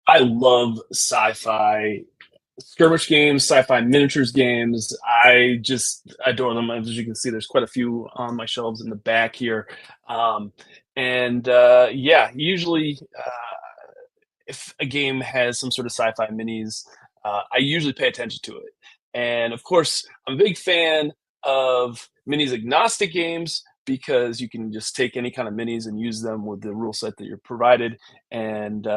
I love sci-fi skirmish games, sci-fi miniatures games. I just adore them. As you can see, there's quite a few on my shelves in the back here. Um, and yeah, usually if a game has some sort of sci-fi minis, I usually pay attention to it. And of course, I'm a big fan of minis-agnostic games because you can just take any kind of minis and use them with the rule set that you're provided, and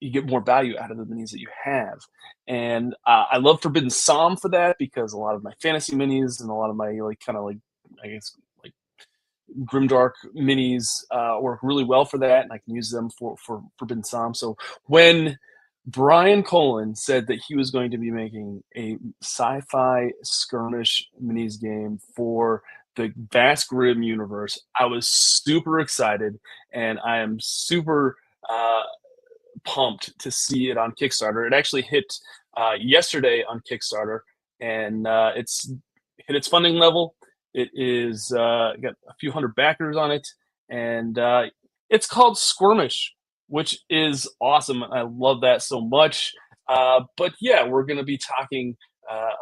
you get more value out of the minis that you have. And I love Forbidden Psalm for that because a lot of my fantasy minis and a lot of my like kind of like I guess like grimdark minis work really well for that, and I can use them for Forbidden Psalm. So when Brian Colin said that he was going to be making a sci-fi skirmish minis game for the Vast Grimm universe, I was super excited, and I am super pumped to see it on Kickstarter. It actually hit yesterday on Kickstarter, and it's hit its funding level. It is got a few hundred backers on it, and it's called Sqwürmish, which is awesome. I love that so much. But yeah, we're going to be talking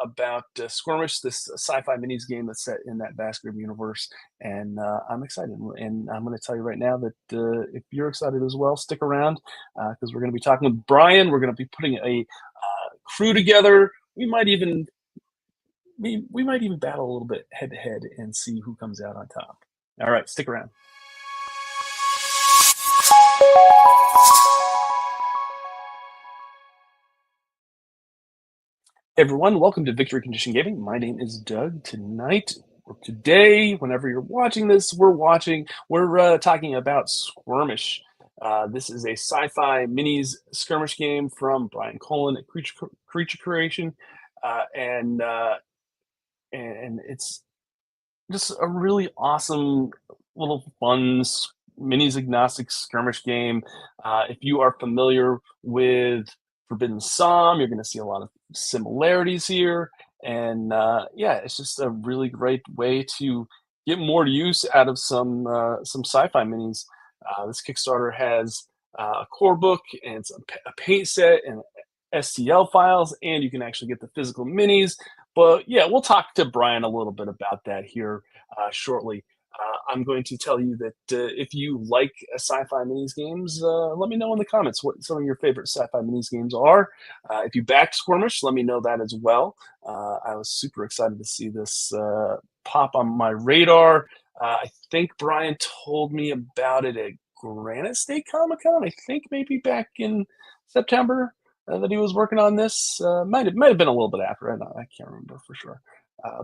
about Sqwürmish, this sci-fi minis game that's set in that Vast Grimm universe, and I'm excited. And I'm going to tell you right now that if you're excited as well, stick around because we're going to be talking with Brian. We're going to be putting a crew together. We might even battle a little bit head to head and see who comes out on top. All right, stick around. Hey everyone, welcome to Victory Condition Gaming. My name is Doug. Tonight, or today, whenever you're watching this, we're talking about Sqwürmish. This is a sci-fi minis skirmish game from Brian Colin at Creature Creation, and it's just a really awesome little fun minis-agnostic skirmish game. If you are familiar with Forbidden Psalm, you're going to see a lot of similarities here, and yeah, it's just a really great way to get more use out of some sci-fi minis. This Kickstarter has a core book and a paint set and STL files, and you can actually get the physical minis. But yeah, we'll talk to Brian a little bit about that here shortly. I'm going to tell you that if you like sci-fi minis games, let me know in the comments what some of your favorite sci-fi minis games are. If you backed Sqwürmish, let me know that as well. I was super excited to see this pop on my radar. I think Brian told me about it at Granite State Comic Con. I think maybe back in September that he was working on this. Might have been a little bit after. I can't remember for sure,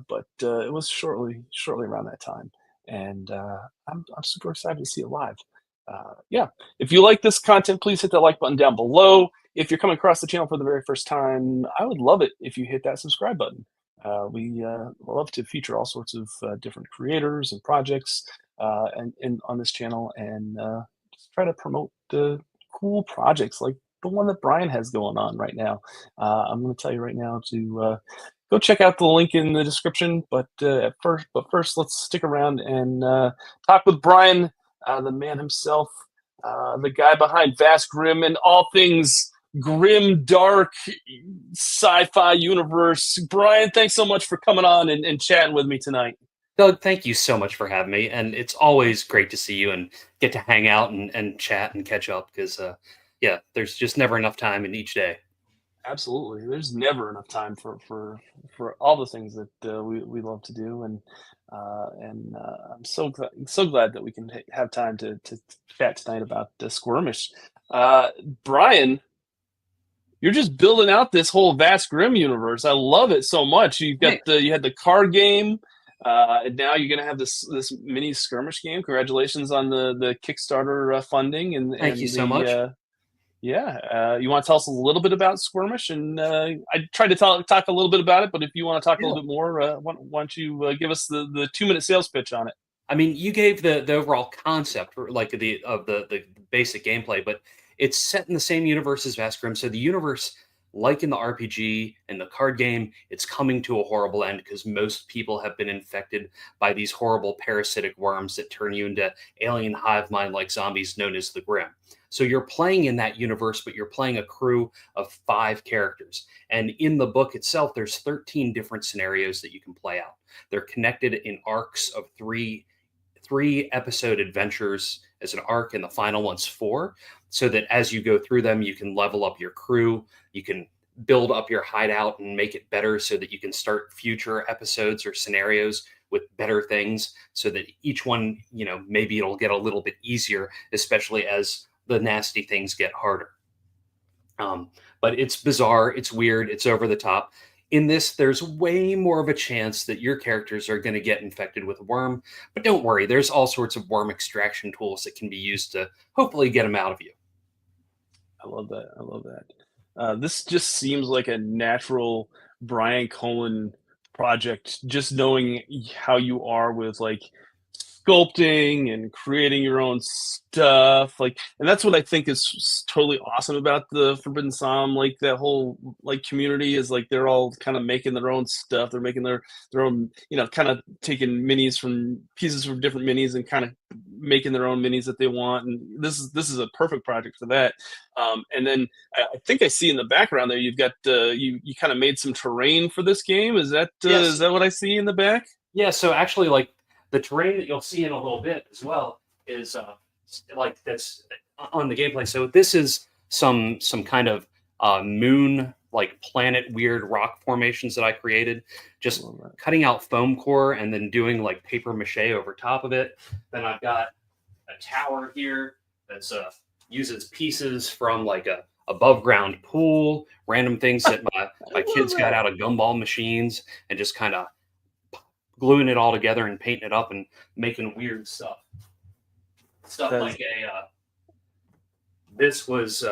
but it was shortly around that time, and I'm super excited to see it live. Yeah, if you like this content, please hit that like button down below. If you're coming across the channel for the very first time, I would love it if you hit that subscribe button. We love to feature all sorts of different creators and projects and on this channel, and just try to promote the cool projects like the one that Brian has going on right now. I'm going to tell you right now to go check out the link in the description. But first, let's stick around and talk with Brian, the man himself, the guy behind Vast Grimm and all things grim, dark, sci-fi universe. Brian, thanks so much for coming on and chatting with me tonight. Doug, thank you so much for having me, and it's always great to see you and get to hang out and chat and catch up because, yeah, there's just never enough time in each day. Absolutely, there's never enough time for all the things that we love to do, and I'm so glad that we can have time to chat tonight about Sqwürmish. Brian, you're just building out this whole Vast Grimm universe. I love it so much. You had the card game, and now you're gonna have this mini skirmish game. Congratulations on the Kickstarter funding Thank you and so much. yeah. You want to tell us a little bit about Sqwürmish? And I tried to talk a little bit about it, but if you want to talk a Yeah. little bit more, why don't you give us the 2-minute sales pitch on it? I mean, you gave the overall concept, or like the basic gameplay, but it's set in the same universe as Vast Grimm. So the universe like in the RPG and the card game, it's coming to a horrible end because most people have been infected by these horrible parasitic worms that turn you into alien hive mind like zombies known as the Grimm. So you're playing in that universe, but you're playing a crew of 5 characters. And in the book itself, there's 13 different scenarios that you can play out. They're connected in arcs of three episode adventures as an arc, and the final one's 4, so that as you go through them you can level up your crew, you can build up your hideout and make it better so that you can start future episodes or scenarios with better things, so that each one, maybe it'll get a little bit easier, especially as the nasty things get harder. But it's bizarre, it's weird, it's over the top. In this, there's way more of a chance that your characters are going to get infected with a worm. But don't worry, there's all sorts of worm extraction tools that can be used to hopefully get them out of you. I love that. I love that. This just seems like a natural Brian Cohen project, just knowing how you are with like sculpting and creating your own stuff, like, and that's what I think is totally awesome about the Forbidden Psalm, like that whole like community is like they're all kind of making their own stuff, they're making their own, kind of taking minis from pieces from different minis and kind of making their own minis that they want, and this is a perfect project for that. And then I think I see in the background there you've got you kind of made some terrain for this game. Is that Yes. is that what I see in the back? Yeah, so actually, like the terrain that you'll see in a little bit as well is like that's on the gameplay. So this is some kind of moon, like planet weird rock formations that I created, just cutting out foam core and then doing like paper mache over top of it. Then I've got a tower here that's uses pieces from like a above ground pool, random things that my kids got out of gumball machines, and just kind of gluing it all together and painting it up and making weird stuff. Like this was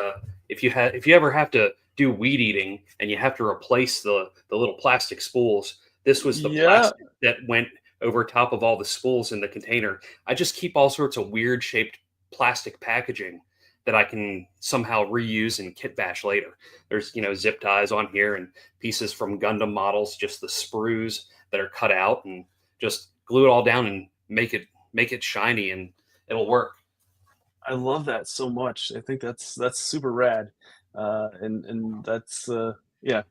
if you ever have to do weed eating and you have to replace the little plastic spools, this was the plastic that went over top of all the spools in the container. I just keep all sorts of weird shaped plastic packaging that I can somehow reuse and kit bash later. There's zip ties on here and pieces from Gundam models, just the sprues that are cut out, and just glue it all down and make it shiny, and it'll work. I love that so much. I think that's super rad, and that's yeah.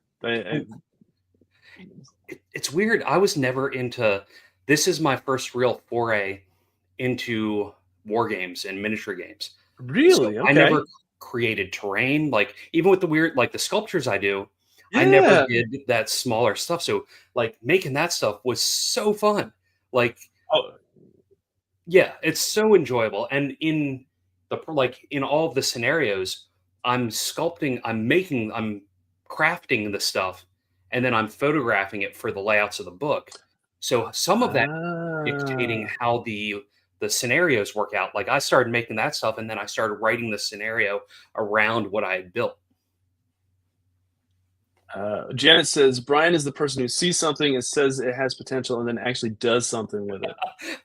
It's weird. I was never into. This is my first real foray into war games and miniature games. Really? So Okay. I never created terrain, like even with the weird, like the sculptures I do. I never did that smaller stuff. So like making that stuff was so fun. Like, Oh, yeah, it's so enjoyable. And in in all of the scenarios, I'm sculpting, I'm crafting the stuff, and then I'm photographing it for the layouts of the book. So some of that dictating how the scenarios work out. Like I started making that stuff, and then I started writing the scenario around what I had built. Janet says Brian is the person who sees something and says it has potential, and then actually does something with it.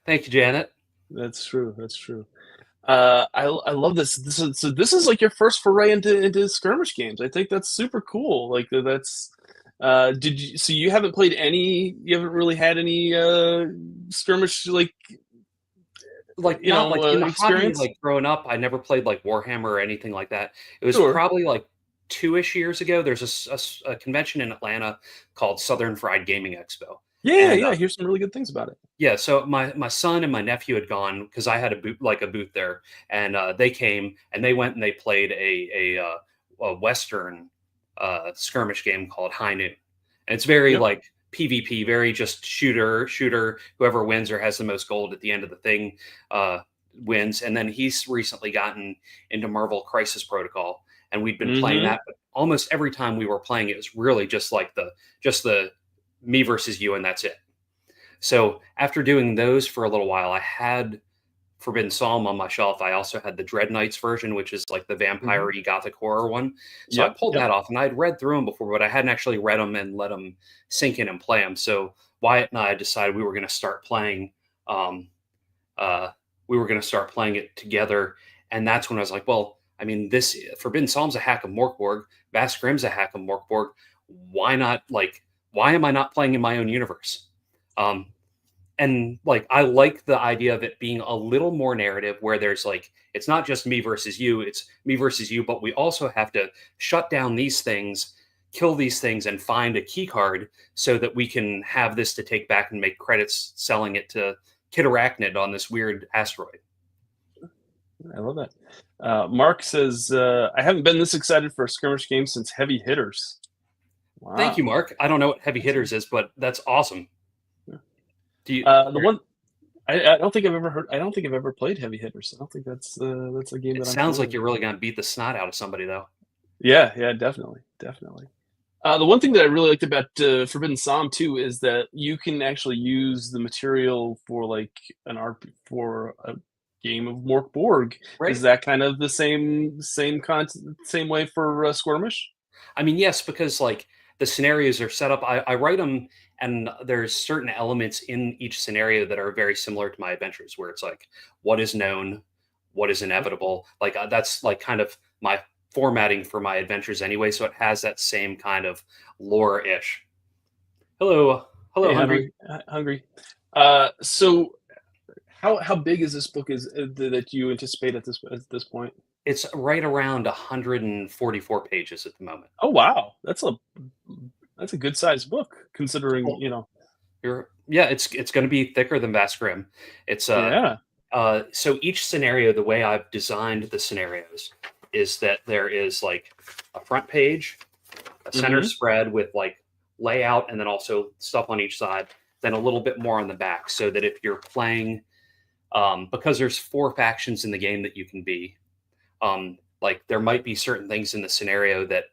Thank you, Janet. That's true. That's true. I love this. This is like your first foray into skirmish games. I think that's super cool. Like that's. Did you? So you haven't played any? You haven't really had any skirmish like not like in the hobby, like growing up, I never played like Warhammer or anything like that. It was probably like 2-ish years ago. There's a convention in Atlanta called Southern Fried Gaming Expo. Yeah, I hear some really good things about it. Yeah, so my son and my nephew had gone because I had a booth there, and they came and they went and they played a Western skirmish game called High Noon, and it's very like PvP, very just shooter. Whoever wins or has the most gold at the end of the thing wins. And then he's recently gotten into Marvel Crisis Protocol, and we'd been playing that. But almost every time we were playing, it was really just like the me versus you, and that's it. So after doing those for a little while, I had Forbidden Psalm on my shelf. I also had the Dread Knights version, which is like the vampire-y gothic horror one. So I pulled that off, and I'd read through them before, but I hadn't actually read them and let them sink in and play them. So Wyatt and I decided we were going to start playing. We were going to start playing it together, and that's when I was like, well, I mean, this Forbidden Psalm's a hack of Morkborg, Vast Grimm's a hack of Morkborg. Why not, like, why am I not playing in my own universe? Um, and like, I like the idea of it being a little more narrative, where there's like, it's not just me versus you, it's me versus you, but we also have to shut down these things, kill these things, and find a key card so that we can have this to take back and make credits selling it to Kid Arachnid on this weird asteroid. I love that. Mark says, I haven't been this excited for a skirmish game since Heavy Hitters. Thank you, Wow. Mark. I don't know what Heavy Hitters is, but that's awesome. Yeah. Do you? The one I don't think I've ever heard. I don't think I've ever played Heavy Hitters. I don't think that's a game It that I'm sounds familiar like with. you're really going to beat the snot out of somebody, though. Yeah, yeah, definitely, definitely. The one thing that I really liked about Forbidden Psalm too is that you can actually use the material for like an RP for a game of Mork Borg. Is Right? that kind of the same way for Squirmish? I mean, yes, because like the scenarios are set up. I write them, and there's certain elements in each scenario that are very similar to my adventures, where it's like what is known, what is inevitable. Like that's like kind of my formatting for my adventures anyway. So it has that same kind of lore ish. Hello, hello, Hey, hungry. hungry. So how big is this book is that you anticipate at this point? It's right around 144 pages at the moment. Oh wow, that's a good sized book considering Well, you know. yeah, it's going to be thicker than Vast Grimm. It's Yeah. so each scenario, the way I've designed the scenarios is that there is like a front page, a center Mm-hmm. spread with like layout, and then also stuff on each side, then a little bit more on the back, so that if you're playing, because there's 4 factions in the game that you can be, like there might be certain things in the scenario that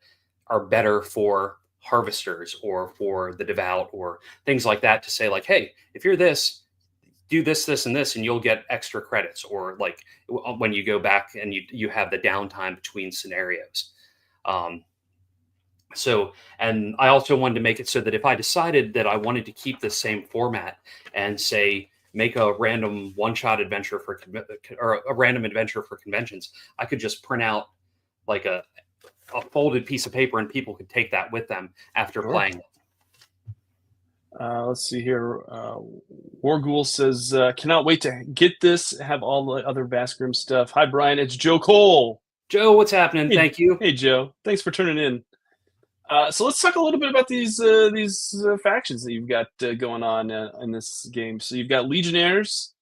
are better for harvesters or for the devout or things like that, to say like, hey, if you're this, do this, this, and this, and you'll get extra credits, or like when you go back and you have the downtime between scenarios. um, so, and I also wanted to make it so that if I decided that I wanted to keep the same format and say make a random one-shot adventure for or a random adventure for conventions, I could just print out like a folded piece of paper, and people could take that with them after Sure. playing it. Let's see here. Warghoul says, cannot wait to get this, have all the other Vast Grimm stuff. Hi, Brian. It's Joe Cole. Joe, what's happening? Hey, Thank you. hey, Joe. Thanks for tuning in. So let's talk a little bit about these factions that you've got going on in this game. So you've got Legionnaires.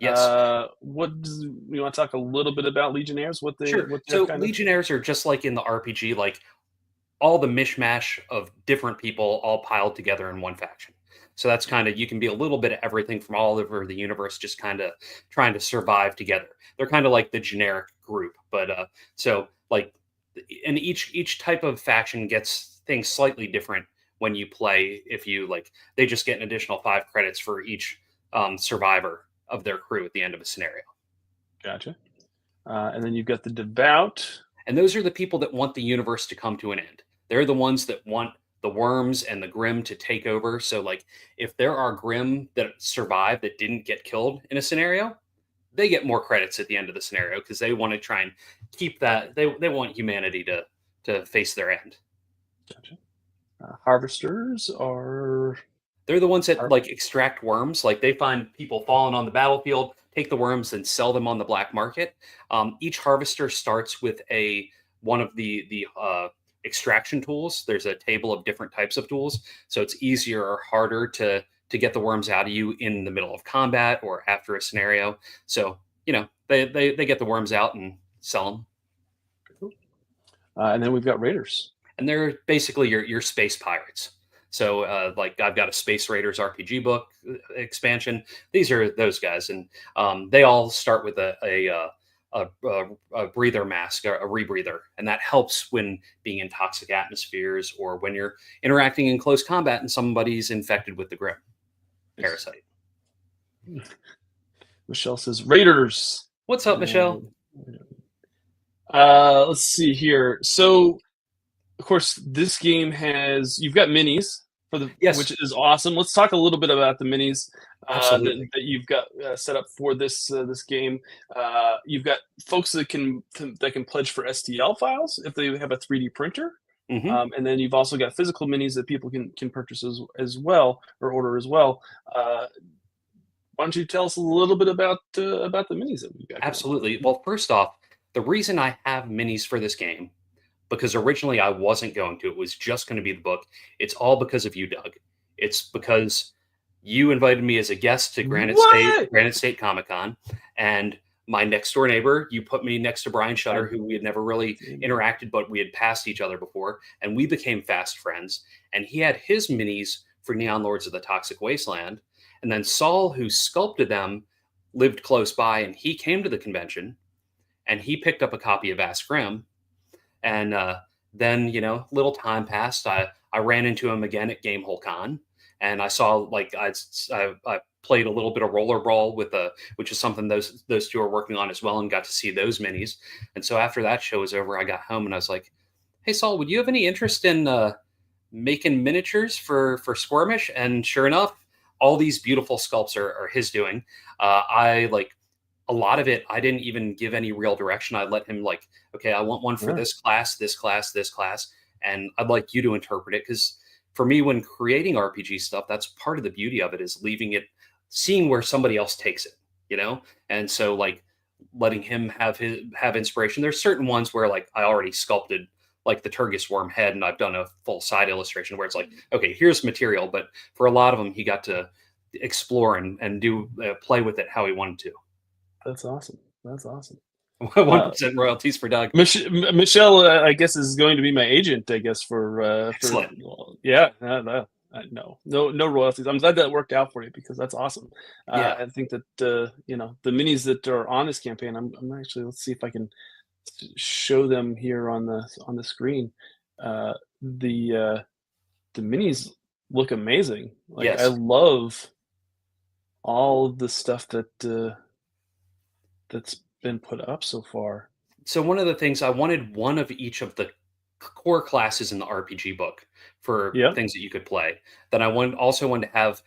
Yes. You want to talk a little bit about Legionnaires? Sure. What they're So kind of. Legionnaires are just like in the RPG, like all the mishmash of different people all piled together in one faction. So that's kind of, you can be a little bit of everything from all over the universe, just kind of trying to survive together. They're kind of like the generic group, but so like, and each type of faction gets things slightly different when you play. If you like, they just get an additional 5 credits for each survivor of their crew at the end of a scenario. Gotcha. And then you've got the Devout. And those are the people that want the universe to come to an end. They're the ones that want the Würms and the Grimm to take over. So, like, if there are Grimm that survive that didn't get killed in a scenario, they get more credits at the end of the scenario, because they want to try and keep that. They want humanity to face their end. Gotcha. Harvesters are. They're the ones that like extract worms. Like they find people falling on the battlefield, take the worms, and sell them on the black market. Each harvester starts with one of the extraction tools. There's a table of different types of tools, so it's easier or harder to get the worms out of you in the middle of combat or after a scenario. So they get the worms out and sell them. And then we've got Raiders. And they're basically your space pirates. So, like, I've got a Space Raiders RPG book expansion. These are those guys, and they all start with a breather mask, a rebreather, and that helps when being in toxic atmospheres or when you're interacting in close combat and somebody's infected with the Grimm Parasite. Michelle says Raiders. What's up, Michelle? Let's see here. So, of course, this game you've got minis for the which Yes, is awesome. Let's talk a little bit about the minis absolutely. that you've got set up for this game. You've got folks that can pledge for STL files if they have a 3D printer, Hmm. and then you've also got physical minis that people can purchase as well or order as well. Why don't you tell us a little bit about the minis that we've got going on? Absolutely. Well, first off, the reason I have minis for this game, because originally I wasn't going to, it was just going to be the book. It's all because of you, Doug. It's because you invited me as a guest to What? Granite State Comic Con, and my next door neighbor, you put me next to Brian I Shutter, who we had never really did. interacted, but we had passed each other before, and we became fast friends. And he had his minis for Neon Lords of the Toxic Wasteland, and then Saul, who sculpted them, lived close by, and he came to the convention, and he picked up a copy of Vast Grimm, and then, little time passed. I ran into him again at Gamehole Con, and I saw like I played a little bit of rollerball with which is something those two are working on as well, and got to see those minis. And so after that show was over, I got home and I was like, "Hey Saul, would you have any interest in making miniatures for Sqwürmish?" And sure enough, all these beautiful sculpts are his doing. I like a lot of it. I didn't even give any real direction. I let him like, okay, I want one for Yeah, this class, this class, this class, and I'd like you to interpret it, because for me, when creating RPG stuff, that's part of the beauty of it, is leaving it, seeing where somebody else takes it, and so like letting him have inspiration. There's certain ones where like I already sculpted like the Turgis worm head, and I've done a full side illustration where it's like, okay, here's material. But for a lot of them, he got to explore and do play with it how he wanted to. that's awesome. That's awesome. 1% royalties for Doug. Michelle, I guess, is going to be my agent. I guess for Excellent. well, yeah, no royalties. I'm glad that worked out for you because that's awesome. Yeah. I think that the minis that are on this campaign. I'm actually, let's see if I can show them here on the screen. The minis look amazing. Like I Yes. love all of the stuff that's been put up so far. So one of the things, I wanted one of each of the core classes in the RPG book for Yep. things that you could play. Then also wanted to have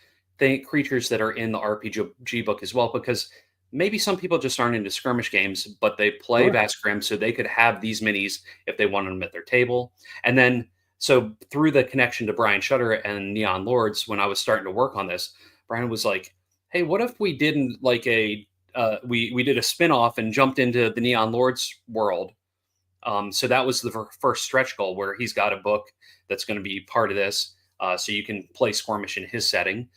creatures that are in the RPG book as well, because maybe some people just aren't into skirmish games, but they play Sure. Vast Grimm, so they could have these minis if they wanted them at their table. And then, so through the connection to Brian Shutter and Neon Lords, when I was starting to work on this, Brian was like, "Hey, what if we didn't like we did a spin-off and jumped into the Neon Lords world?" So that was the first stretch goal, where he's got a book that's going to be part of this, so you can play Sqwürmish in his setting.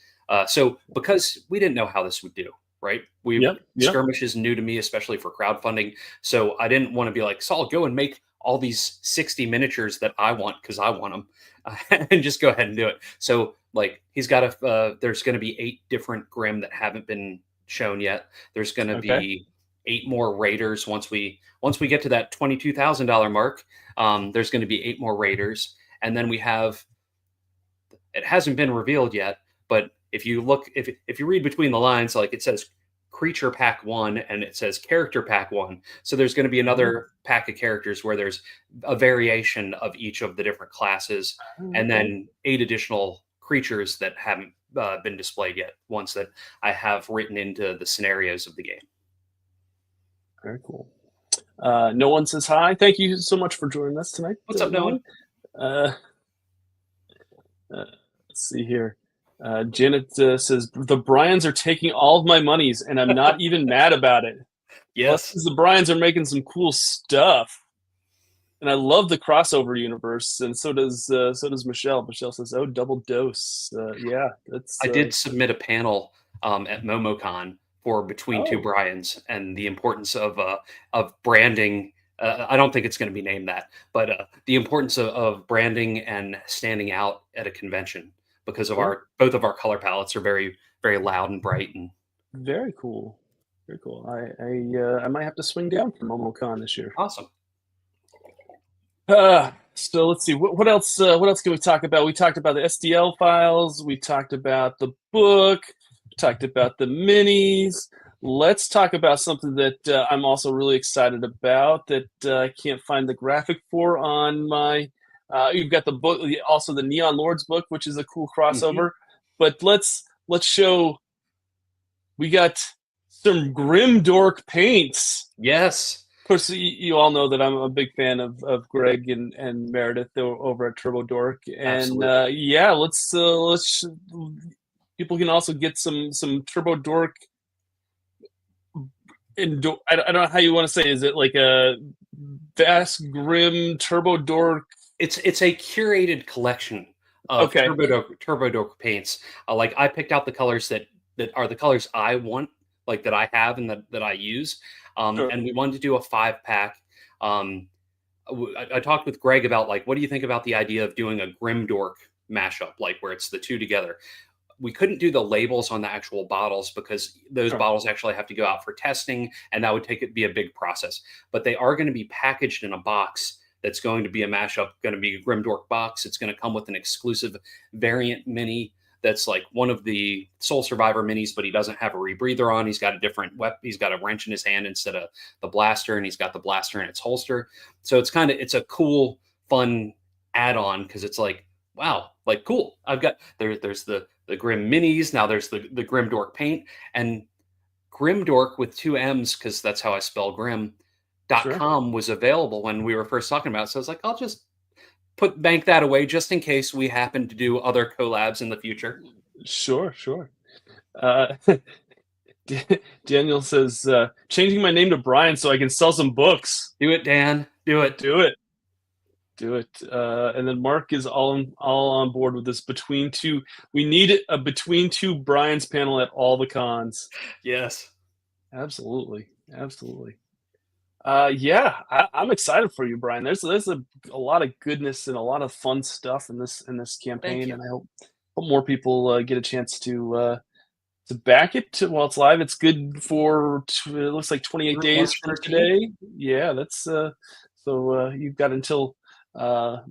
So because we didn't know how this would do, right? Yep. Yep. Skirmish is new to me, especially for crowdfunding. So I didn't want to be like, Saul, go and make all these 60 miniatures that I want because I want them, and just go ahead and do it. So like he's got there's going to be 8 different Grimm that haven't been shown yet. There's going to Okay. be 8 more raiders once we get to that $22,000 mark. There's going to be 8 more raiders, and then we have, it hasn't been revealed yet, but if you look, if you read between the lines, like it says creature pack 1 and it says character pack 1. So there's going to be Oh, another pack of characters where there's a variation of each of the different classes, and okay. then 8 additional creatures that haven't been displayed yet, ones that I have written into the scenarios of the game. Very cool. No one says hi. Thank you so much for joining us tonight, What's up, no no one? one. Uh, let's see here. Janet says the Bryans are taking all of my monies, and I'm not even mad about it. Well, that's Yes, because the Bryans are making some cool stuff, and I love the crossover universe, and so does Michelle. Michelle says, "Oh, double dose." Yeah, that's I did submit a panel at MomoCon for Between Two oh, Brians, and the importance of branding. I don't think it's going to be named that, but the importance of branding and standing out at a convention, because of cool. our both of our color palettes are very very loud and bright. And Very cool. Very cool. I might have to swing down for MomoCon this year. awesome. So let's see. What else? What else can we talk about? We talked about the SDL files. We talked about the book. We talked about the minis. Let's talk about something that I'm also really excited about that I can't find the graphic for on You've got the book, also the Neon Lords book, which is a cool Mhm. crossover. But let's show. We got some grim dork paints. Yes, Of course, you all know that I'm a big fan of Greg and Meredith over at Turbo Dork, and absolutely. yeah, let's people can also get some Turbo Dork. I don't know how you want to say. Is it like a Vast Grimm Turbo Dork? It's a curated collection of Okay, Turbo Dork paints. Like I picked out the colors that are the colors I want, like that I have and that I use. sure, And we wanted to do a 5-pack. Um, I talked with Greg about like, what do you think about the idea of doing a Grim Dork mashup, like where it's the two together? We couldn't do the labels on the actual bottles because those sure, bottles actually have to go out for testing, and that would be a big process. But they are going to be packaged in a box that's going to be a mashup, going to be a Grimdork box. It's going to come with an exclusive variant mini that's like one of the Soul Survivor minis, but he doesn't have a rebreather on. He's got a different weapon. He's got a wrench in his hand instead of the blaster, and he's got the blaster in its holster. So it's a cool, fun add-on because it's like, wow, like cool. I've got there's the Grim minis. Now there's the Grim Dork paint, and Grimdork with two M's, because that's how I spell Grim. sure, .com was available when we were first talking about it. So I was like, I'll just bank that away just in case we happen to do other collabs in the future. sure, sure. Uh, Daniel says, changing my name to Brian so I can sell some books. Do it, Dan. Do it. Do it. Do it. And then Mark is all on board with this between two. We need a between two Brian's panel at all the cons. Yes. Absolutely. Absolutely. Yeah, I'm excited for you, Brian. There's a lot of goodness and a lot of fun stuff in this Thank campaign, you. and I hope more people get a chance to back it while it's live. It's good for it looks like 28 Through days March from 13th. today. Yeah, that's so you've got until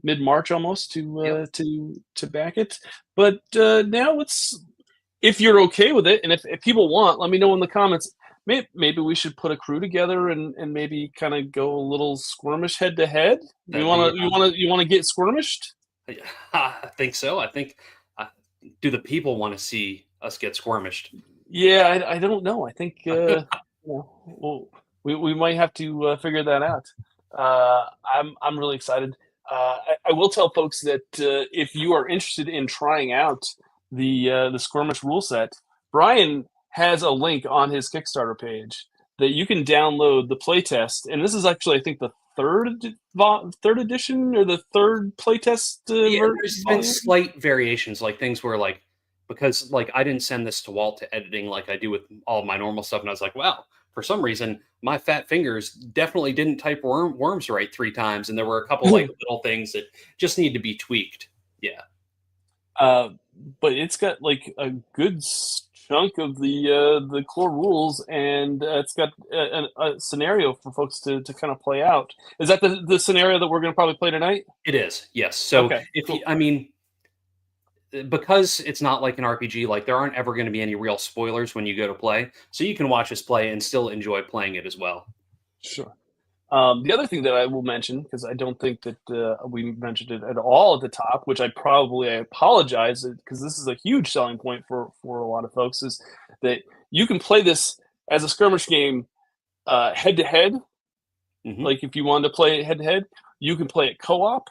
mid March almost Yep. to back it. But now let's, if you're okay with it, and if people want, let me know in the comments. Maybe we should put a crew together and maybe kind of go a little Sqwürmish head to head. You That'd be. wanna get Sqwürmished? I think so. I think. Do the people want to see us get squirmished? Yeah, I don't know. I think well, we might have to figure that out. I'm really excited. I will tell folks that if you are interested in trying out the Skirmish rule set, Brian has a link on his Kickstarter page that you can download the playtest, and this is actually I think the third edition or the third playtest Yeah, there's been volume. slight variations, like things where like because like I didn't send this to Walt to editing like I do with all my normal stuff, and I was like, wow, for some reason my fat fingers definitely didn't type worms right 3 times, and there were a couple like little things that just need to be tweaked. Yeah, Uh, but it's got like a good chunk of the core rules, and it's got a scenario for folks to kind of play out. Is that the scenario that we're going to probably play tonight? it is. Yes. So Okay, if you, cool. I mean, because it's not like an RPG, like there aren't ever going to be any real spoilers when you go to play, so you can watch us play and still enjoy playing it as well. Sure. The other thing that I will mention, because I don't think that we mentioned it at all at the top, which I apologize, because this is a huge selling point for a lot of folks, is that you can play this as a skirmish game head to head. Hmm. Like if you wanted to play it head to head, you can play it co-op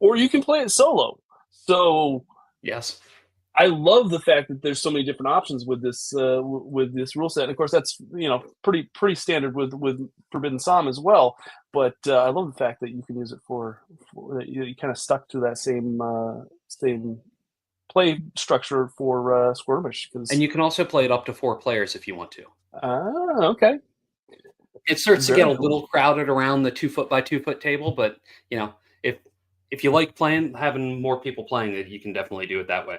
or you can play it solo. So Yes. I love the fact that there's so many different options with this rule set. And of course, that's pretty standard with Forbidden Psalm as well. But I love the fact that you can use it for that you kind of stuck to that same play structure for Squirmish And because you can also play it up to 4 players if you want to. okay, It starts to get very a cool. little crowded around the 2 foot by 2 foot table, but if you like playing, having more people playing it, you can definitely do it that way.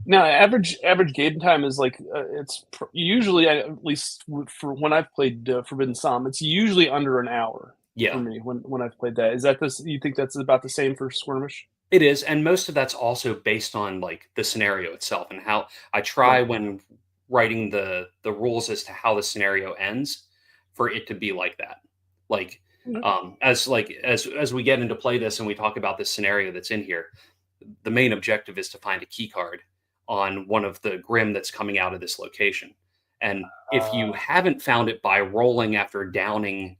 Now, average game time is like it's usually at least for when I've played Forbidden Psalm, it's usually under an hour for Yeah, me when I've played that. Is that this? You think that's about the same for Squirmish? it is, and most of that's also based on like the scenario itself and how I try Right. when writing the rules as to how the scenario ends for it to be like that. Like As we get into play this and we talk about this scenario that's in here, the main objective is to find a key card on one of the Grimm that's coming out of this location. And if you haven't found it by rolling after downing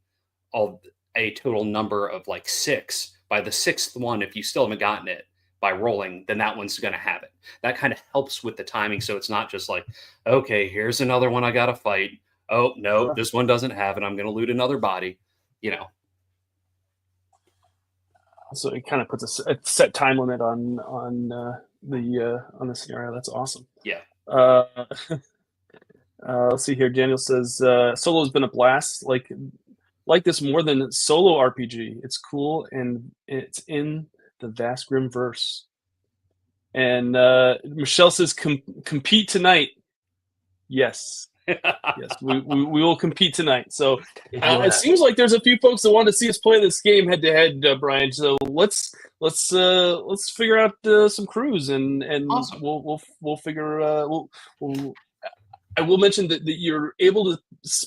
a total number of like 6, by the 6th one, if you still haven't gotten it by rolling, then that one's going to have it. That kind of helps with the timing. So it's not just like, okay, here's another one I got to fight. Oh, no, this one doesn't have it. I'm going to loot another body, you know. So it kind of puts a set time limit on the scenario. That's awesome. Yeah. Let's see here. Daniel says solo has been a blast. Like this more than solo RPG. It's cool and it's in the Vast Grimm verse. And Michelle says compete tonight. Yes. Yes, we will compete tonight. So it seems like there's a few folks that want to see us play this game head to head, Brian. So let's figure out some crews and awesome. we'll figure I will mention that you're able to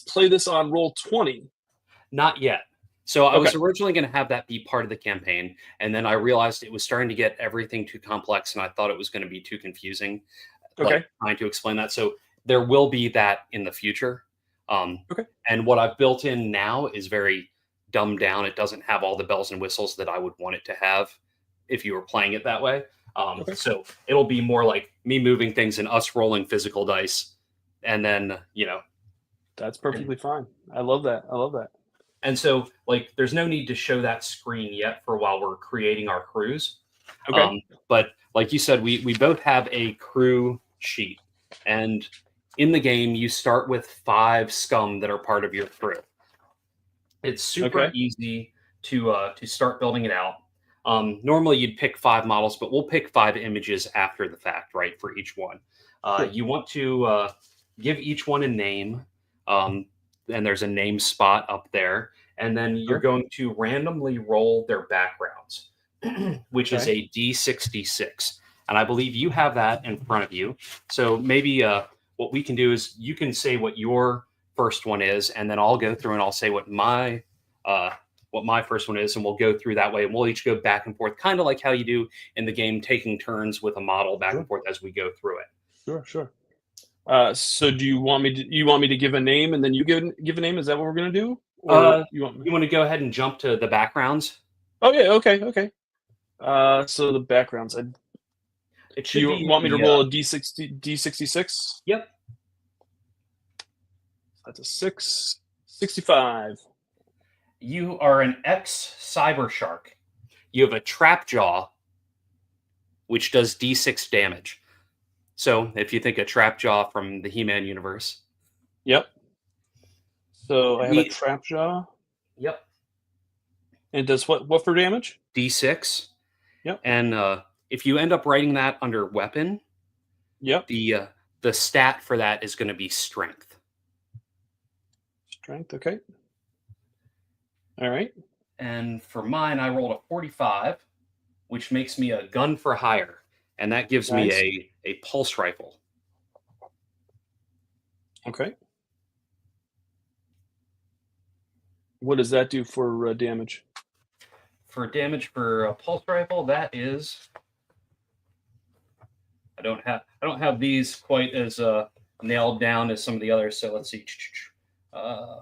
play this on Roll20. Not yet. So I was originally going to have that be part of the campaign, and then I realized it was starting to get everything too complex, and I thought it was going to be too confusing. Like, trying to explain that. So there will be that in the future. And what I've built in now is very dumbed down. It doesn't have all the bells and whistles that I would want it to have if you were playing it that way. So it'll be more like me moving things and us rolling physical dice. And then, That's perfectly fine. I love that. And so, there's no need to show that screen yet for while we're creating our crews. But like you said, we both have a crew sheet. And in the game, you start with 5 scum that are part of your crew. It's super easy to start building it out. Normally, you'd pick 5 models, but we'll pick 5 images after the fact, right, for each one. You want to give each one a name, and there's a name spot up there. And then you're going to randomly roll their backgrounds, which is a D66. And I believe you have that in front of you. So maybe what we can do is you can say what your first one is, and then I'll go through and I'll say what my first one is, and we'll go through that way, and we'll each go back and forth, kind of like how you do in the game, taking turns with a model back and forth as we go through it. Sure. So do you want me to give a name and then you give a name? Is that what we're gonna do? Or you want to go ahead and jump to the backgrounds? Oh yeah, okay. So the backgrounds. You want me to roll a D66? Yep. That's a 6. 65. You are an ex-cyber shark. You have a trap jaw, which does D6 damage. So if you think a trap jaw from the He-Man universe. Yep. So I have a trap jaw. Yep. And does what for damage? D6. Yep. And if you end up writing that under weapon, the stat for that is going to be strength. Strength, okay. All right. And for mine, I rolled a 45, which makes me a gun for hire. And that gives me a pulse rifle. Okay. What does that do for damage? For damage for a pulse rifle, that is... I don't have these quite as nailed down as some of the others. So let's see. I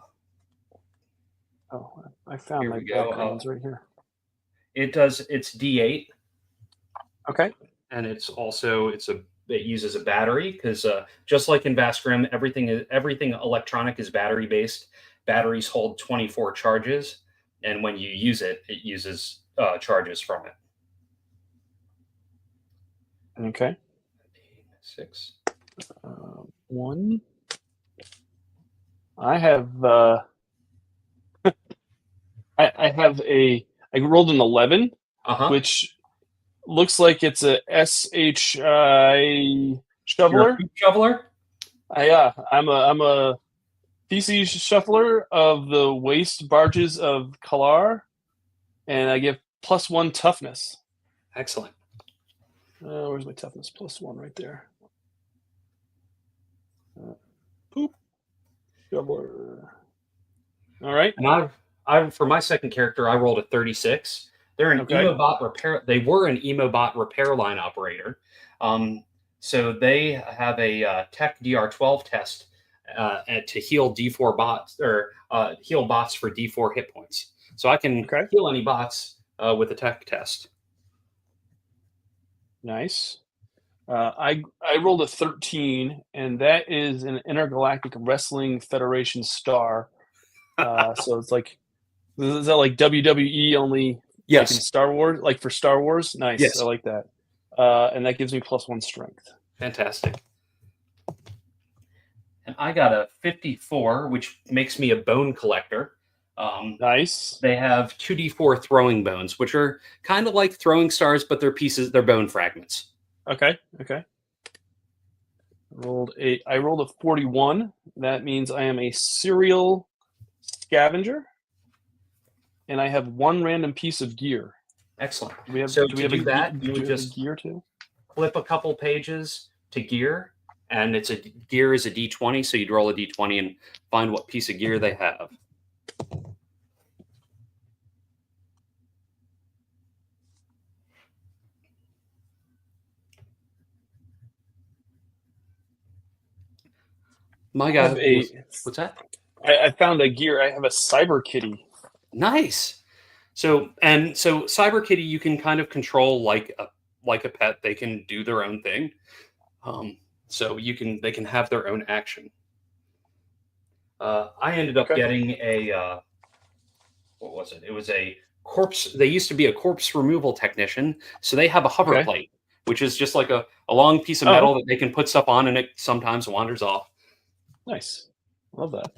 found my backgrounds right here. It's D8. Okay. And it uses a battery because just like in Vast Grimm, everything electronic is battery based. Batteries hold 24 charges, and when you use it, it uses charges from it. Okay. 6. 1. I have I rolled an 11, which looks like it's a SHI shoveler. Shoveler? Yeah, I'm a PC shuffler of the waste barges of Kalar, and I get +1 toughness. Excellent. Where's my toughness? +1 right there. Poop. Shoveler. All right. And for my second character, I rolled a 36. They're an Okay. emobot repair. They were an emobot repair line operator. So they have a tech DR12 test to heal D4 bots or heal bots for D4 hit points. So I can Okay. heal any bots with a tech test. Nice. I rolled a 13, and that is an Intergalactic Wrestling Federation star. So it's like, is that like WWE only, like in Yes. Star Wars, like for Star Wars? Nice. I Yes. like that. And that gives me +1 strength. Fantastic. And I got a 54, which makes me a bone collector. Nice. They have 2d4 throwing bones, which are kind of like throwing stars, but they're bone fragments. Okay. Okay. I rolled a 41. That means I am a serial scavenger, and I have 1 random piece of gear. Excellent. Do we have, So do we to have do a, that, do you we would have just a gear too? flip a couple pages to gear, and gear is a d20, so you'd roll a d20 and find what piece of gear they have. My guy, what's that? I found a gear. I have a cyber kitty. Nice. So Cyber Kitty, you can kind of control like a pet. They can do their own thing. So they can have their own action. I ended up getting a what was it? It was a corpse. They used to be a corpse removal technician, so they have a hover plate, which is just like a long piece of metal that they can put stuff on, and it sometimes wanders off. Nice, love that.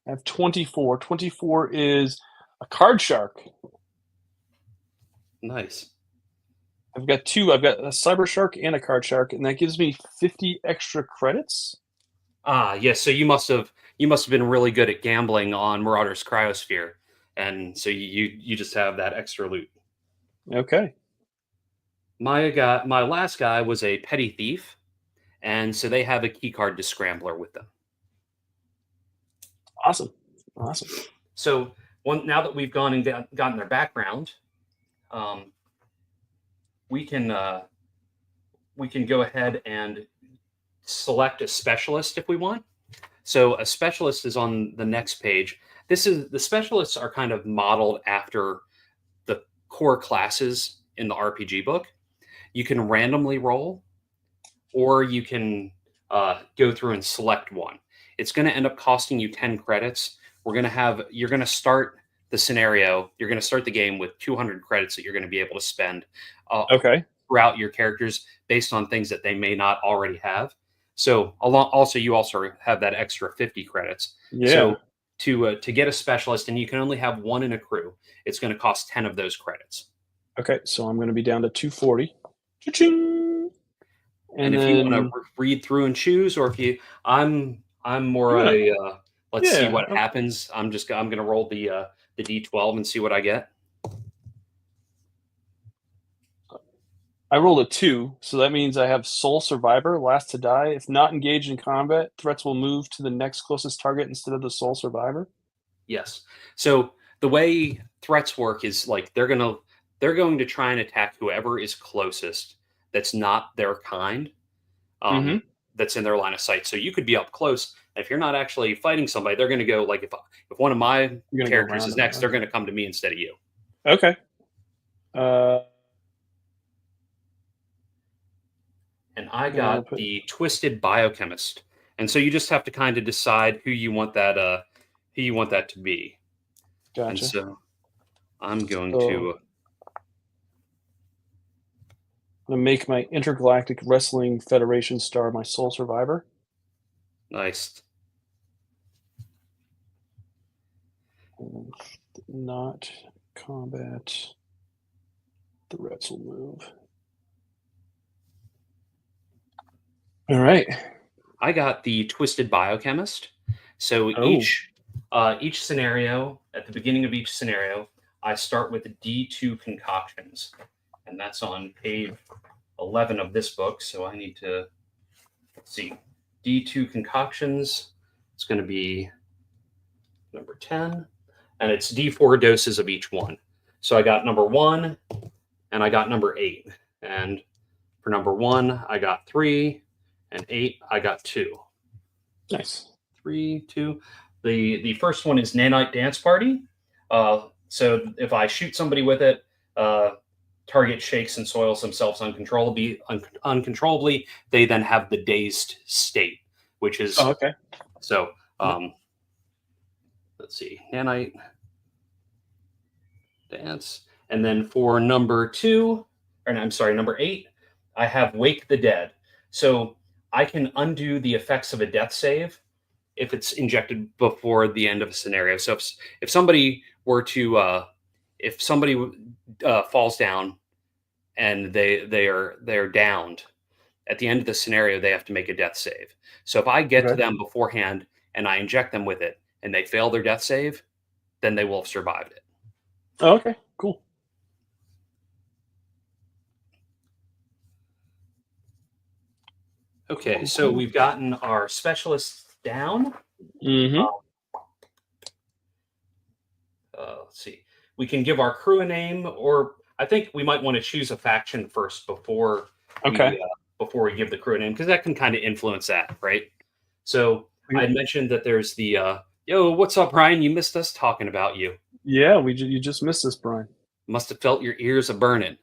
I have 24. 24 is a card shark. Nice. I've got 2. I've got a cyber shark and a card shark, and that gives me 50 extra credits. Yes. So you must have been really good at gambling on Marauder's Cryosphere, and so you just have that extra loot. Okay. My last guy was a petty thief, and so they have a key card to scrambler with them. Awesome. So now that we've gone and gotten their background, we can go ahead and select a specialist if we want. So a specialist is on the next page. The specialists are kind of modeled after the core classes in the RPG book. You can randomly roll, or you can go through and select one. It's going to end up costing you 10 credits. You're going to start the scenario. You're going to start the game with 200 credits that you're going to be able to spend throughout your characters based on things that they may not already have. So you also have that extra 50 credits. Yeah. So to get a specialist, and you can only have one in a crew, it's going to cost 10 of those credits. Okay, so I'm going to be down to 240. Cha-ching! And if you want to read through and choose, or I'm more let's see what happens. I'm going to roll the D12 and see what I get. I rolled a 2, so that means I have Sole Survivor, last to die. If not engaged in combat, threats will move to the next closest target instead of the Sole Survivor. Yes. So the way threats work is like they're going to try and attack whoever is closest that's not their kind, that's in their line of sight. So you could be up close, and if you're not actually fighting somebody, they're going to go like if one of my characters is next, they're going to come to me instead of you. Okay. And I got the Twisted Biochemist, and so you just have to kind of decide who you want that to be. Gotcha. And so I'm going to make my Intergalactic Wrestling Federation star my Sole Survivor. Nice. Not combat. Threats will move. All right. I got the Twisted Biochemist. So each scenario, at the beginning of each scenario, I start with D2 concoctions. And that's on page 11 of this book. So I need to, let's see, D2 concoctions. It's going to be number 10, and it's D4 doses of each one. So I got number 1, and I got number 8. And for number 1, I got 3, and 8, I got 2. Nice. 3, 2. The first one is Nanite Dance Party. So if I shoot somebody with it, target shakes and soils themselves uncontrollably. They then have the dazed state, which is okay. So let's see, Nanite Dance, and then for number 2, or no, I'm sorry, number 8, I have Wake the Dead. So I can undo the effects of a death save if it's injected before the end of a scenario. So if somebody were to falls down and they're downed at the end of the scenario, they have to make a death save. So if I get to them beforehand and I inject them with it and they fail their death save, then they will have survived it. Oh, okay, cool. Okay, so we've gotten our specialists down. Mm-hmm. Let's see. We can give our crew a name, or I think we might want to choose a faction first before we give the crew a name, because that can kind of influence that, right? So I mentioned that there's the yo, what's up, Brian? You missed us talking about you. Yeah, you just missed us, Brian. Must have felt your ears a burning.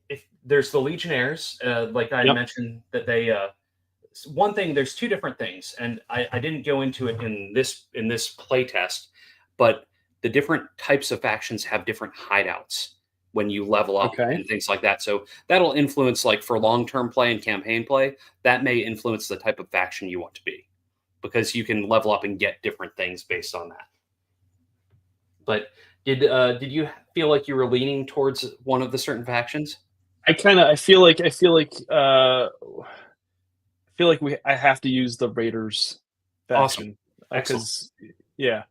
If there's the Legionnaires, like I mentioned, that they one thing, there's two different things, and I didn't go into it in this playtest, but the different types of factions have different hideouts when you level up and things like that. So that'll influence, like for long-term play and campaign play, that may influence the type of faction you want to be, because you can level up and get different things based on that. But did you feel like you were leaning towards one of the certain factions? I feel like I have to use the Raiders faction. Awesome. Yeah,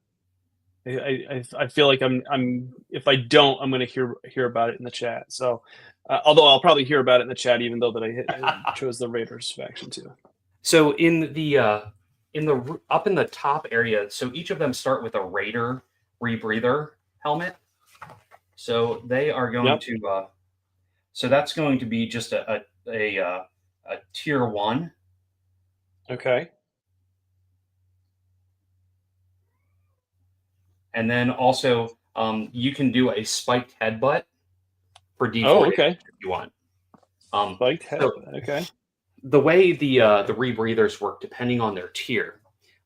I feel like I'm if I don't, I'm going to hear about it in the chat. So, although I'll probably hear about it in the chat, even though that I chose the Raiders faction too. So in the up in the top area, so each of them start with a Raider rebreather helmet. So they are going to so that's going to be just a tier 1. Okay. And then also you can do a spiked headbutt for D4 oh, okay. if you want. Spiked headbutt, okay. The way the rebreathers work, depending on their tier,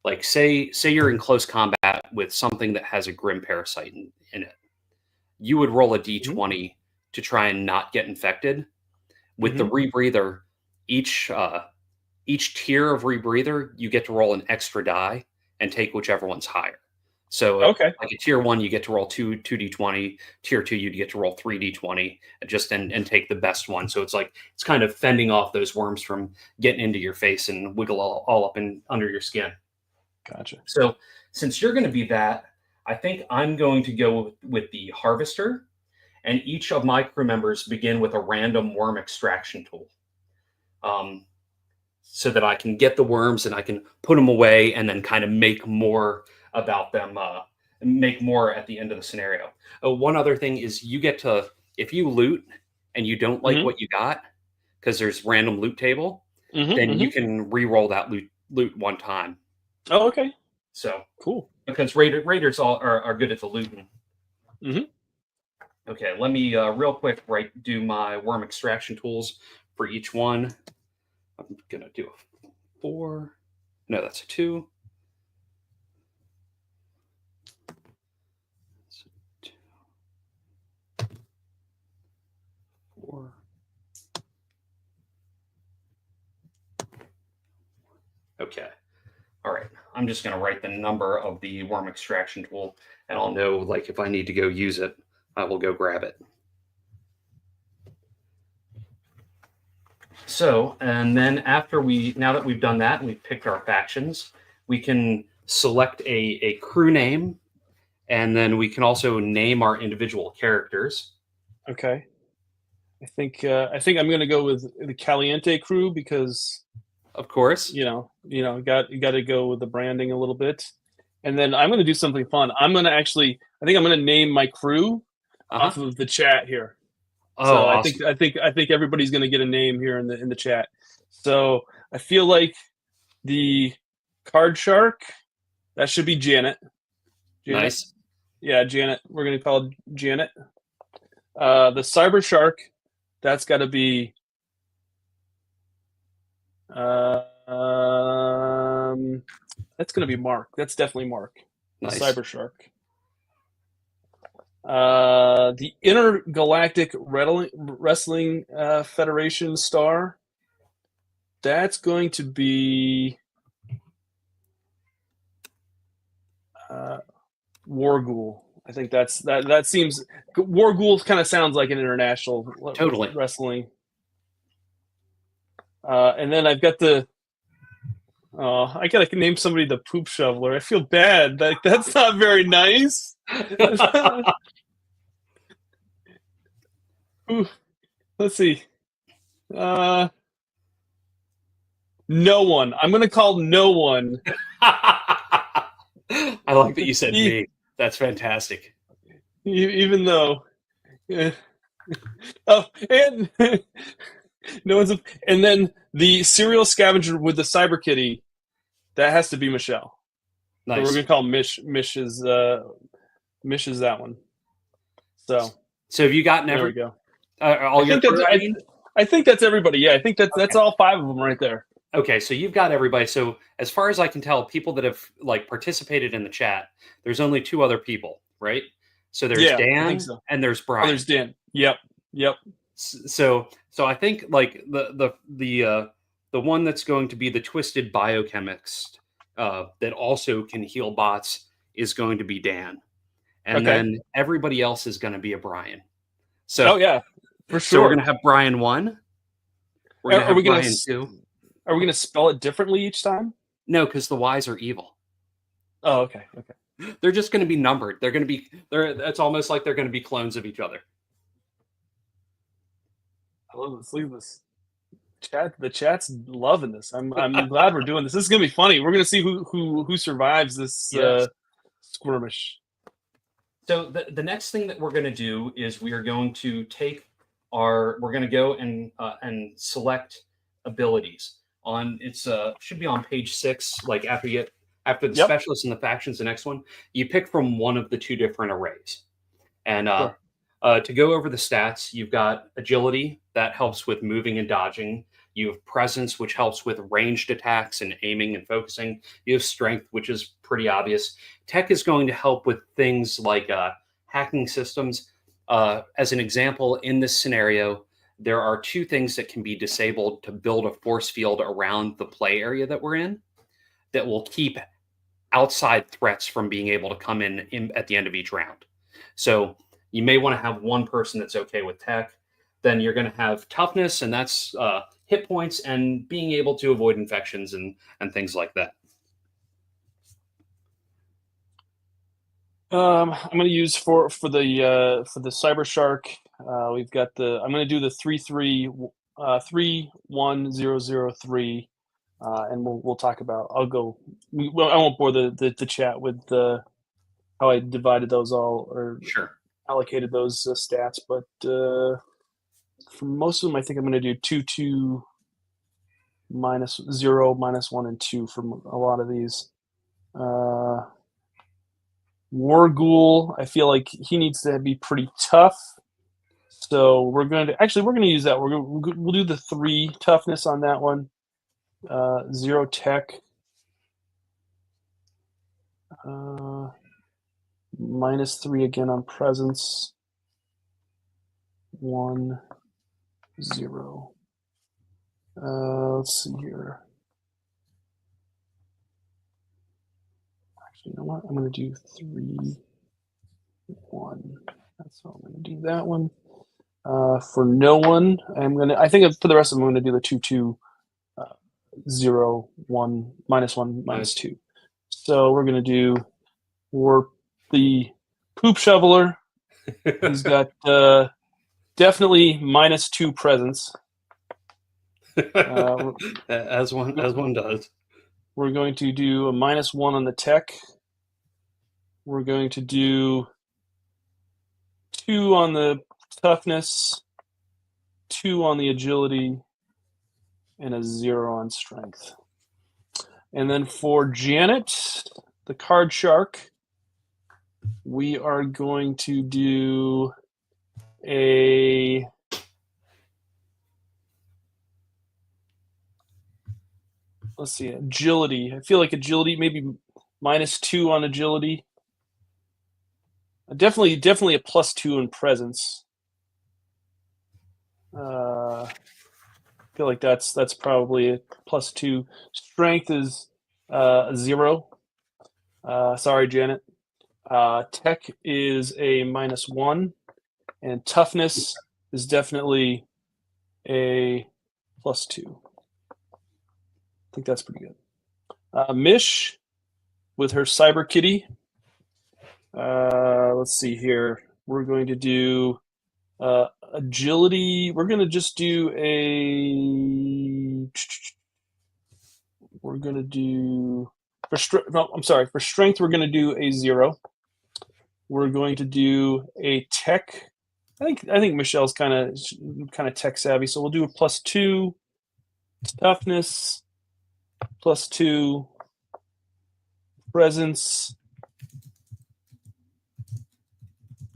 like say you're in close combat with something that has a Grimm Parasite in it, you would roll a D20 to try and not get infected. With the rebreather, each tier of rebreather, you get to roll an extra die and take whichever one's higher. So like a tier 1, you get to roll 2d20. Tier 2, you get to roll 3d20 and take the best one. So it's kind of fending off those worms from getting into your face and wiggle all up and under your skin. Gotcha. So since you're going to be that, I think I'm going to go with the Harvester, and each of my crew members begin with a random worm extraction tool. So that I can get the worms and I can put them away and then kind of make more about them, make more at the end of the scenario. One other thing is you get to, if you loot and you don't like what you got, because there's random loot table, then you can re-roll that loot one time. Oh, okay. So cool. Because Raiders are good at the looting. Okay, let me real quick do my worm extraction tools for each one. I'm going to do a 4. No, that's a 2. That's a 2. 4. Okay. All right. I'm just going to write the number of the worm extraction tool, and I'll know, like, if I need to go use it, I will go grab it. So, and then now that we've done that and we've picked our factions, we can select a crew name, and then we can also name our individual characters. Okay. I think I'm going to go with the Caliente crew because Of course. Got to go with the branding a little bit. And then I'm going to do something fun. I think I'm going to name my crew Uh-huh. off of the chat here. Oh, So awesome. I think everybody's going to get a name here in the chat. So I feel like the card shark, that should be Janet. Janet. Nice. Yeah, Janet. We're going to call it Janet. The cyber shark, that's got to be that's going to be Mark. That's definitely Mark. The Nice. cyber shark. The Intergalactic Wrestling Federation star. That's going to be Warghoul. I think that seems Warghoul kind of sounds like an international Totally. wrestling. And then I've got I gotta name somebody the poop shoveler. I feel bad. That's not very nice. Ooh, let's see. No one. I'm gonna call no one. I like that you said me. That's fantastic. Even though. Oh, and no one's. And then the serial scavenger with the cyber kitty. That has to be Michelle. Nice. So we're gonna call Mish. Mish is that one. So have you gotten there we go. I think that's everybody. Yeah, I think that's all 5 of them right there. Okay, so you've got everybody. So as far as I can tell, people that have participated in the chat, there's only 2 other people, right? So there's Dan and there's Brian. Oh, there's Dan. Yep. So I think the one that's going to be the twisted biochemist that also can heal bots is going to be Dan, and then everybody else is going to be a Brian. So yeah, for sure. So we're going to have Brian 1. We're going to have Brian 2. Are we going to spell it differently each time? No, because the Y's are evil. Oh, okay. They're just going to be numbered. It's almost like they're going to be clones of each other. I love this. Look at this. The chat's loving this. I'm glad we're doing this. This is gonna be funny. We're gonna see who survives this Sqwürmish. So the next thing that we're gonna do is we are going to we're gonna go and select abilities on should be on page 6. Like after the specialists and the factions, the next one you pick from one of the 2 different arrays, and to go over the stats, you've got agility that helps with moving and dodging. You have presence, which helps with ranged attacks and aiming and focusing. You have strength, which is pretty obvious. Tech is going to help with things like hacking systems. As an example, in this scenario, there are 2 things that can be disabled to build a force field around the play area that we're in that will keep outside threats from being able to come in at the end of each round. So you may want to have one person that's okay with tech. Then you're going to have toughness, and that's hit points and being able to avoid infections and things like that. I'm going to use for the cyber shark. We've got I'm going to do the 3-3-1-0-0-3, and we'll talk about. I won't bore the chat with how I divided those all or allocated those stats, but for most of them, I think I'm going to do 2-2 -0 -1 and 2 for a lot of these. Warghoul, I feel like he needs to be pretty tough. So we're going to use that. We'll do the 3 toughness on that one. 0 tech. -3 again on presence. 1, 0. Let's see here. Actually, you know what? I'm going to do 3, 1. That's how I'm going to do that one. For no one, I think for the rest of them, I'm going to do the 2-2, 0, 1, -1, -2. So we're going to do the poop shoveler. He's got definitely -2 presence. As one does. We're going to do a -1 on the tech. We're going to do 2 on the toughness, 2 on the agility, and a 0 on strength. And then for Janet, the card shark, we are going to do a let's see, agility. I feel like agility, maybe -2 on agility. Definitely a +2 in presence. I feel like that's probably a +2. Strength is 0. Sorry, Janet. Tech is a -1, and toughness is definitely a +2. I think that's pretty good. Mish with her cyber kitty. Let's see here. We're going to do agility. We're going to just do a. We're going to do for strength. We're going to do a 0. We're going to do a tech. I think Michelle's kind of tech savvy, so we'll do a +2 toughness, +2 presence.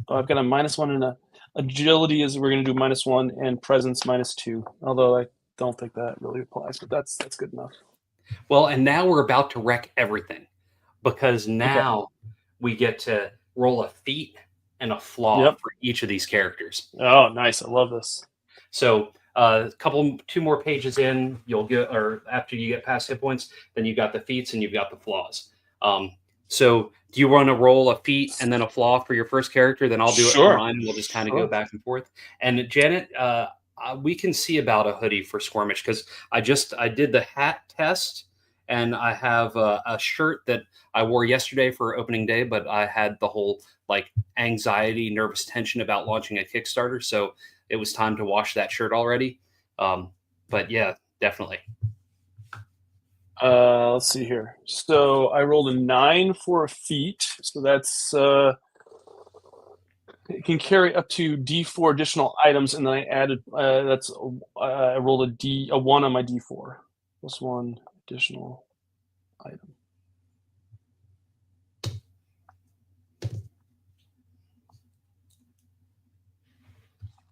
Oh, I've got a -1 and a agility is we're going to do -1 and presence -2. Although I don't think that really applies, but that's good enough. Well, and now we're about to wreck everything because now we get to roll a feat and a flaw for each of these characters. Oh, nice! I love this. So, 2 more pages in, you'll get, or after you get past hit points, then you got the feats and you've got the flaws. So, do you want to roll a feat and then a flaw for your first character? Then I'll do it for mine. We'll just kind of go back and forth. And Janet, we can see about a hoodie for Sqwürmish because I did the hat test, and I have a shirt that I wore yesterday for opening day, but I had the whole like anxiety, nervous tension about launching a Kickstarter, so it was time to wash that shirt already. But yeah, definitely. Let's see here. So I rolled a 9 for a feat, so that's it can carry up to D4 additional items, and then I added I rolled a 1 on my D4 +1 additional item.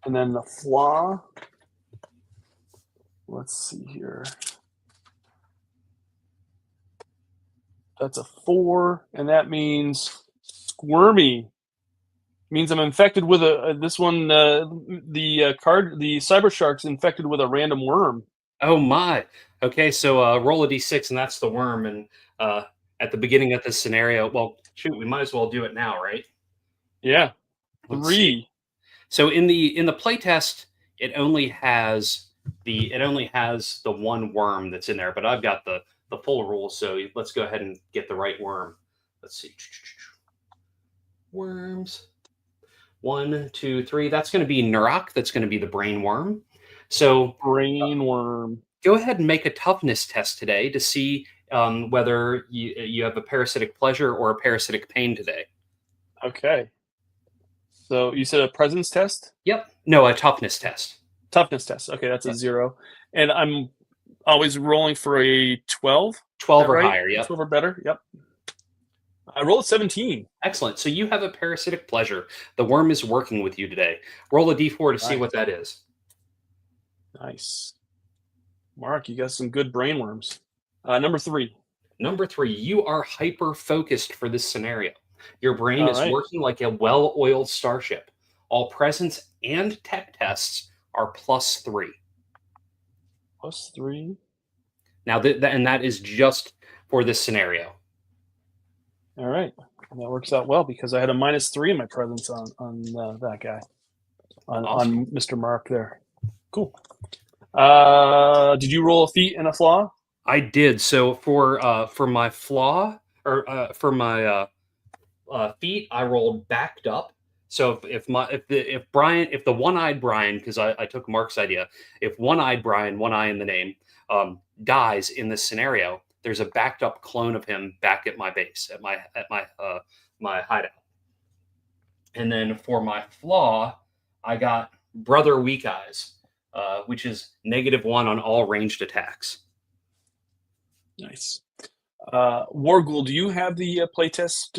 And then the flaw. Let's see here. That's a 4, and that means squirmy. Means I'm infected with this one. The cyber shark's infected with a random worm. Oh my. Okay, so roll a d6, and that's the worm. And at the beginning of this scenario, well, shoot, we might as well do it now, right? Yeah, Let's 3. See. So in the playtest, it only has the one worm that's in there, but I've got the full rules. So let's go ahead and get the right worm. Let's see. Worms. 1, 2, 3. That's going to be Nurak. That's going to be the brain worm. So brain worm. Go ahead and make a toughness test today to see whether you have a parasitic pleasure or a parasitic pain today. Okay. So you said a presence test? Yep. No, a toughness test. Toughness test. Okay, that's a 0. And I'm always rolling for a 12. 12 or higher, yep. 12 or better, yep. I rolled a 17. Excellent. So you have a parasitic pleasure. The worm is working with you today. Roll a d4 to see what that is. Nice. Mark, you got some good brain worms. Number 3. Number 3, you are hyper-focused for this scenario. Your brain is working like a well-oiled starship. All presence and tech tests are +3. +3. Now, and that is just for this scenario. All right. That works out well because I had a -3 in my presence on that guy. On Mr. Mark there. Cool. Did you roll a feat and a flaw? I did. So for my flaw, or for my feat, I rolled backed up. So if the one-eyed Brian, because I took Mark's idea, if one-eyed Brian, one eye in the name, dies in this scenario, there's a backed up clone of him back at my base, at my hideout. And then for my flaw, I got Brother Weak Eyes, which is -1 on all ranged attacks. Nice. Wargul, do you have the playtest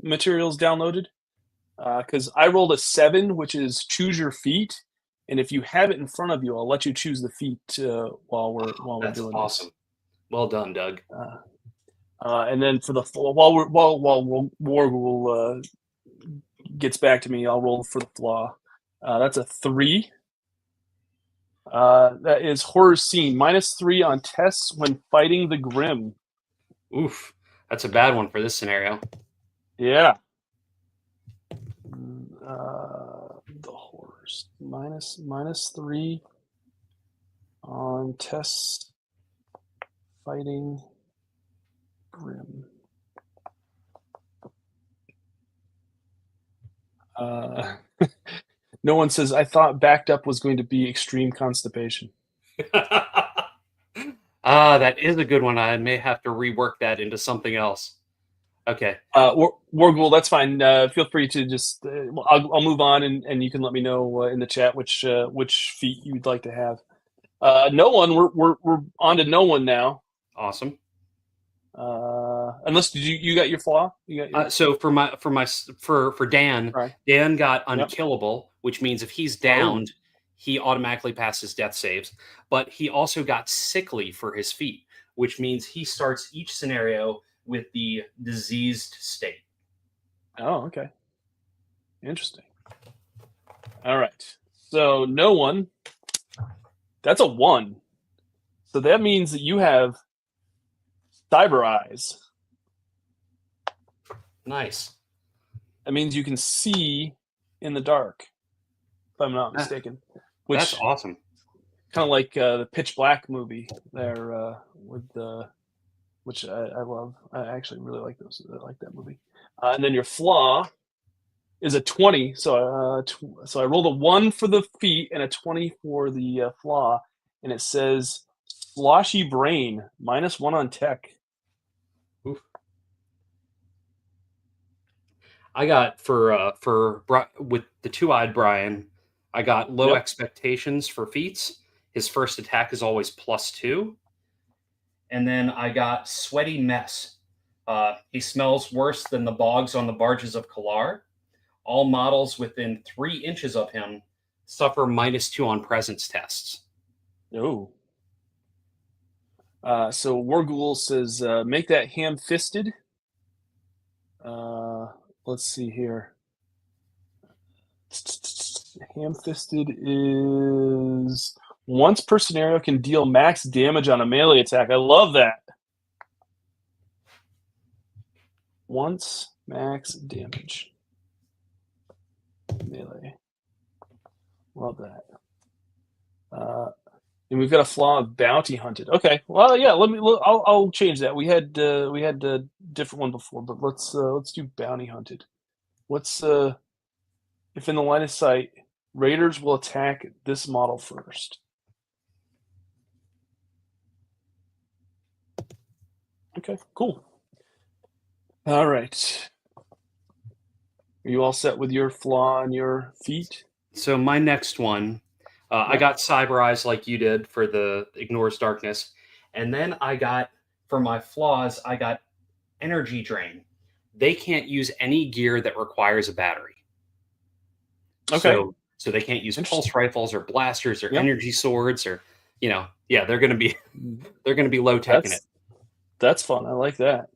materials downloaded? Because I rolled a 7, which is choose your feat, and if you have it in front of you, I'll let you choose the feat while we're That's doing awesome. this. Well done, Doug. And then for the while Wargul gets back to me, I'll roll for the flaw. That's a 3. That is horror scene -3 on tests when fighting the Grimm. Oof, that's a bad one for this scenario. Yeah. The horrors -3 on tests fighting Grimm. No one says, I thought backed up was going to be extreme constipation. That is a good one. I may have to rework that into something else. Okay. Wargul, that's fine. Feel free to just, I'll move on and you can let me know in the chat which feat you'd like to have. No one, we're on to no one now. Awesome. Unless you got your flaw? You got your... So for Dan, right. Dan got unkillable, which means if he's downed, he automatically passes death saves. But he also got sickly for his feat, which means he starts each scenario with the diseased state. Oh, okay. Interesting. All right. So no one. That's a 1. So that means that you have cyber eyes. Nice. That means you can see in the dark, if I'm not mistaken. That's awesome. Kind of like the Pitch Black movie there with the, which I love. I actually really like those. I like that movie. And then your flaw is a 20. So I rolled a 1 for the feat and a 20 for the flaw, and it says sloshy brain -1 on tech. Oof. I got with the two-eyed Brian, I got low expectations for feats. His first attack is always +2. And then I got sweaty mess. He smells worse than the bogs on the barges of Kalar. All models within 3 inches of him suffer -2 on presence tests. Oh. So Wargul says, make that ham-fisted. Let's see here. Ham-fisted is once per scenario can deal max damage on a melee attack. I love that. Once max damage. Melee. Love that. And we've got a flaw of bounty hunted. Okay. Well, yeah. I'll change that. We had a different one before, but let's do bounty hunted. What's if in the line of sight, raiders will attack this model first. Okay. Cool. All right. Are you all set with your flaw and your feat? So my next one. I got Cyber Eyes like you did for the Ignores Darkness. And then I got, for my flaws, I got Energy Drain. They can't use any gear that requires a battery. Okay. So they can't use pulse rifles or blasters or energy swords or, they're going to be low tech in it. That's fun. I like that.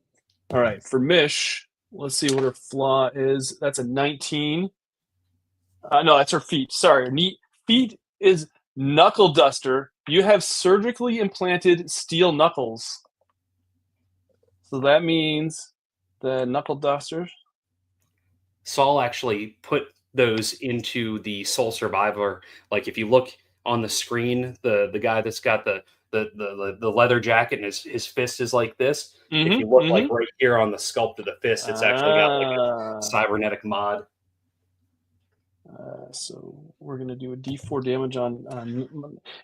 All right. For Mish, let's see what her flaw is. That's a 19. No, that's her feat. Sorry. Feat is Knuckle Duster. You have surgically implanted steel knuckles. So that means the Knuckle Dusters. Saul actually put those into the Soul Survivor. Like if you look on the screen, the guy that's got the leather jacket and his fist is like this. Mm-hmm, if you look like right here on the sculpt of the fist, it's actually got like a cybernetic mod. So we're going to do a D4 damage on,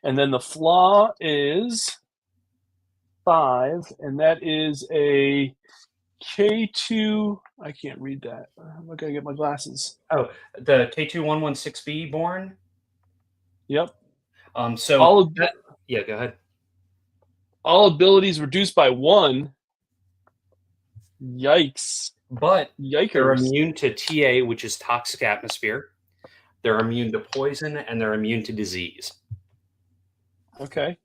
and then the flaw is 5, and that is a K2. I can't read that. I'm not going to get my glasses. Oh, the K2116B born. Yep. So All yeah, go ahead. All abilities reduced by 1. Yikes. But Yikers. They're immune to TA, which is toxic atmosphere. They're immune to poison, and they're immune to disease. Okay.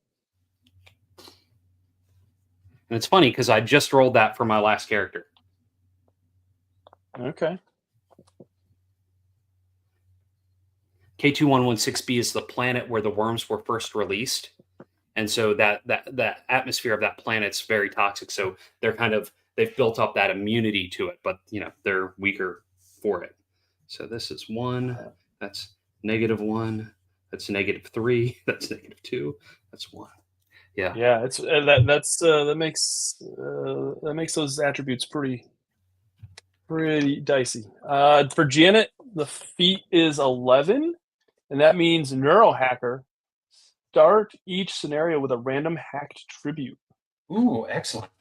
And it's funny because I just rolled that for my last character. Okay. K2116b is the planet where the worms were first released. And so that atmosphere of that planet's very toxic. So they've built up that immunity to it, but they're weaker for it. So this is 1, that's -1, that's -3, that's -2, that's 1. Yeah. Yeah, it's that makes those attributes pretty dicey. For Janet, the feat is 11, and that means neurohacker. Start each scenario with a random hacked tribute. Ooh, excellent.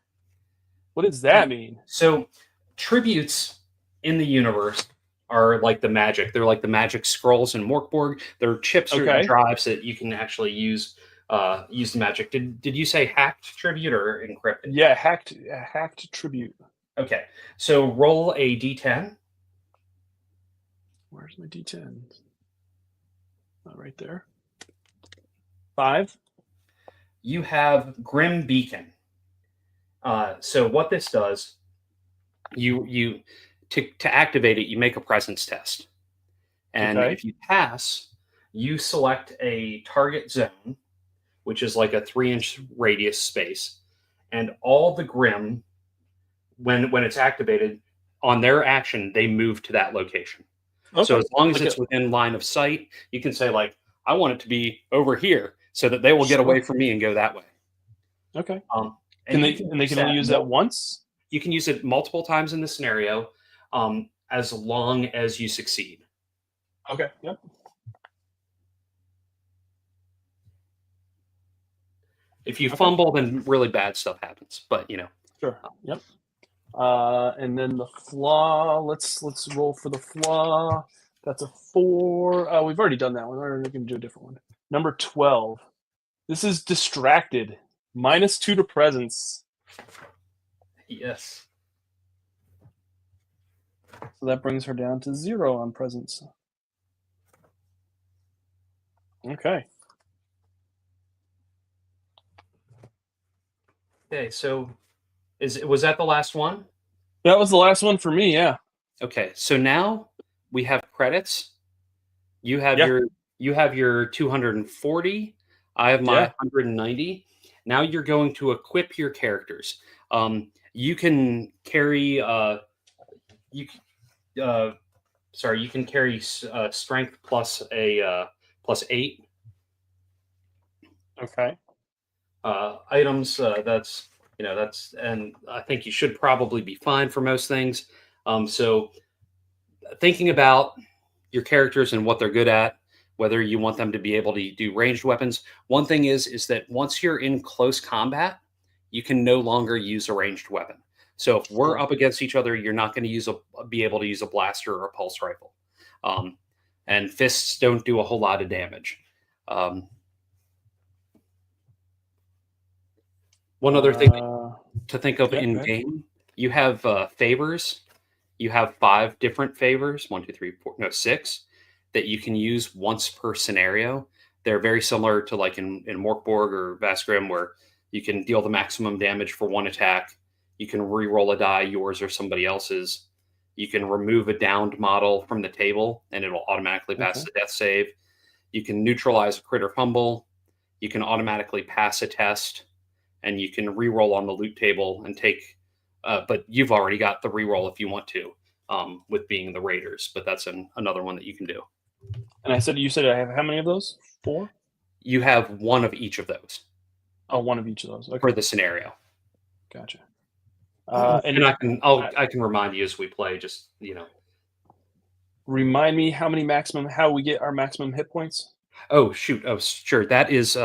What does that mean? So tributes in the universe are like the magic. They're like the magic scrolls in Morkborg. They're chips or drives that you can actually use the magic. Did you say hacked tribute or encrypted? Yeah, hacked tribute. Okay, so roll a d10. Where's my d10? Right there. 5. You have Grimm Beacon. So what this does, you to activate it, you make a presence test, and if you pass, you select a target zone, which is like a 3-inch radius space, and all the Grimm, when it's activated, on their action, they move to that location. Okay. So as long as it's within line of sight, you can say, like, I want it to be over here so that they will get away from me and go that way. Okay. And they can only use that once? You can use it multiple times in the scenario, as long as you succeed. Okay. Yep. If you fumble, then really bad stuff happens. But Sure. Yep. And then the flaw. Let's roll for the flaw. That's a 4. We've already done that one. We're going to do a different one. Number 12. This is distracted. -2 to presence. Yes. So that brings her down to 0 on presence. Okay. Okay, so was that the last one? That was the last one for me, yeah. Okay, so now we have credits. You have your 240. I have my 190. Now you're going to equip your characters. You can carry you can carry strength plus 8. Okay. Items, that's and I think you should probably be fine for most things. So thinking about your characters and what they're good at, whether you want them to be able to do ranged weapons. One thing is that once you're in close combat, you can no longer use a ranged weapon. So if we're up against each other, you're not going to be able to use a blaster or a pulse rifle. And fists don't do a whole lot of damage. One other thing to think of in game, you have favors. You have 5 different favors, 6, that you can use once per scenario. They're very similar to like in Morkborg or Vast Grimm, where you can deal the maximum damage for 1 attack. You can re-roll a die, yours or somebody else's. You can remove a downed model from the table, and it'll automatically pass the death save. You can neutralize a crit or fumble. You can automatically pass a test, and you can re-roll on the loot table and take. But you've already got the re-roll if you want to, with being the raiders. But that's another one that you can do. And you said I have how many of those? 4? You have 1 of each of those. Oh, 1 of each of those. Okay. For the scenario. Gotcha. And I can remind you as we play. Just Remind me how we get our maximum hit points? Oh shoot! Oh sure, that is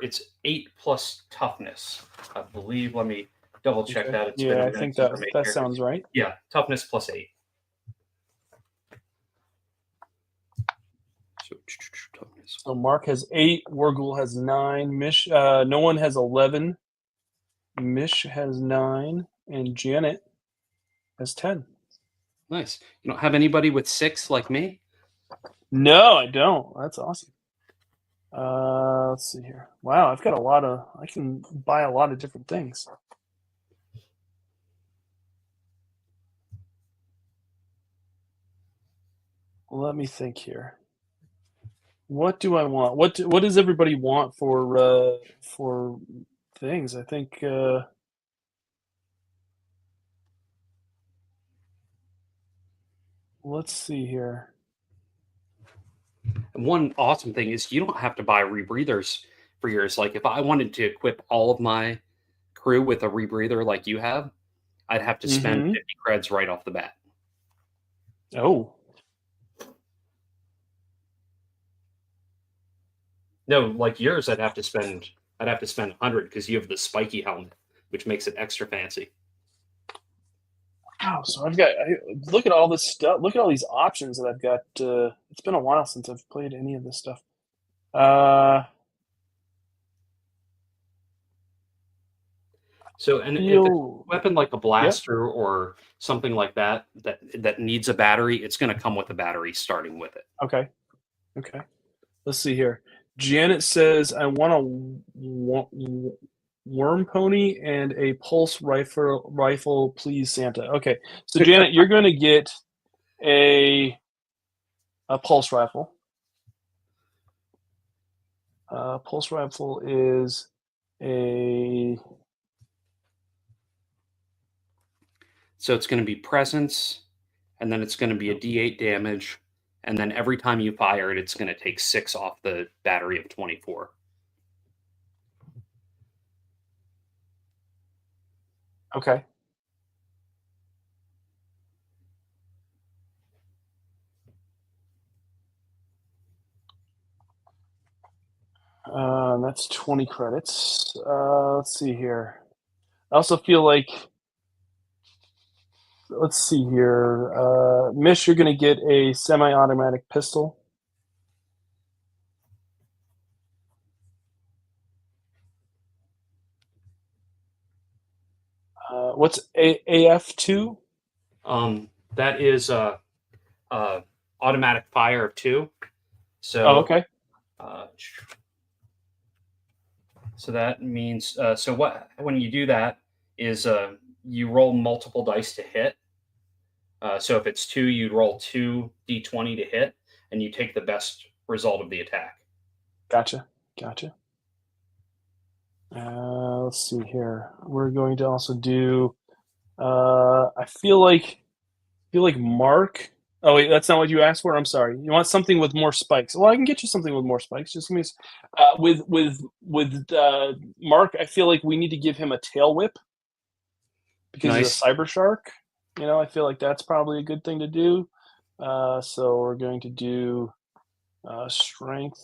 it's 8 plus toughness, I believe. Let me double check Okay. that. It's been Yeah, a I minute think since I that made that characters. sounds right. Yeah, toughness plus 8. So toughness. So Mark has 8, Wargul has 9, Mish no one has 11. Mish has 9, and Janet has 10. Nice. You don't have anybody with 6 like me? No, I don't. That's awesome. Let's see here. Wow, I've got I can buy a lot of different things. Let me think here. What do I want? What does everybody want for things? I think let's see here. And one awesome thing is you don't have to buy rebreathers for yours. Like if I wanted to equip all of my crew with a rebreather like you have, I'd have to spend Mm-hmm. 50 creds right off the bat. Oh, No, like yours, I'd have to spend 100 because you have the spiky helmet, which makes it extra fancy. wow. So look at all this stuff. Look at all these options that I've got. It's been a while since I've played any of this stuff. Uh, So, and if it's feel a weapon like a Yep. blaster or something like that needs a battery, it's going to come with a battery starting with it. Okay. Okay. Let's see here. Janet says, I want a worm pony and a pulse rifle, please, Santa. Okay. So Janet, you're going to get a pulse rifle. Pulse rifle is a So it's going to be presence, and then it's going to be a D8 damage, and then every time you fire it, it's going to take 6 off the battery of 24. okay. That's 20 credits. Let's see here. I also feel like let's see here. Mish, you're going to get a semi-automatic pistol. What's AF2? That is automatic fire of 2. Oh, So, okay. uh, so that means so what when you do that is you roll multiple dice to hit. So if it's 2, you'd roll 2d20 to hit, and you take the best result of the attack. Gotcha. Let's see here. We're going to also do. I feel like Mark. Oh wait, that's not what you asked for. I'm sorry. You want something with more spikes? Well, I can get you something with more spikes. Just give me. With Mark, I feel like we need to give him a tail whip because he's a Nice. cyber shark. I feel like that's probably a good thing to do. So we're going to do strength,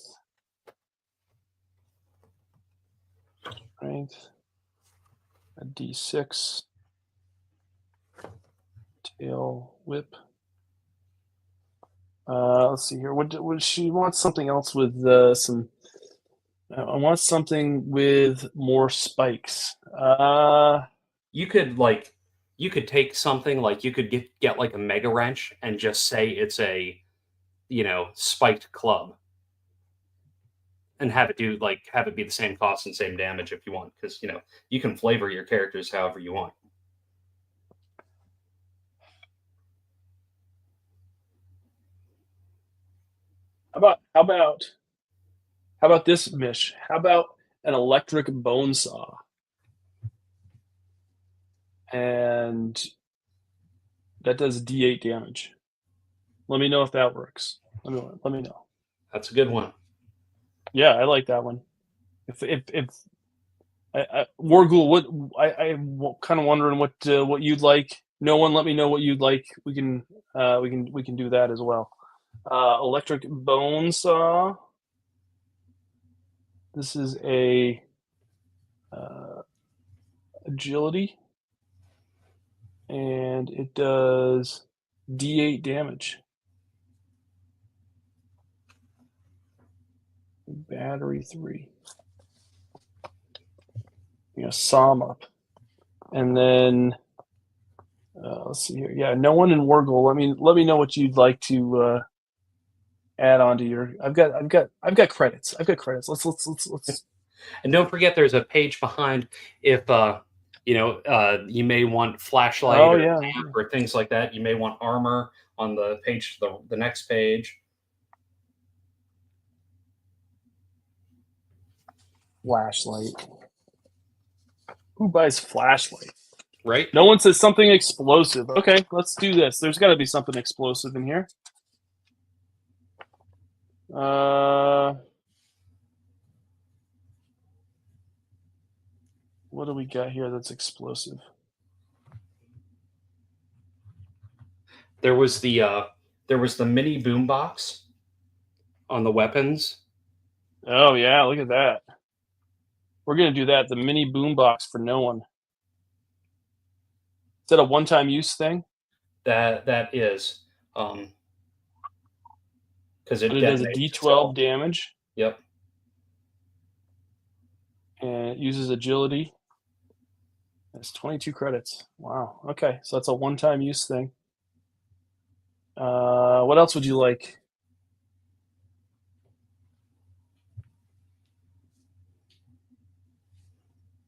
a D6, tail whip. Let's see here. What she wants something else with some. I want something with more spikes. You could take something like you could get like a mega wrench and just say it's a spiked club and have it be the same cost and same damage if you want, because you can flavor your characters however you want. How about this, Mish? How about an electric bone saw? And that does D8 damage. Let me know if that works. Let me know. That's a good one. Yeah, I like that one. If Wargul, I'm kind of wondering what you'd like. No one, let me know what you'd like. We can do that as well. Electric bone saw. This is a agility, and it does D8 damage. Battery 3. You know, saw 'em up, and then let's see here. Yeah, no one in Wargle. Let me know what you'd like to add on to your. I've got credits. I've got credits. Let's. And don't forget, there's a page behind if you may want flashlight Oh or yeah, lamp or things like that. You may want armor on the page, the next page. flashlight. Who buys flashlight? Right? No one says something explosive. Okay, let's do this. There's got to be something explosive in here. What do we got here that's explosive? There was the mini boombox on the weapons. Oh yeah, look at that. We're gonna do that. The mini boombox for no one. Is that a one-time use thing? That is, because it does a detonates D12 itself. damage. Yep. And it uses agility. That's 22 credits. Wow. Okay, so that's a one-time use thing. What else would you like?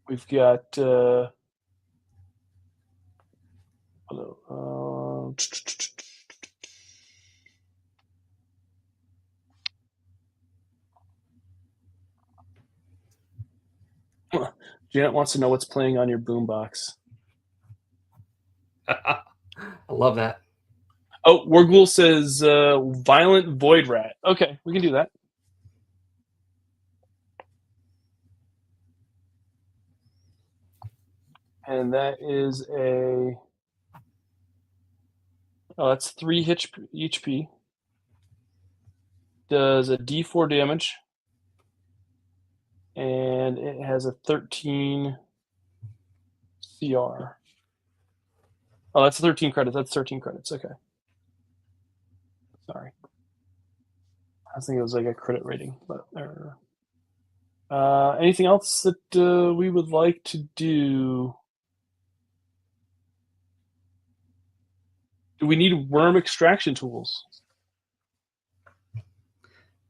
We've got Janet wants to know what's playing on your boombox. I love that. Oh, Wargul says Violent Void Rat. Okay, we can do that. And that is a... Oh, that's 3 HP. Does a D4 damage. And it has a 13 CR. Oh, that's 13 credits. That's 13 credits. Okay. Sorry. I was thinking it was like a credit rating. But anything else that we would like to do? Do we need worm extraction tools?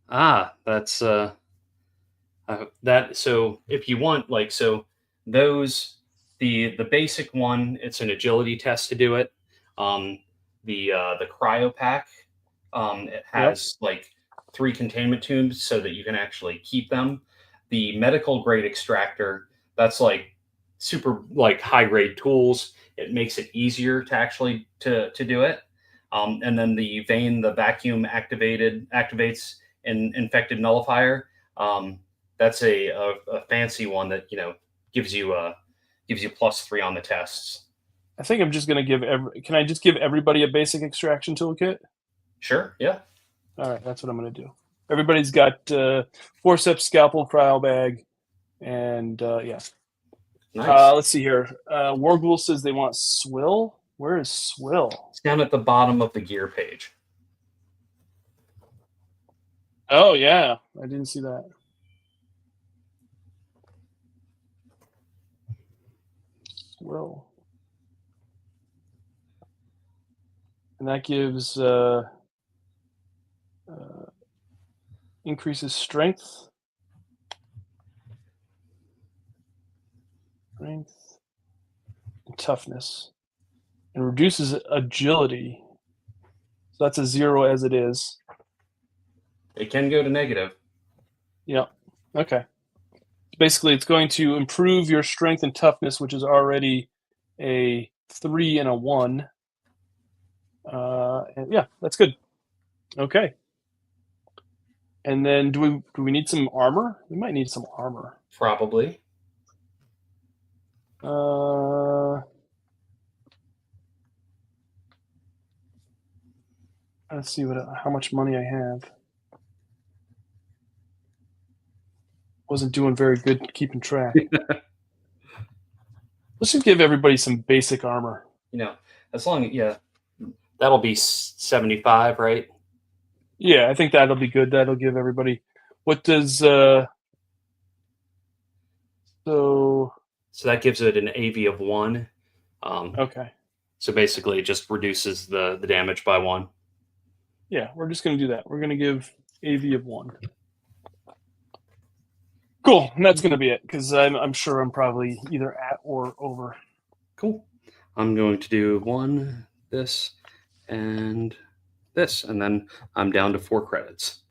That's that. So if you want, those, the basic one, it's an agility test to do it. The cryo pack, it has like 3 containment tubes so that you can actually keep them. The medical grade extractor, that's like super like high grade tools. It makes it easier to actually to do it. And then the vein, the vacuum activates an infected nullifier. That's a fancy one that gives you +3 on the tests. I think I'm just going to give can I just give everybody a basic extraction toolkit? Sure, yeah. All right, that's what I'm going to do. Everybody's got forceps, scalpel, cryo bag, and yeah. Nice. Let's see here. Wargul says they want swill. Where is swill? It's down at the bottom of the gear page. Oh yeah, I didn't see that. Swill. And that gives increases strength, and toughness, and reduces agility. So that's a 0 as it is. It can go to negative. Yeah. Okay. Basically, it's going to improve your strength and toughness, which is already a 3 and a 1. And yeah, that's good. Okay. And then do we need some armor? We might need some armor. Probably. Let's see how much money I have. Wasn't doing very good keeping track. Let's just give everybody some basic armor. As long yeah, that'll be 75, right? Yeah, I think that'll be good. That'll give everybody. What does so? So that gives it an AV of 1. Okay. So basically, it just reduces the damage by 1. Yeah, we're just gonna do that. We're gonna give AV of 1. Cool, and that's gonna be it because I'm sure I'm probably either at or over. Cool. I'm going to do 1, this, and this, and then I'm down to 4 credits.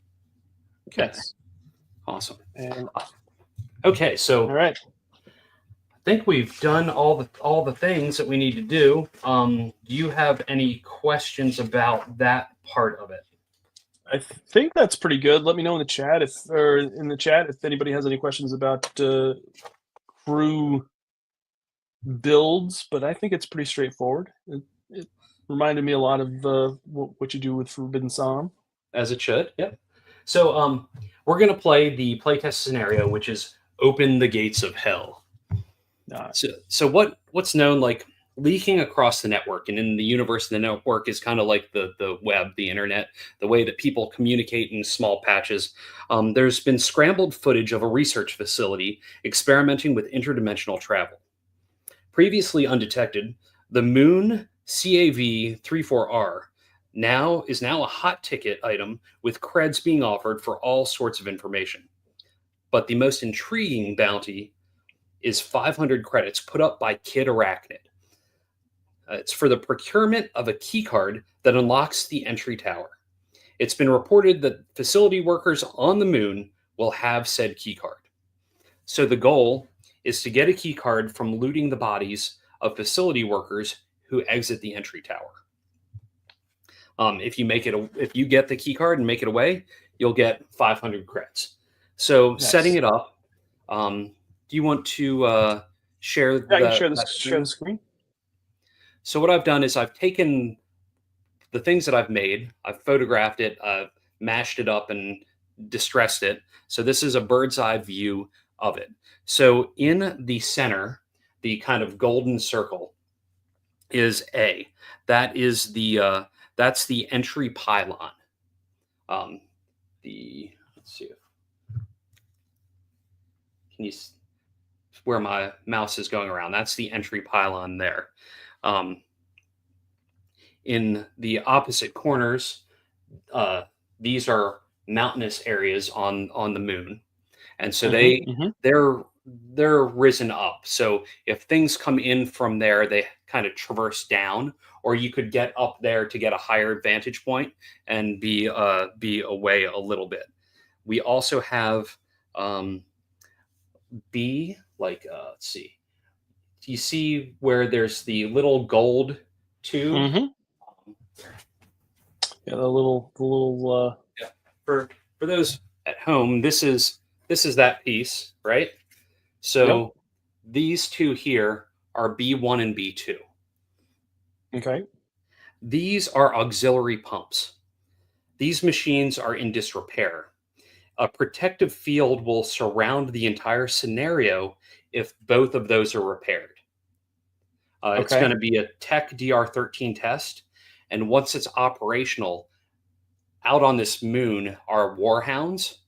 Okay. Yes. Awesome. And okay, so all right. I think we've done all the things that we need to do. Do you have any questions about that part of it? I think that's pretty good. Let me know in the chat if anybody has any questions about crew builds, but I think it's pretty straightforward. It reminded me a lot of what you do with Forbidden Psalm. As it should, yep. So we're going to play the playtest scenario, which is open the gates of hell. So what's known like leaking across the network, and in the universe, the network is kind of like the web, the internet, the way that people communicate in small patches. There's been scrambled footage of a research facility experimenting with interdimensional travel. Previously undetected, the Moon CAV-34R is now a hot ticket item with creds being offered for all sorts of information. But the most intriguing bounty is 500 credits put up by Kid Arachnid. It's for the procurement of a keycard that unlocks the entry tower. It's been reported that facility workers on the moon will have said keycard. So the goal is to get a keycard from looting the bodies of facility workers who exit the entry tower. If you get the keycard and make it away, you'll get 500 credits. So Nice. setting it up, do you want to share I can share the screen. So what I've done is I've taken the things that I've made, I've photographed it, I've mashed it up and distressed it. So this is a bird's eye view of it. So in the center, the kind of golden circle is A. That is that's the entry pylon. Let's see. Can you where my mouse is going around? That's the entry pylon there. In the opposite corners, these are mountainous areas on the moon, and so they're risen up. So if things come in from there, they kind of traverse down, or you could get up there to get a higher vantage point and be away a little bit. We also have B, like let's see. Do you see where there's the little gold tube? Mm-hmm. Yeah, the little. Yeah. For those at home, this is that piece, right? So these two here are B1 and B2. Okay. These are auxiliary pumps. These machines are in disrepair. A protective field will surround the entire scenario if both of those are repaired. It's going to be a Tech DR13 test, and once it's operational, out on this moon are warhounds,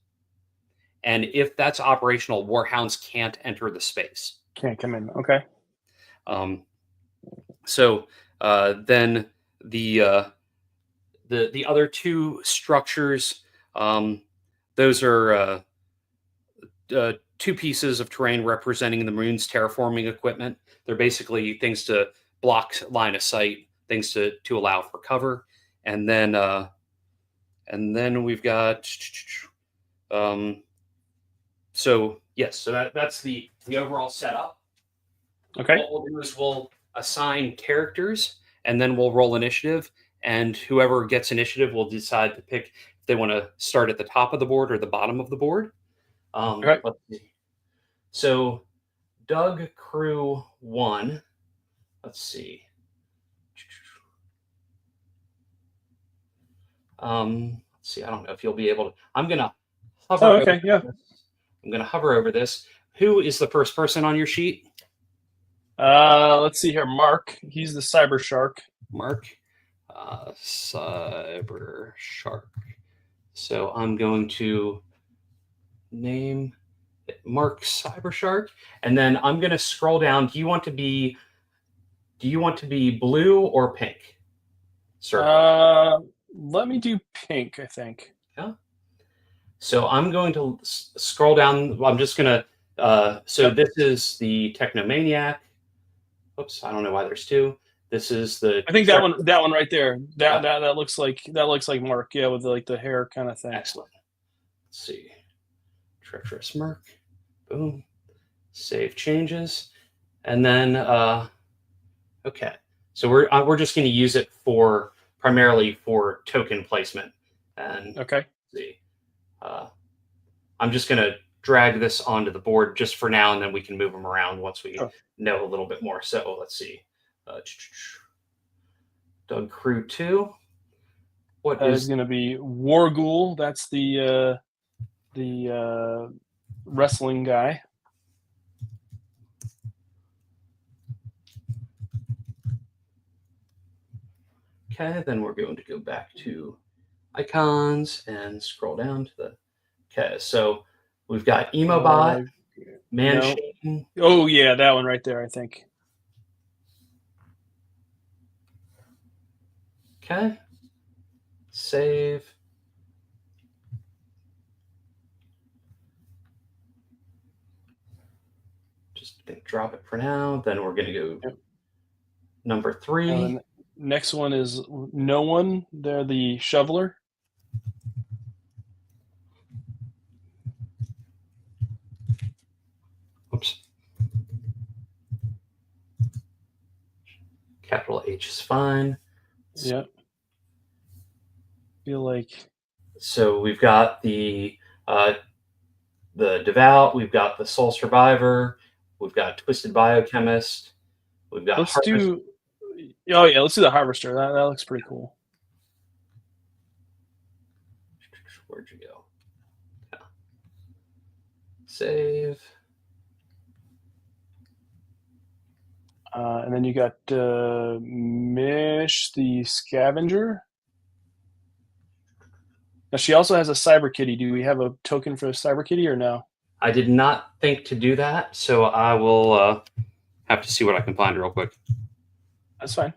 and if that's operational, warhounds can't enter the space. Can't come in. Okay. So then the other two structures, those are two pieces of terrain representing the moon's terraforming equipment. They're basically things to block line of sight, things to allow for cover, and then we've got so yes, so that's the overall setup. Okay. What we'll do is we'll assign characters, and then we'll roll initiative, and whoever gets initiative will decide to pick if they want to start at the top of the board or the bottom of the board. Okay. Let's see. So Doug Crew 1. Let's see. Let's see. I don't know if you'll be able to. I'm gonna Oh, hover over okay, yeah. this. I'm gonna hover over this. Who is the first person on your sheet? Let's see here. Mark. He's the cyber shark. Mark. Cyber Shark. So I'm going to name it Mark Cyber Shark, and then I'm going to scroll down. Do you want to be blue or pink? Circle. Let me do pink, I think. Yeah. So I'm going to scroll down. I'm just going to. So Yep. this is the Technomaniac. Oops, I don't know why there's two. This is the. I think that one right there. That looks like Mark, yeah, with like the hair kind of thing. Excellent. Let's see. Treacherous Merc. Boom. Save changes. And then okay. So we're just going to use it for primarily for token placement. And okay. See. I'm just going to drag this onto the board just for now, and then we can move them around once we know a little bit more. So let's see. Doug Crew 2. What is going to be Warghoul? That's the wrestling guy. Okay, then we're going to go back to icons and scroll down to the. Okay, so we've got Emobot, Manshane. Oh yeah, that one right there, I think. Okay. Save. Just gonna drop it for now. Then we're gonna go number 3. Next one is no one. They're the shoveler. Oops. Capital H is fine. Yeah. Feel like. So we've got the Devout. We've got the Soul Survivor. We've got Twisted Biochemist. We've got. Let's do. Oh yeah, let's do the Harvester. That looks pretty cool. Where'd you go? Yeah. Save. And then you got Mish, the Scavenger. Now she also has a Cyber Kitty. Do we have a token for a Cyber Kitty or no? I did not think to do that, so I will have to see what I can find real quick. That's fine.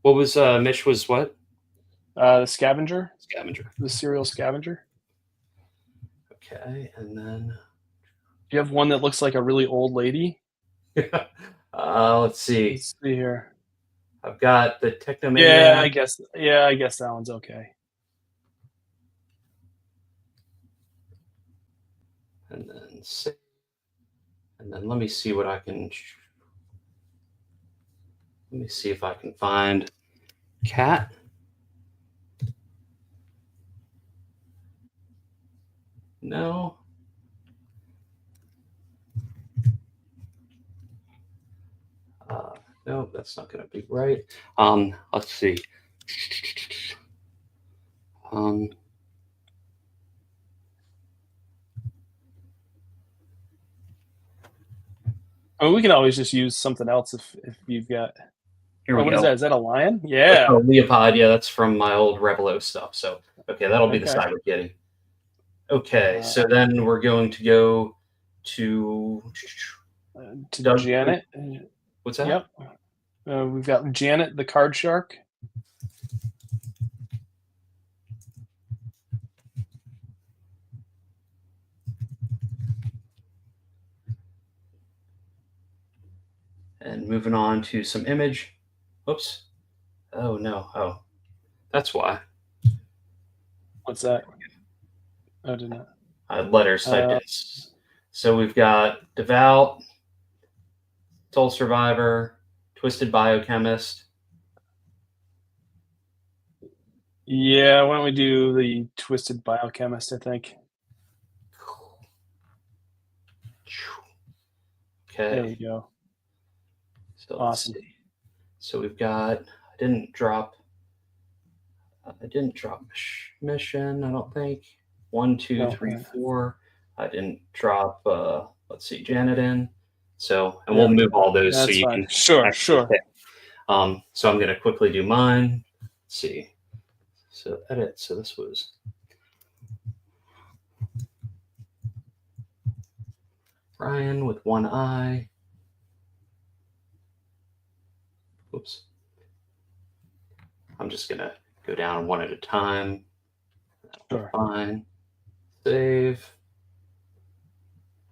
What was Mish was what? The Scavenger. Scavenger. The Serial Scavenger. Okay, and then you have one that looks like a really old lady. Let's see. Let's see here. I've got the Technomaniac. I guess that one's okay. And then save. And then let me see what I can. Let me see if I can find cat. No. No, that's not going to be right. Let's see. I mean, we can always just use something else if you've got. Here we go. What is that? Is that a lion? Yeah. Oh, Leopard. Yeah, that's from my old Revelo stuff. So, okay, that'll be the Cyber Kitty. Okay, so then we're going to go to Janet. What's that? Yep. We've got Janet, the card shark. And moving on to some image. Oops. Oh, no. Oh, that's why. What's that? I did not. Letters typed in. So we've got Devout, Soul Survivor, Twisted Biochemist. Yeah, why don't we do the Twisted Biochemist, I think. Okay. There we go. So awesome. So we've got, I didn't drop I didn't drop mission, I don't think. 1, 2, No. 3, 4. I didn't drop, let's see, Janet in. So, and There we'll we move go. all those so That's you fine. can Sure, actually sure. pick. So I'm going to quickly do mine. Let's see. So edit. So this was Brian with one eye. Oops. I'm just going to go down one at a time. Sure. Fine. Save.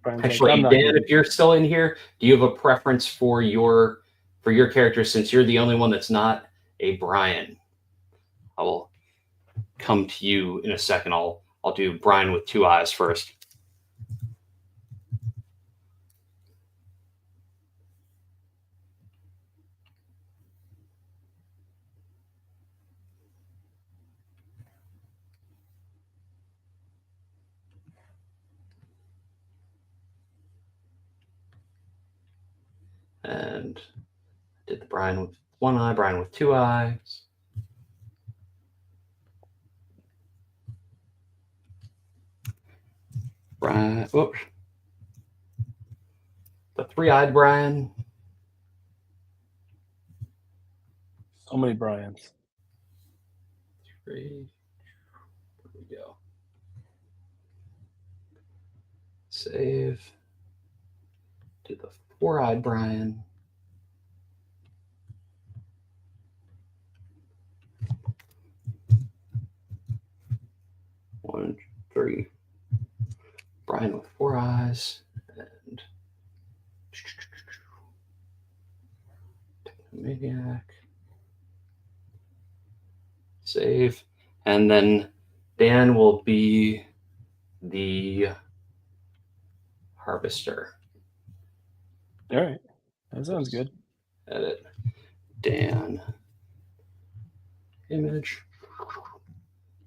Brian's like, Actually, I'm not Dan, here. if you're still in here, do you have a preference for your character since you're the only one that's not a Brian? I will come to you in a second. I'll do Brian with two eyes first. And did the Brian with one eye, Brian with two eyes. Brian, oops. The three-eyed Brian. So many Brians. Three. There we go. Save. Do the four-eyed Brian. One, three. Brian with four eyes. And Maniac. Save. And then Dan will be the Harvester. All right. That sounds good. Edit. Dan. Image.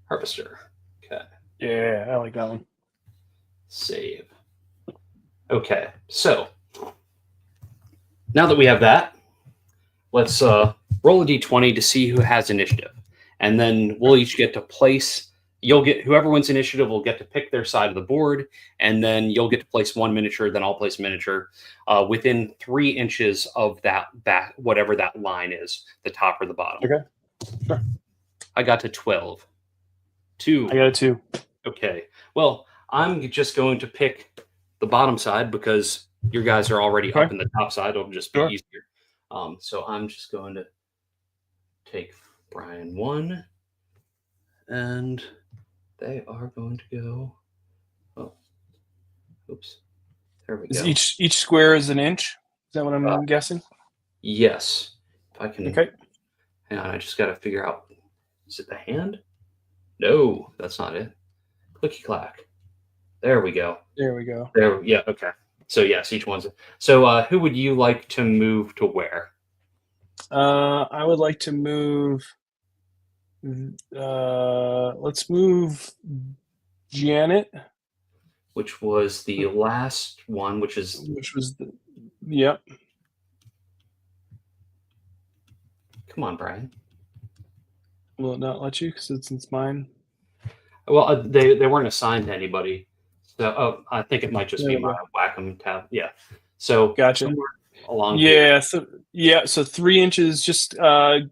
Harvester. Okay. Yeah, I like that one. Save. Okay. So now that we have that, let's roll a d20 to see who has initiative. And then we'll each get to place. You'll get whoever wins initiative will get to pick their side of the board, and then you'll get to place one miniature. Then I'll place a miniature within 3 inches of that whatever that line is, the top or the bottom. Okay. Sure. I got to 12. 2. I got it too. Okay. Well, I'm just going to pick the bottom side because your guys are already up in the top side. It'll just be easier. So I'm just going to take Brian 1, and they are going to go. Oh, oops. There we go. Is each square is an inch? Is that what I'm guessing? Yes. If I can. Okay. Hang on, I just got to figure out. Is it the hand? No, that's not it. Clicky clack. There we go. There we go. There. Yeah. Okay. So yes, each one's. So who would you like to move to where? I would like to move. Let's move Janet, which was the last one, which was the. Yep. Come on, Brian. Will it not let you because it's mine? Well, they weren't assigned to anybody, so I think it might just be my Wacom tab. Yeah. So gotcha. Along here. So 3 inches, just one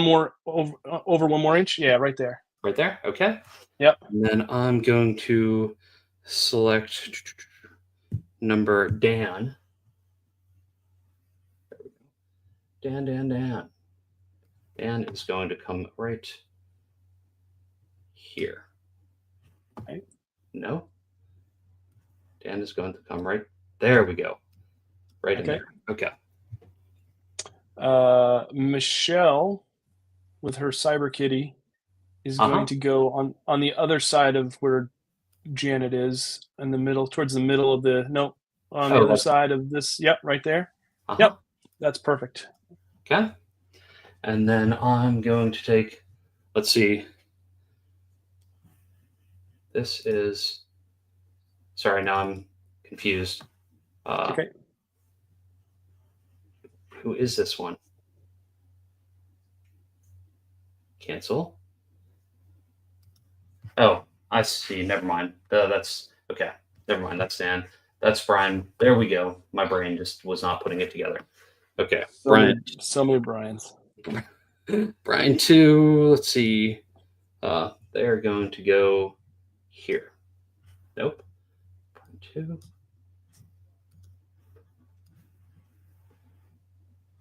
more over 1 more inch. Yeah, right there. Right there. Okay. Yep. And then I'm going to select number Dan. Dan. Dan is going to come right here. Right? No. Dan is going to come right there. We go. Right in there. Okay. Michelle, with her cyber kitty, is going to go on the other side of where Janet is, in the middle, towards the middle of the the other side of this. Yep, right there. Yep, that's perfect. Okay. And then I'm going to take, let's see. This is, sorry, now I'm confused. Okay. Who is this one? Cancel. Oh, I see. Never mind. That's okay. Never mind. That's Dan. That's Brian. There we go. My brain just was not putting it together. Okay, Brian. So many Brians. Brian 2. Let's see. They're going to go here. Nope. Brian 2.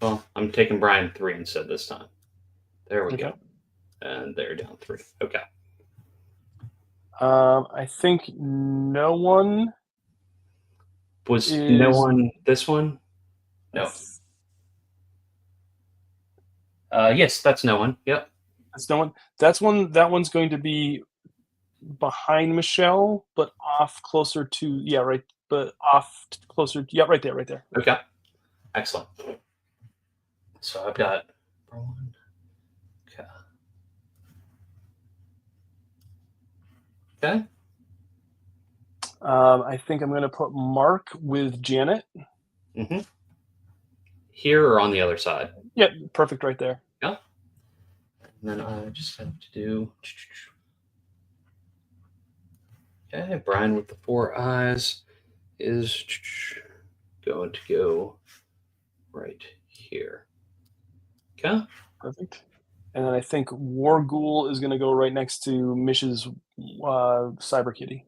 Well, I'm taking Brian 3 instead this time. There we go. And they're down 3. Okay. I think no one Was is. no one this one? No. Yes, that's no one. Yep. That's no one. That one's going to be behind Michelle, but off closer to right. But off closer. Yeah, right there, right there. Okay. Excellent. So I've got one. Okay. Okay. I think I'm going to put Mark with Janet. Mm-hmm. Here or on the other side? Yeah, perfect right there. Yeah. And then I just have to do. Okay, Brian with the 4 eyes is going to go right here. Okay. Perfect. And then I think War Ghoul is going to go right next to Mish's Cyber Kitty.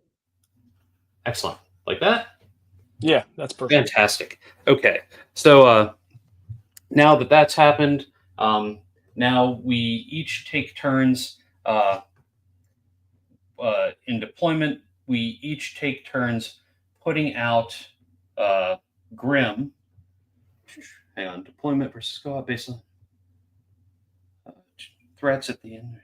Excellent. Like that? Yeah, that's perfect. Fantastic. Okay. So now that that's happened, now we each take turns in deployment. We each take turns putting out Grimm. Hang on. Deployment versus go-out based on threats at the end.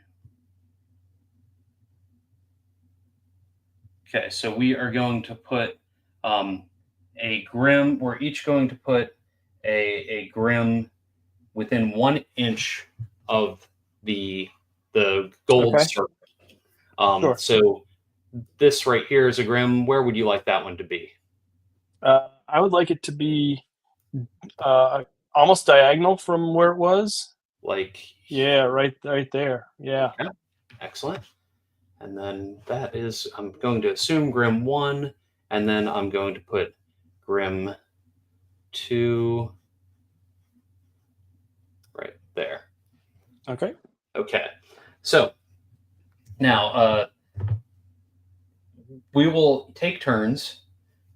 Okay, so we are going to put a Grimm. We're each going to put a Grimm within 1 inch of the gold circle. Sure. So this right here is a Grimm. Where would you like that one to be? I would like it to be almost diagonal from where it was. Like right there. Yeah. Okay. Excellent. And then that is, I'm going to assume Grimm 1, and then I'm going to put Grimm 2 right there. Okay. Okay. So now we will take turns,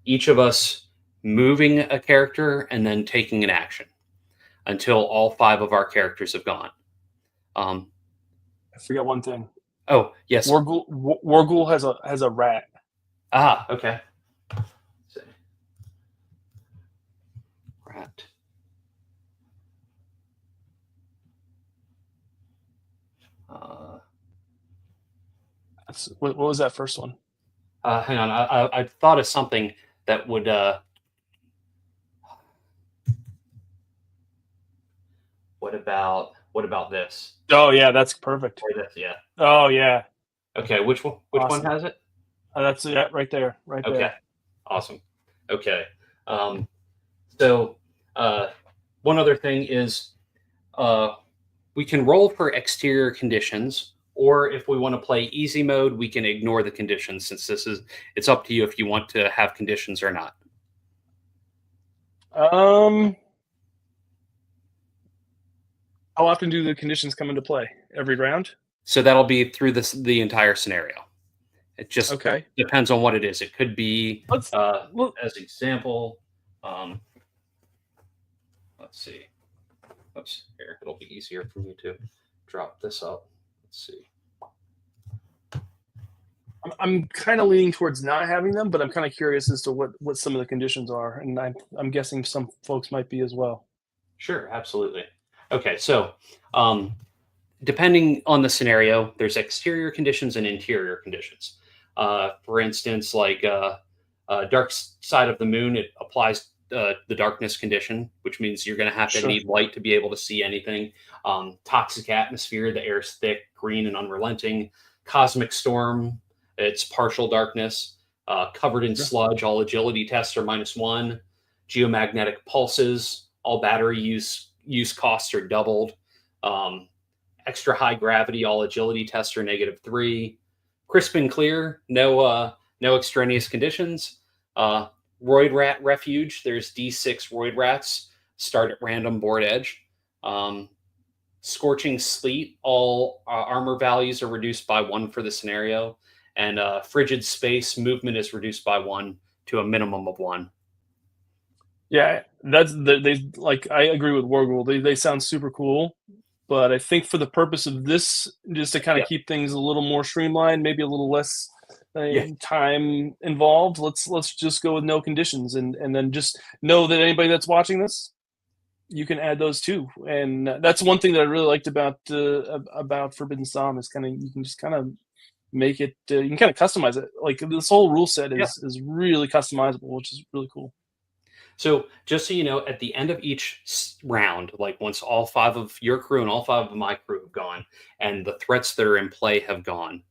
each of us moving a character and then taking an action until all 5 of our characters have gone. I forgot one thing. Oh, yes. War Ghoul has a rat. Ah, okay. Let's see. Rat. What was that first one? Hang on. I thought of something that would. What about this? Oh yeah, that's perfect. Or this, yeah. Oh yeah. Okay, which one? Which Awesome. one has it? That's it right there. Right there. Okay, awesome. Okay, so one other thing is we can roll for exterior conditions, or if we want to play easy mode, we can ignore the conditions. Since it's up to you if you want to have conditions or not. How often do the conditions come into play? Every round? So that'll be through the entire scenario. It just depends on what it is. It could be, as example, let's see. Oops, here, it'll be easier for me to drop this up. Let's see. I'm kind of leaning towards not having them, but I'm kind of curious as to what some of the conditions are, and I'm guessing some folks might be as well. Sure, absolutely. Okay, so depending on the scenario, there's exterior conditions and interior conditions. For instance, like dark side of the moon, it applies the darkness condition, which means you're going to have to need light to be able to see anything. Toxic atmosphere, the air's thick, green, and unrelenting. Cosmic storm, it's partial darkness. Covered in sludge, all agility tests are -1. Geomagnetic pulses, all battery use costs are doubled. Extra high gravity, all agility tests are -3. crisp and clear. No extraneous conditions. Roid Rat Refuge. There's D6 Roid Rats. Start at random board edge. Scorching Sleet. All armor values are reduced by 1 for the scenario. And Frigid Space. Movement is reduced by 1 to a minimum of 1. Yeah, they like. I agree with Wargul. They sound super cool, but I think for the purpose of this, just to kind of keep things a little more streamlined, maybe a little less time involved. Let's just go with no conditions, and then just know that anybody that's watching this, you can add those too. And that's one thing that I really liked about Forbidden Psalm is kind of you can just kind of make it. You can kind of customize it. Like this whole rule set is really customizable, which is really cool. So just so you know, at the end of each round, like once all 5 of your crew and all 5 of my crew have gone, and the threats that are in play have gone,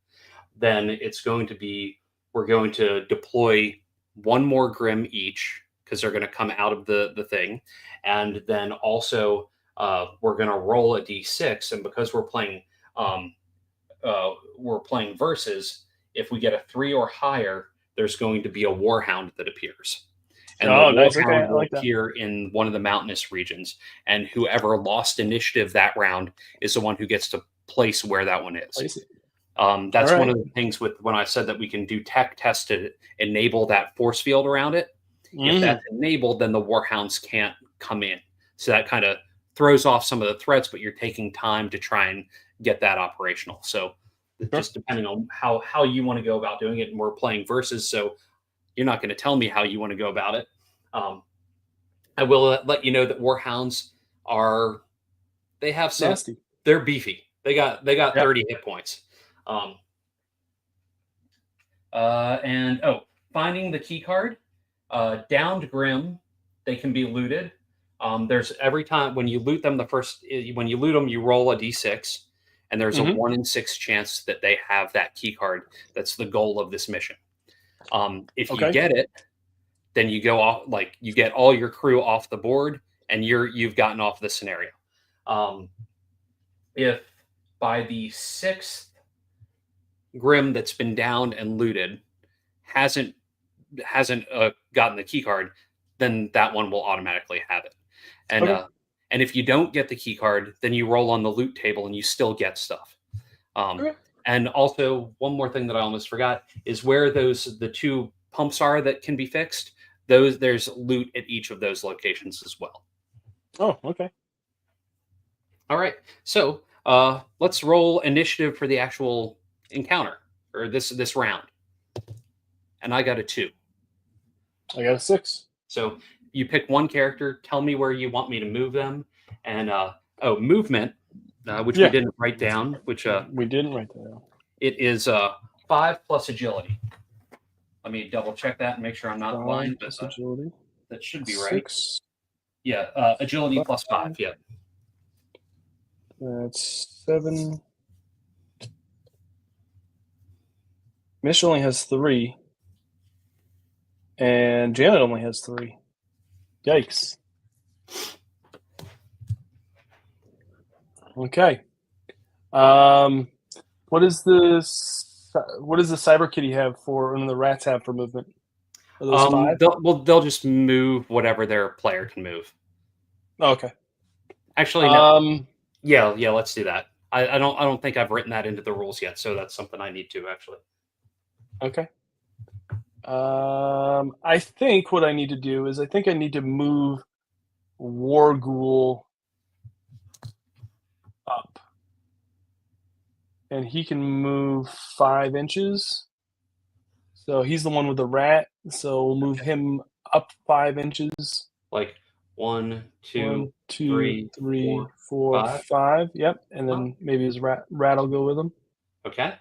then it's going to be, we're going to deploy 1 more Grimm each, because they're going to come out of the thing. And then also we're going to roll a D6. And because we're playing versus, if we get a 3 or higher, there's going to be a Warhound that appears. And the Warhound will appear in one of the mountainous regions. And whoever lost initiative that round is the one who gets to place where that one is. That's one of the things with when I said that we can do tech tests to enable that force field around it. If that's enabled, then the Warhounds can't come in. So that kind of throws off some of the threats, but you're taking time to try and get that operational. So just depending on how you want to go about doing it. And we're playing versus, so you're not going to tell me how you want to go about it. I will let you know that Warhounds they have some, nasty. They're beefy. They got 30 hit points. Finding the key card. Downed Grimm, they can be looted. There's every time when you loot them, you roll a d6, and there's a 1 in 6 chance that they have that key card. That's the goal of this mission. If you get it, then you go off, like you get all your crew off the board, and you've gotten off the scenario. If by the 6th Grimm that's been downed and looted hasn't gotten the key card, then that one will automatically have it. And and if you don't get the key card, then you roll on the loot table and you still get stuff. And also, one more thing that I almost forgot is where the 2 pumps are that can be fixed. There's loot at each of those locations as well. Oh, okay. All right. So let's roll initiative for the actual encounter or this round. And I got a 2. I got a 6. So you pick one character. Tell me where you want me to move them, and movement. Which we didn't write down. Which we didn't write that down. It is 5 plus agility. Let me double check that and make sure I'm not blind. But agility. That should be right. 6. Yeah, agility plus 5. Yeah. That's 7. Mish only has 3, and Janet only has 3. Yikes. Okay. What does the Cyber Kitty have for, and the rats have for movement? Are those 5? They'll just move whatever their player can move. Oh, okay. Actually, no. Yeah. Let's do that. I don't think I've written that into the rules yet, so that's something I need to actually. Okay. I think what I need to do is I need to move Wargul up, and he can move 5 inches. So he's the one with the rat. So we'll move him up 5 inches. Like 1, 2, 3, 4, 5. Yep, and then maybe his rat will go with him. Okay.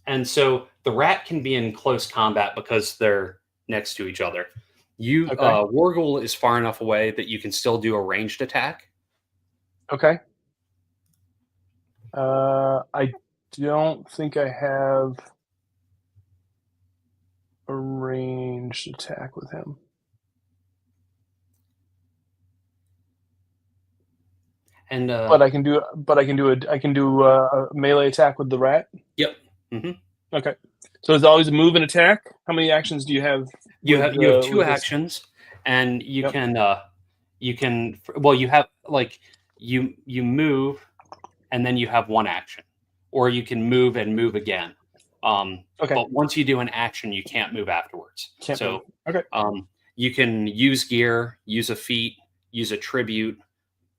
And so the rat can be in close combat because they're next to each other. Wargul is far enough away that you can still do a ranged attack. Okay. I don't think I have a ranged attack with him. And but I can do a melee attack with the rat. Yep. Mm-hmm. Okay. So it's always a move and attack. How many actions do you have? You have two With this? actions, and you Yep. can well you have like you move, and then you have one action, or you can move and move again. Okay. But once you do an action, you can't move afterwards. Can't move. So Okay. you can use gear, use a feat, use a tribute,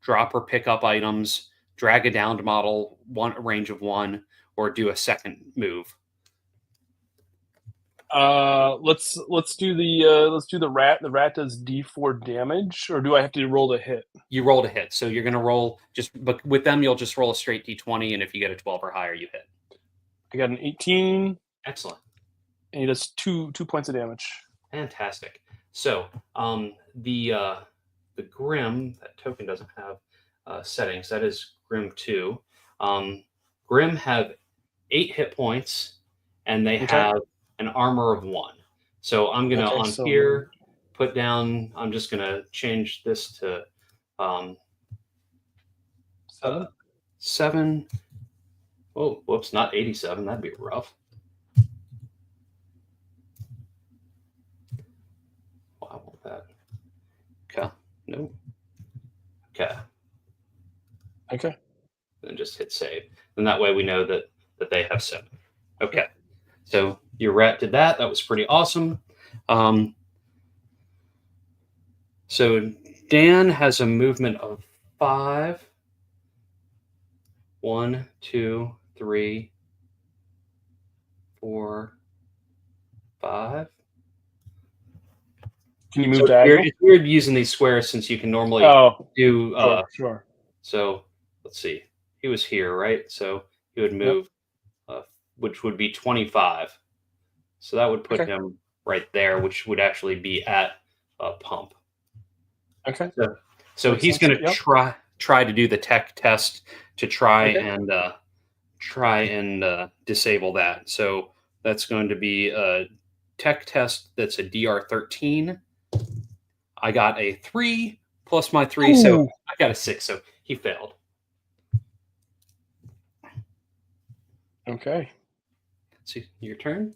drop or pick up items, drag a downed model a range of 1, or do a second move. Let's do the rat. The rat does D4 damage, or do I have to roll to hit? You roll to hit, so you're going to roll but with them you'll just roll a straight D20, and if you get a 12 or higher, you hit. I got an 18. Excellent. And he does 2 points of damage. Fantastic. So the Grimm, that token doesn't have settings. That is Grimm 2. Grimm have 8 hit points, and they have an armor of 1. So I'm gonna here put down. I'm just gonna change this to 7. Oh, whoops, not 87. That'd be rough. Well, I want that. Okay. No. Okay. Okay. Then just hit save. And that way we know that they have 7. Okay. So your rat did that. That was pretty awesome. So Dan has a movement of 5. 1, 2, 3, 4, 5. Can you move diagonal? It's weird using these squares since you can normally do. Sure. So let's see. He was here, right? So he would move, which would be 25. So that would put him right there, which would actually be at a pump. Okay. So he's going to try to do the tech test to try and disable that. So that's going to be a tech test that's a DR 13. I got a 3 plus my 3, so I got a 6. So he failed. Okay. So your turn.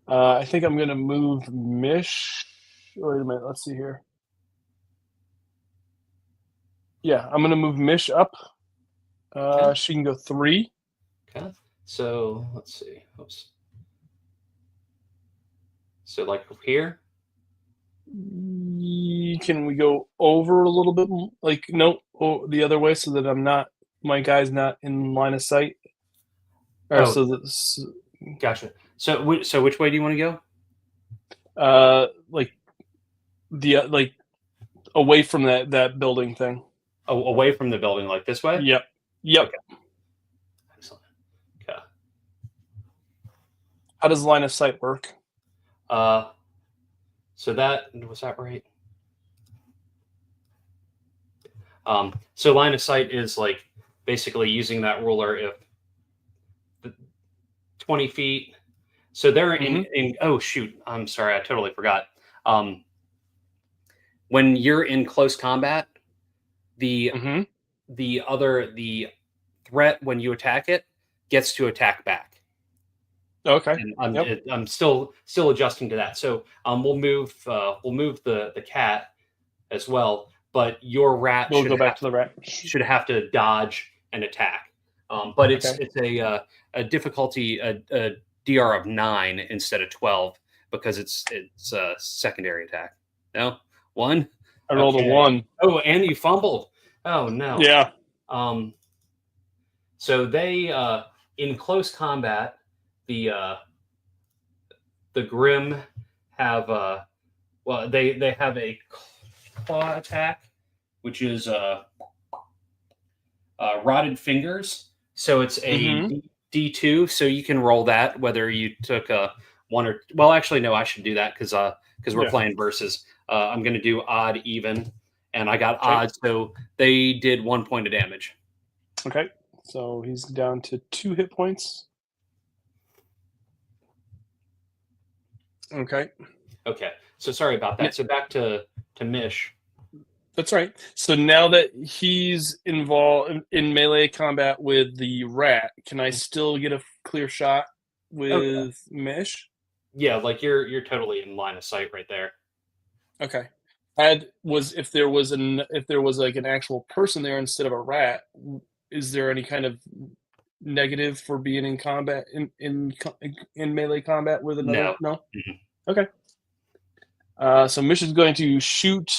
I think I'm going to move Mish. Wait a minute. Let's see here. Yeah, I'm going to move Mish up. She can go 3. Okay. So let's see. Oops. So like here. Can we go over a little bit? Like no, the other way, so that my guy's not in line of sight. Gotcha. So which way do you want to go? Like away from that building thing. Oh, away from the building, like this way? Yep. Okay. Excellent. Okay. How does line of sight work? So that was that right? So line of sight is like basically using that ruler if 20 feet. So they're in oh shoot, I'm sorry, I totally forgot. When you're in close combat, the threat when you attack it gets to attack back. Okay. And I'm still adjusting to that. So we'll move the cat as well, but your rat should have to dodge and attack. But it's a difficulty a DR of 9 instead of 12 because it's a secondary attack. No, 1. I rolled a 1. Oh, and you fumbled. Oh no. Yeah. So they in close combat, the Grimm have they have a claw attack, which is rotted fingers. So it's a D2. So you can roll that whether you took a 1 or actually no, I should do that because we're playing versus. I'm going to do odd even, and I got odd, so they did 1 point of damage. Okay, so he's down to 2 hit points. Okay. So sorry about that. So back to Mish. That's right. So now that he's involved in melee combat with the rat, can I still get a clear shot? with Mish? Yeah, like you're totally in line of sight right there. Okay. If there was like an actual person there instead of a rat, is there any kind of negative for being in combat in melee combat with another? No. No. Mhm. Okay. So Mish is going to shoot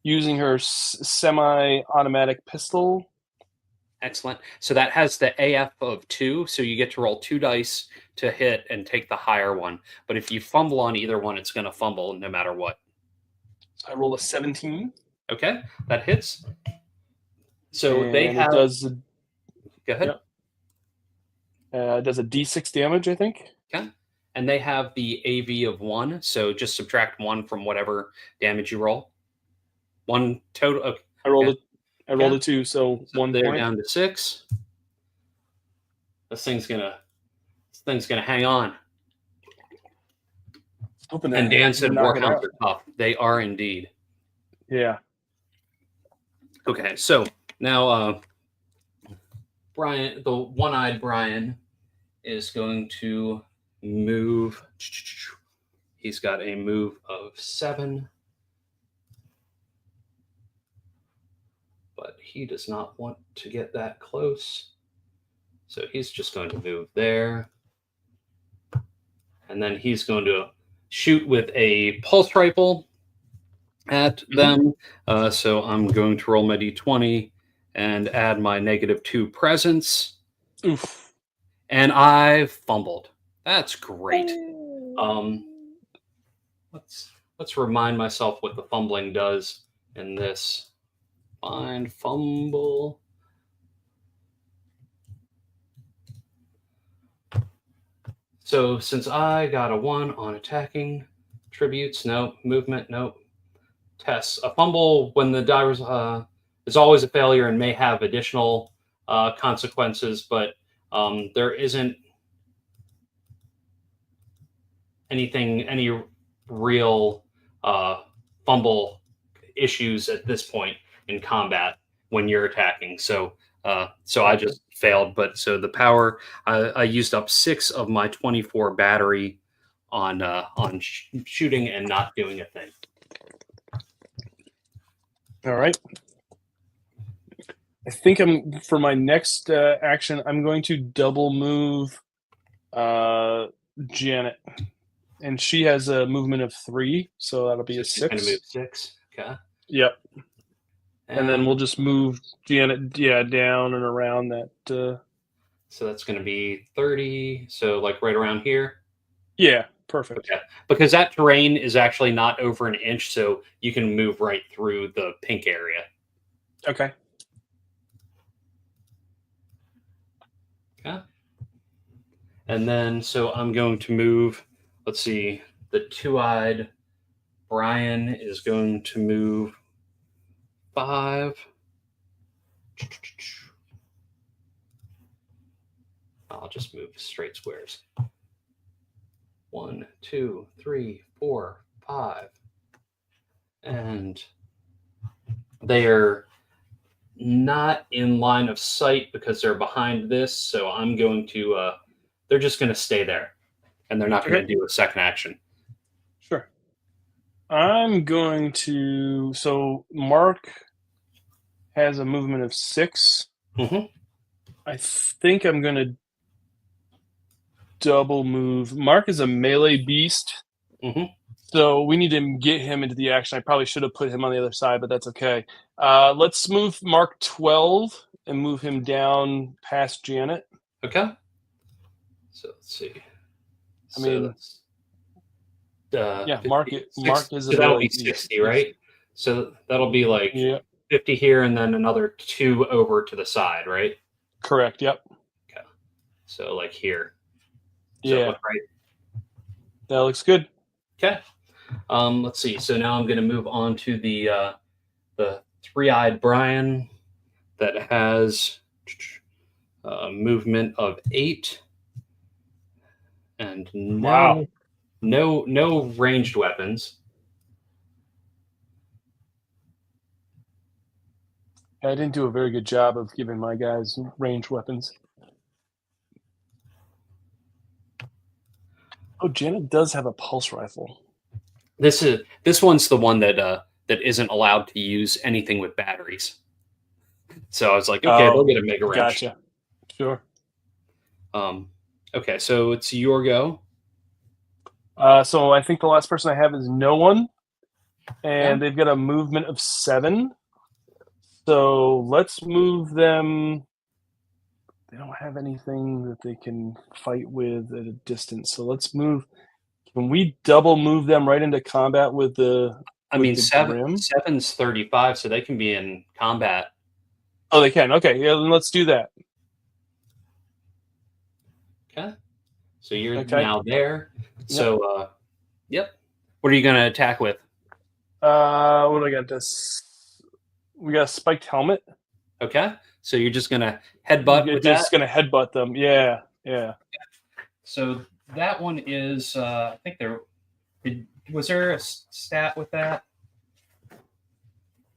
using her semi-automatic pistol. Excellent. So that has the AF of 2, so you get to roll 2 dice to hit and take the higher one. But if you fumble on either one, it's going to fumble no matter what. I roll a 17, Okay, that hits. So they and it have. does. Go ahead. Yep. It does a D6 damage, I think. Okay. And they have the AV of 1, so just subtract 1 from whatever damage you roll. 1 total. Okay. I rolled Okay. I rolled a 2, so So 1 they're point. down to 6. This thing's gonna hang on. Hoping And Dan said knock it warhounds out. are tough. They are indeed. Yeah. Okay, so now Brian, the one-eyed Brian, is going to move. He's got a move of 7, but he does not want to get that close. So he's just going to move there. And then he's going to shoot with a pulse rifle at them. So I'm going to roll my d20 and add my -2 presence. Oof. And I fumbled. That's great. Let's remind myself what the fumbling does in this. Find fumble. So since I got a 1 on attacking, tributes, no. Movement, no. Tests. A fumble when the divers is always a failure and may have additional consequences, but there isn't any real fumble issues at this point in combat when you're attacking. So I just failed. But so the power, I used up 6 of my 24 battery on shooting and not doing a thing. All right. I think for my next action, I'm going to double move Janet, and she has a movement of 3, so that'll be So a she's going 6. to move 6. Okay. Yep. And then we'll just move Janet, down and around that. So that's going to be 30. So like right around here. Yeah, perfect. Okay. Because that terrain is actually not over an inch, so you can move right through the pink area. Okay. Okay. And then, so I'm going to move, let's see, the two-eyed Brian is going to move 5. I'll just move straight squares. 1, 2, 3, 4, 5. And they are not in line of sight because they're behind this, so I'm going to, they're just going to stay there. And they're not going to do a second action. Sure. I'm going to. So Mark has a movement of 6. Mm-hmm. I think I'm going to double move. Mark is a melee beast. Mm-hmm. So we need to get him into the action. I probably should have put him on the other side, but that's okay. Let's move Mark 12 and move him down past Janet. Okay. So let's see. I mean, yeah, Mark is so that'll be 60, right? So that'll be like 50 here and then another 2 over to the side, right? Correct. Yep. Okay. So like here. Does that look right? That looks good. Okay. Let's see. So now I'm going to move on to the three-eyed Brian that has movement of 8 and no ranged weapons. I didn't do a very good job of giving my guys ranged weapons. Oh, Janet does have a pulse rifle. This one's the one that isn't allowed to use anything with batteries. So I was like, okay, they'll get a mega wrench. Gotcha. Sure. Okay, so it's your go. So I think the last person I have is no one, and they've got a movement of 7. So let's move them. They don't have anything that they can fight with at a distance. So let's move. Can we double move them right into combat with the? I mean, Grimm? 7's 35, so they can be in combat. Oh, they can. Okay, yeah, then let's do that. Okay. So you're now there. Yep. So, yep. What are you going to attack with? What do I got? We got a spiked helmet. Okay. So you're just going to headbutt with that? Just going to headbutt them. Yeah. So that one is, I think was there a stat with that?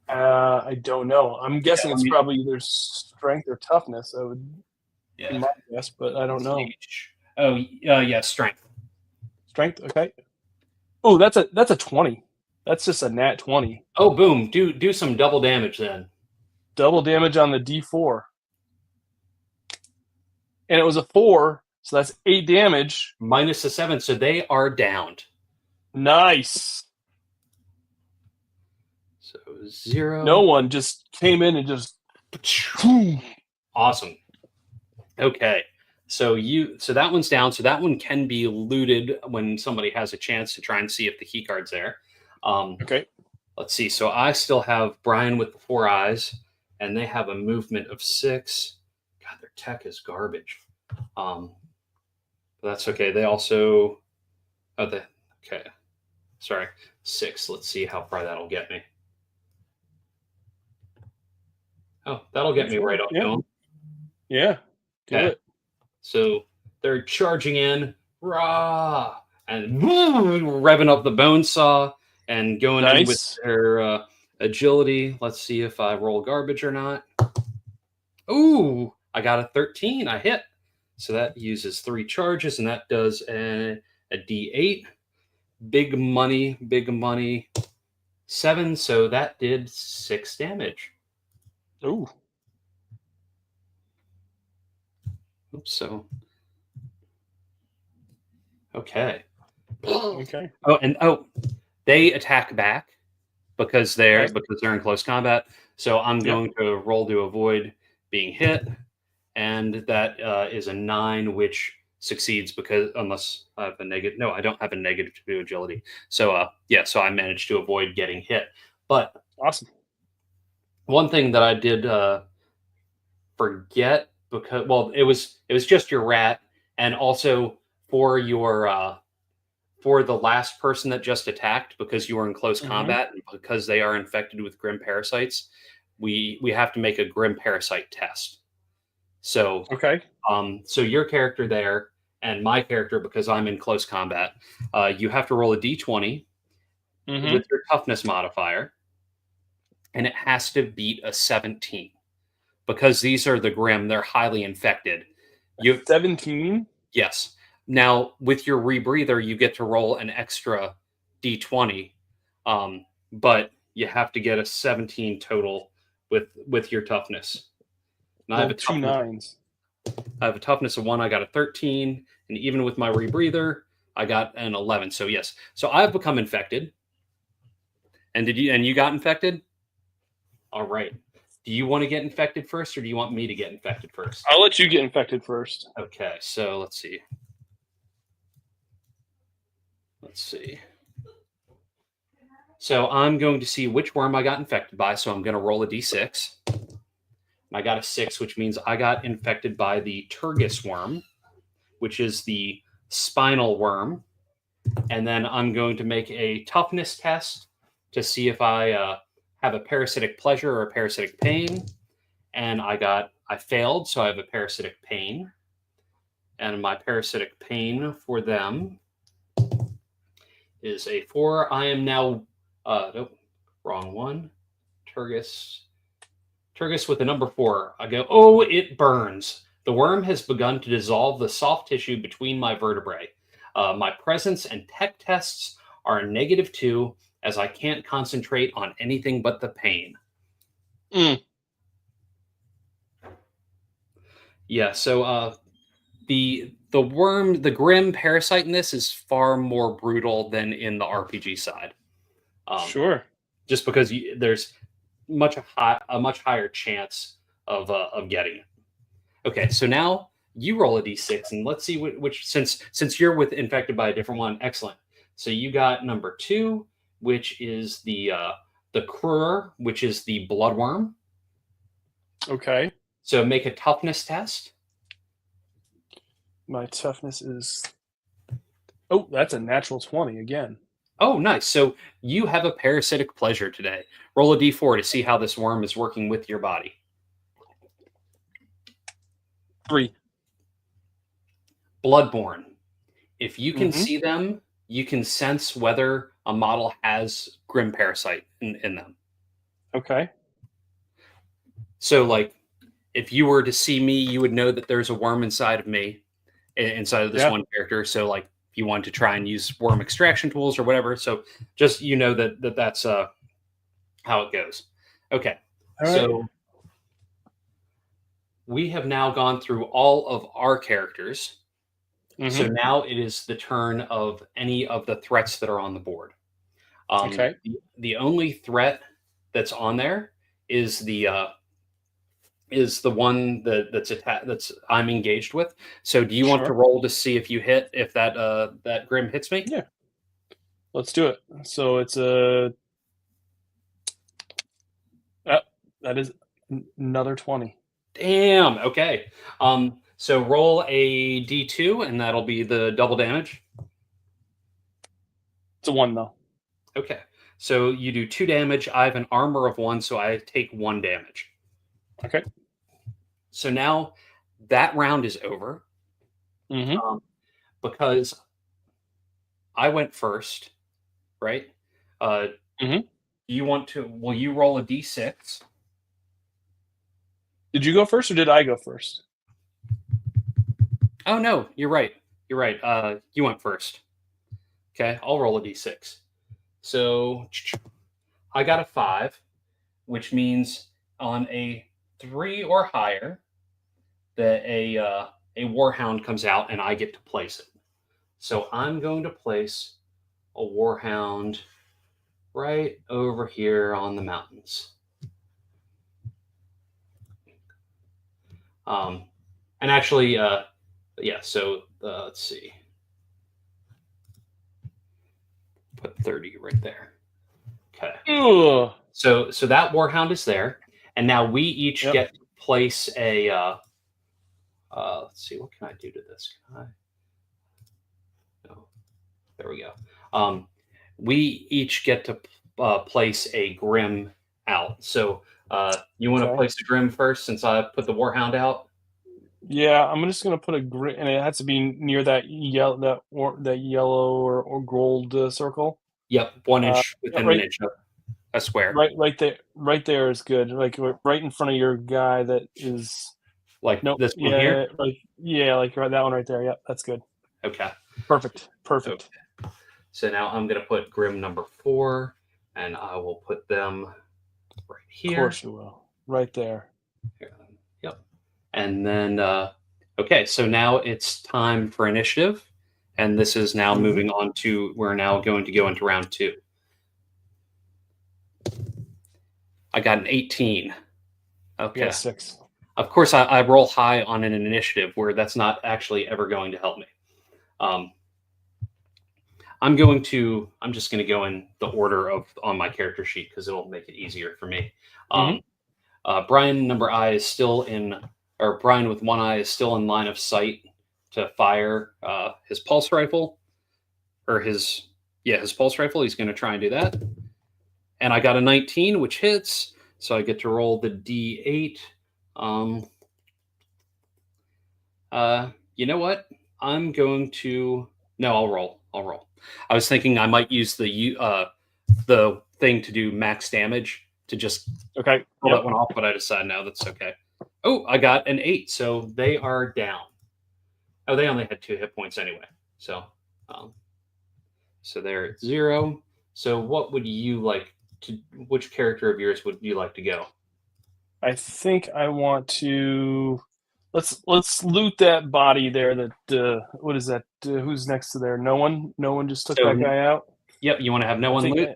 I don't know. I'm guessing it's probably either strength or toughness. I would be my guess, but I don't know. Oh, yeah, strength. Strength, okay. Oh, that's a 20. That's just a nat 20. Oh, boom! Do some double damage then. Double damage on the D4, and it was a 4, so that's 8 damage minus the 7, so they are downed. Nice. So 0. No one just came in and just. Awesome. Okay. So that one's down. So that one can be looted when somebody has a chance to try and see if the key card's there. Okay. Let's see. So I still have Brian with the 4 eyes, and they have a movement of 6. God, their tech is garbage. But that's okay. They also. Okay. Sorry, 6. Let's see how far that'll get me. Oh, that'll get me right up to them. Yeah. Do it. So they're charging in, rah, and revving up the bone saw and going in with their agility. Let's see if I roll garbage or not. Ooh, I got a 13. I hit. So that uses 3 charges, and that does a D8. Big money. 7. So that did 6 damage. Ooh. Oops, so. Okay. Okay. They attack back because they're in close combat. So I'm going to roll to avoid being hit, and that is a 9, which succeeds because unless I have a negative. No, I don't have a negative to agility. So so I managed to avoid getting hit. But awesome. One thing that I did forget because it was just your rat, and also for your for the last person that just attacked, because you were in close combat and because they are infected with Grimm Parasites, we have to make a Grimm Parasite test. So so your character there and my character, because I'm in close combat, you have to roll a d20 with your toughness modifier, and it has to beat a 17 because these are the Grimm. They're highly infected. 17? Yes. Now, with your rebreather, you get to roll an extra d20, but you have to get a 17 total with your toughness. And I have 2 9s. I have a toughness of 1. I got a 13, and even with my rebreather, I got an 11. So yes, so I've become infected. And you got infected? All right. Do you want to get infected first, or do you want me to get infected first? I'll let you get infected first. Okay, so let's see. So I'm going to see which worm I got infected by. So I'm going to roll a d6. I got a 6, which means I got infected by the Turgis worm, which is the spinal worm. And then I'm going to make a toughness test to see if I have a parasitic pleasure or a parasitic pain. And I failed, so I have a parasitic pain. And my parasitic pain for them is a 4. I am now, nope, wrong one. Turgis with a number 4. I go, oh, it burns. The worm has begun to dissolve the soft tissue between my vertebrae. My presence and tech tests are -2, as I can't concentrate on anything but the pain. Mm. Yeah, so the Grimm Parasite in this is far more brutal than in the RPG side. Sure. Just because there's a much higher chance of getting it. Okay, so now you roll a d6 and let's see which since you're infected by a different one. Excellent. So you got number 2, which is the Crur, which is the bloodworm. Okay. So make a toughness test. My toughness is. Oh, that's a natural 20 again. Oh, nice. So you have a parasitic pleasure today. Roll a d4 to see how this worm is working with your body. 3. Bloodborne. If you can see them, you can sense whether a model has Grimm Parasite in them. Okay. So, like, if you were to see me, you would know that there's a worm inside of me, inside of this one character. So, like, if you want to try and use worm extraction tools or whatever, so just that's how it goes. Okay, so we have now gone through all of our characters. So now it is the turn of any of the threats that are on the board. Okay. The only threat that's on there is the one that's I'm engaged with. So do you want to roll to see if you hit, if that Grimm hits me? Yeah. Let's do it. So it's a that is another 20. Damn. Okay. So roll a d2 and that'll be the double damage. It's a 1 though. Okay. So you do 2 damage. I have an armor of 1, so I take 1 damage. Okay. So now that round is over. Because I went first, right? You want to? Will you roll a d6? Did you go first or did I go first? Oh no, you're right. You're right. You went first. Okay, I'll roll a d6. So I got a 5, which means on a 3 or higher, that a warhound comes out and I get to place it. So I'm going to place a warhound right over here on the mountains. And actually, yeah. So let's see. Put 30 right there. Okay. Ugh. So that warhound is there, and now we each get to place a. Let's see. What can I do to this? Can I? No. There we go. We each get to place a Grimm out. So you want to place the Grimm first, since I put the warhound out. Yeah, I'm just gonna put a Grimm, and it has to be near that yellow, or gold circle. Yep, 1 inch within an inch of a square. Right there is good. Like right in front of your guy. That is like this one here. Like right, that one right there. Yep, that's good. Okay. Perfect. Okay. So now I'm gonna put Grimm number 4, and I will put them right here. Of course you will. Right there. Yep. And then okay, so now it's time for initiative, and this is now moving on to, we're now going to go into round 2. I got an 18. Okay. 6. Of course, I roll high on an initiative where that's not actually ever going to help me. I'm just going to go in the order on my character sheet because it'll make it easier for me. Brian Brian with 1 eye is still in line of sight to fire his pulse rifle, or his pulse rifle. He's going to try and do that. And I got a 19, which hits, so I get to roll the D8. You know what? I'm going to... No, I'll roll. I was thinking I might use the thing to do max damage to just pull that one off, but I decided no, that's okay. Oh, I got an 8, so they are down. Oh, they only had 2 hit points anyway, so Um, so they're at 0. So what would you like to? Which character of yours would you like to go? I think I want to. Let's loot that body there. That what is that? Who's next to there? No one. No one just took So that guy out. yep, you want to have no I one think. loot.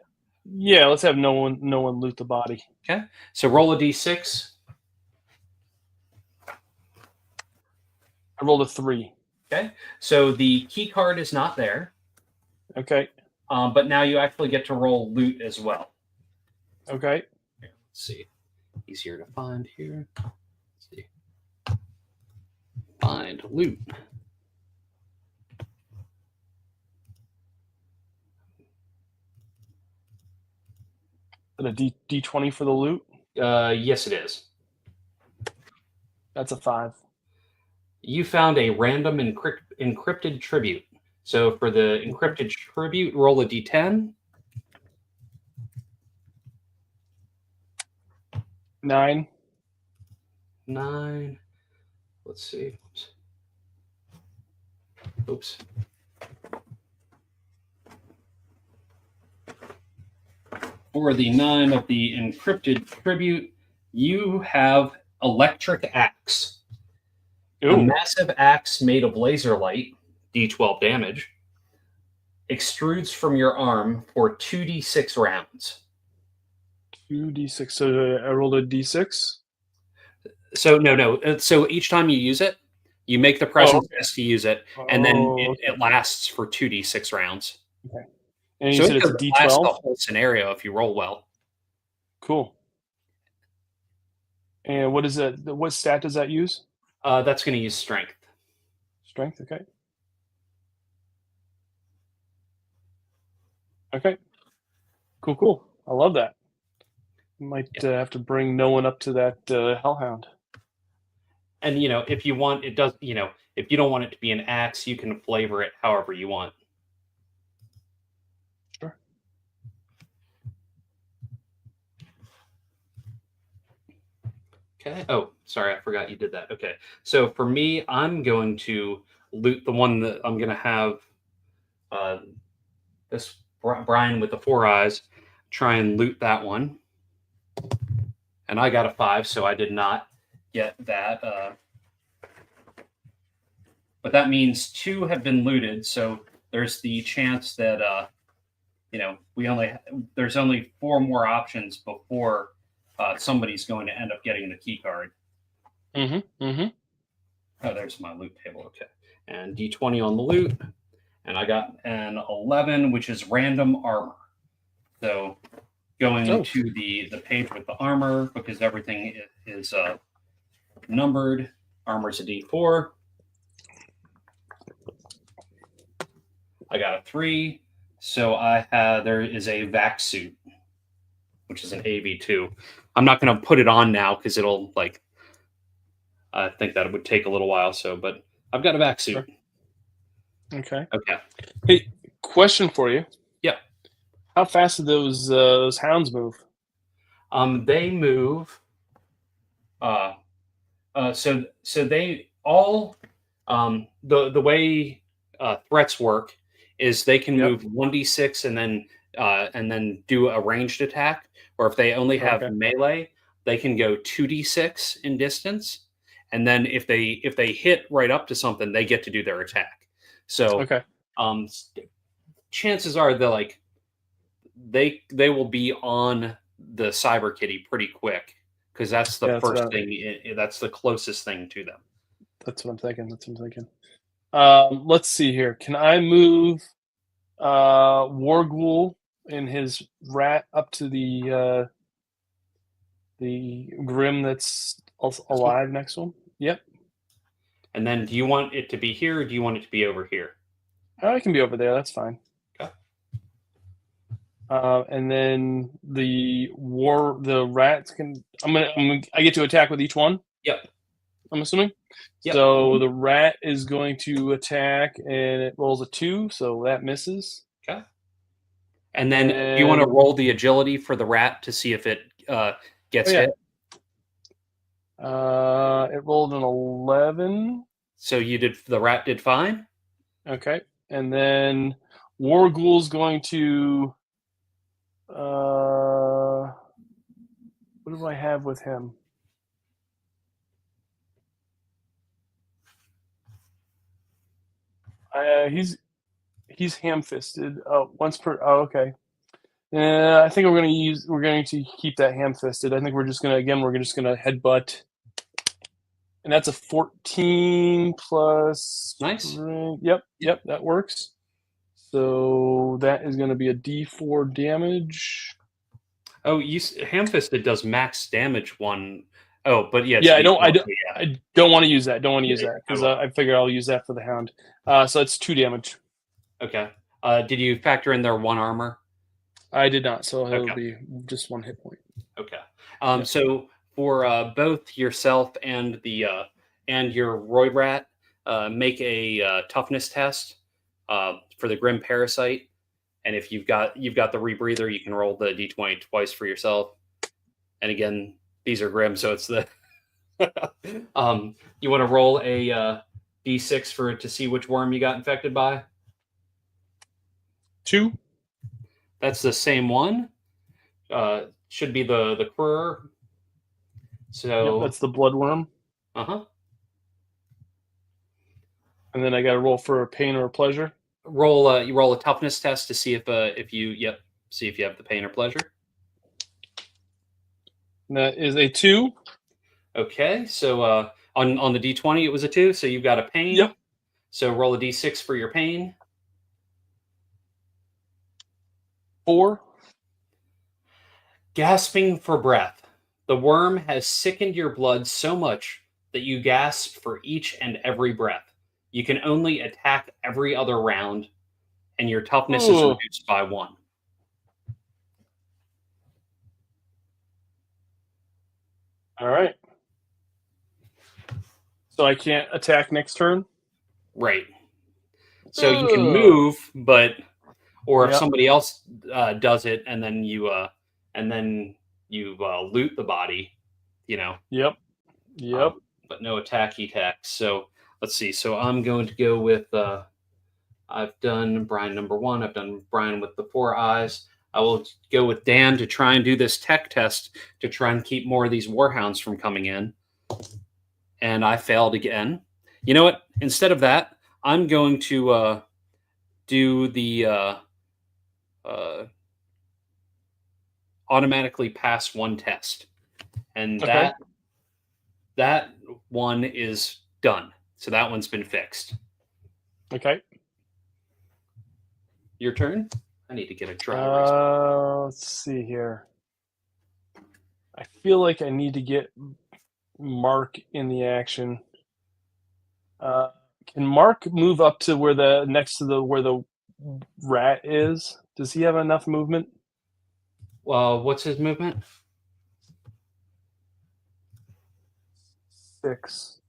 Yeah, let's have no one. No one loot the body. Okay. So roll a d6. I rolled a 3. Okay. So the key card is not there, Okay. but now you actually get to roll loot as well. Okay. Here, let's see. Easier to find here. Let's see. Find loot. And a D20 for the loot. Yes, it is. That's a 5. You found a random encrypted tribute. So for the encrypted tribute, roll a d10. 9. 9. Let's see. Oops. For the 9 of the encrypted tribute, you have electric axe. Ooh. A massive axe made of laser light, d12 damage, extrudes from your arm for 2d6 rounds. 2d6. So I rolled a d6. So no. So each time you use it, you make the present test to use it, and then it lasts for 2d6 rounds. Okay. And you So said it it's a could last the D12. whole scenario if you roll well. Cool. And what is that? What stat does that use? That's going to use strength. Strength. Okay. Okay. Cool. I love that. Might have to bring no one up to that hellhound. And if you want, it does. If you don't want it to be an axe, you can flavor it however you want. Sure. Okay. Oh, sorry, I forgot you did that. Okay. So for me, I'm going to loot the one that I'm going to have this Brian with the 4 eyes try and loot that one. And I got a 5, so I did not get that. But that means 2 have been looted, so there's the chance that there's only 4 more options before somebody's going to end up getting the key card. Mm-hmm. Oh, there's my loot table. Okay, and d20 on the loot, and I got an 11, which is random armor. So going to the page with the armor, because everything is numbered. Armor's a d4. I got a 3. So there is a vac suit, which is an AV2. I'm not going to put it on now because it'll I think that it would take a little while. But I've got a vac suit. Sure. Okay. Okay. Hey, question for you. Yeah. How fast do those hounds move? They move. So they all the way threats work is they can move 1d6 and then do a ranged attack, or if they only have melee, they can go 2d6 in distance, and then if they hit right up to something, they get to do their attack. So chances are they will be on the cyber kitty pretty quick, because that's the first thing. That's the closest thing to them. That's what I'm thinking. Let's see here. Can I move Warghoul and his rat up to the Grimm that's alive next to him? Yep. And then, do you want it to be here, or do you want it to be over here? I can be over there. That's fine. Okay. And then the rats can. I get to attack with each one. Yep. I'm assuming. Yep. So the rat is going to attack, and it rolls a 2, so that misses. Okay. And then you want to roll the agility for the rat to see if it gets hit. It rolled an 11. So the rat did fine. Okay. And then Warghoul's going to. What do I have with him? He's ham-fisted. Oh, once per. Oh, okay. I think we're going to keep that ham-fisted. I think we're just gonna headbutt, and that's a 14 plus. Nice. Yep, that works. So that is going to be a D4 damage. Oh, ham-fisted does max damage one. Oh, but yeah. Yeah, I don't want to use that. Don't want to use that because I figure I'll use that for the hound. So it's 2 damage. Okay. Did you factor in their 1 armor? I did not, so it'll be just 1 hit point. Okay. So for both yourself and your Roid Rat, make a toughness test for the Grimm Parasite, and if you've got the rebreather, you can roll the d20 twice for yourself. And again, these are Grimm, so it's the you want to roll a d6 to see which worm you got infected by. 2. That's the same one. Should be the Quirr. So that's the bloodworm. And then I got to roll for a pain or a pleasure. You roll a toughness test to see if you have the pain or pleasure. And that is a 2. Okay, so on the d20 it was a 2, so you've got a pain. Yep. So roll a d6 for your pain. 4. Gasping for breath. The worm has sickened your blood so much that you gasp for each and every breath. You can only attack every other round, and your toughness is reduced by 1. All right. So I can't attack next turn? Right. So you can move, or if somebody else does it, and then you loot the body, Yep. But no attacky attacks. So let's see. So I'm going to go with. I've done Brian number 1. I've done Brian with the 4 eyes. I will go with Dan to try and do this tech test to try and keep more of these warhounds from coming in. And I failed again. You know what? Instead of that, I'm going to do the automatically pass 1 test. And that one is done. So that one's been fixed. Okay. Your turn? I need to get a dry erase. Let's see here. I feel like I need to get Mark in the action. Can Mark move up to where the rat is? Does he have enough movement? Well, what's his movement? 6.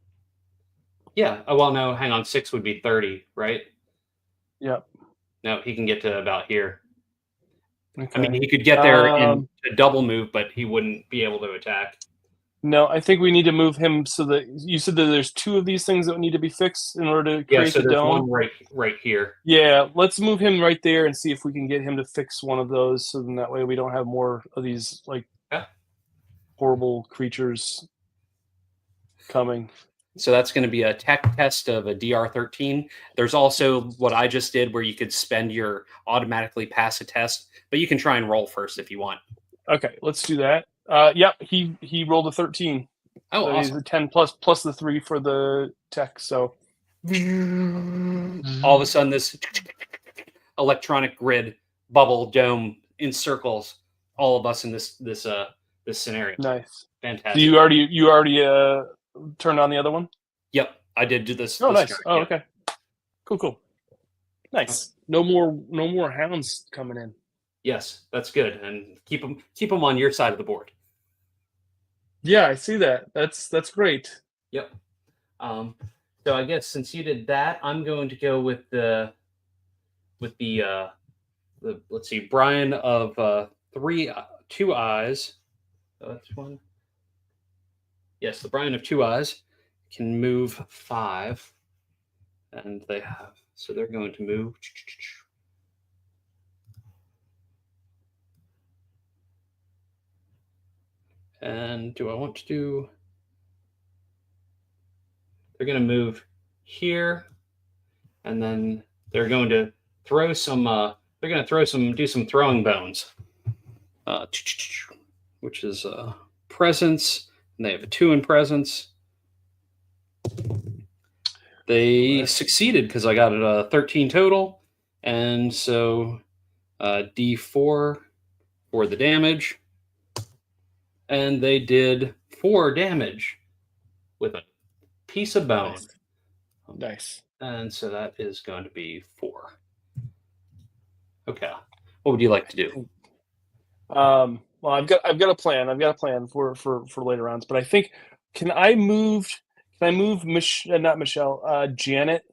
Yeah. Oh, well, no, hang on. 6 would be 30, right? Yep. No, he can get to about here. Okay. I mean, he could get there in a double move, but he wouldn't be able to attack. No, I think we need to move him so that you said that there's 2 of these things that need to be fixed in order to create the dome. One right here. Yeah, let's move him right there and see if we can get him to fix one of those, so then that way we don't have more of these horrible creatures coming. So that's going to be a tech test of a DR13. There's also what I just did where you could spend your automatically pass a test, but you can try and roll first if you want. Okay, let's do that. He rolled a 13. Oh, so awesome. He's a 10 plus the 3 for the tech, so all of a sudden this electronic grid bubble dome encircles all of us in this scenario. Nice. Fantastic. So you already turned on the other one? Yep, I did do this. Oh, nice. Oh, okay. Cool. Nice. No more hounds coming in. Yes, that's good, and keep them on your side of the board. Yeah, I see that. That's great. Yep. So I guess since you did that, I'm going to go with the let's see, Brian of 2 eyes. So that's 1. Yes, the Brian of 2 eyes can move 5, and they have So they're going to move. And do I want to do... They're going to move here, and then they're going to throw some... they're going to do some throwing bones. Which is presence, and they have a 2 in presence. They succeeded because I got a 13 total, and so D4 for the damage, and they did 4 damage with a piece of bone. Nice. And so that is going to be 4. Okay, what would you like to do? Well, I've got a plan. I've got a plan for later rounds. But I think can I move not Michelle, Janet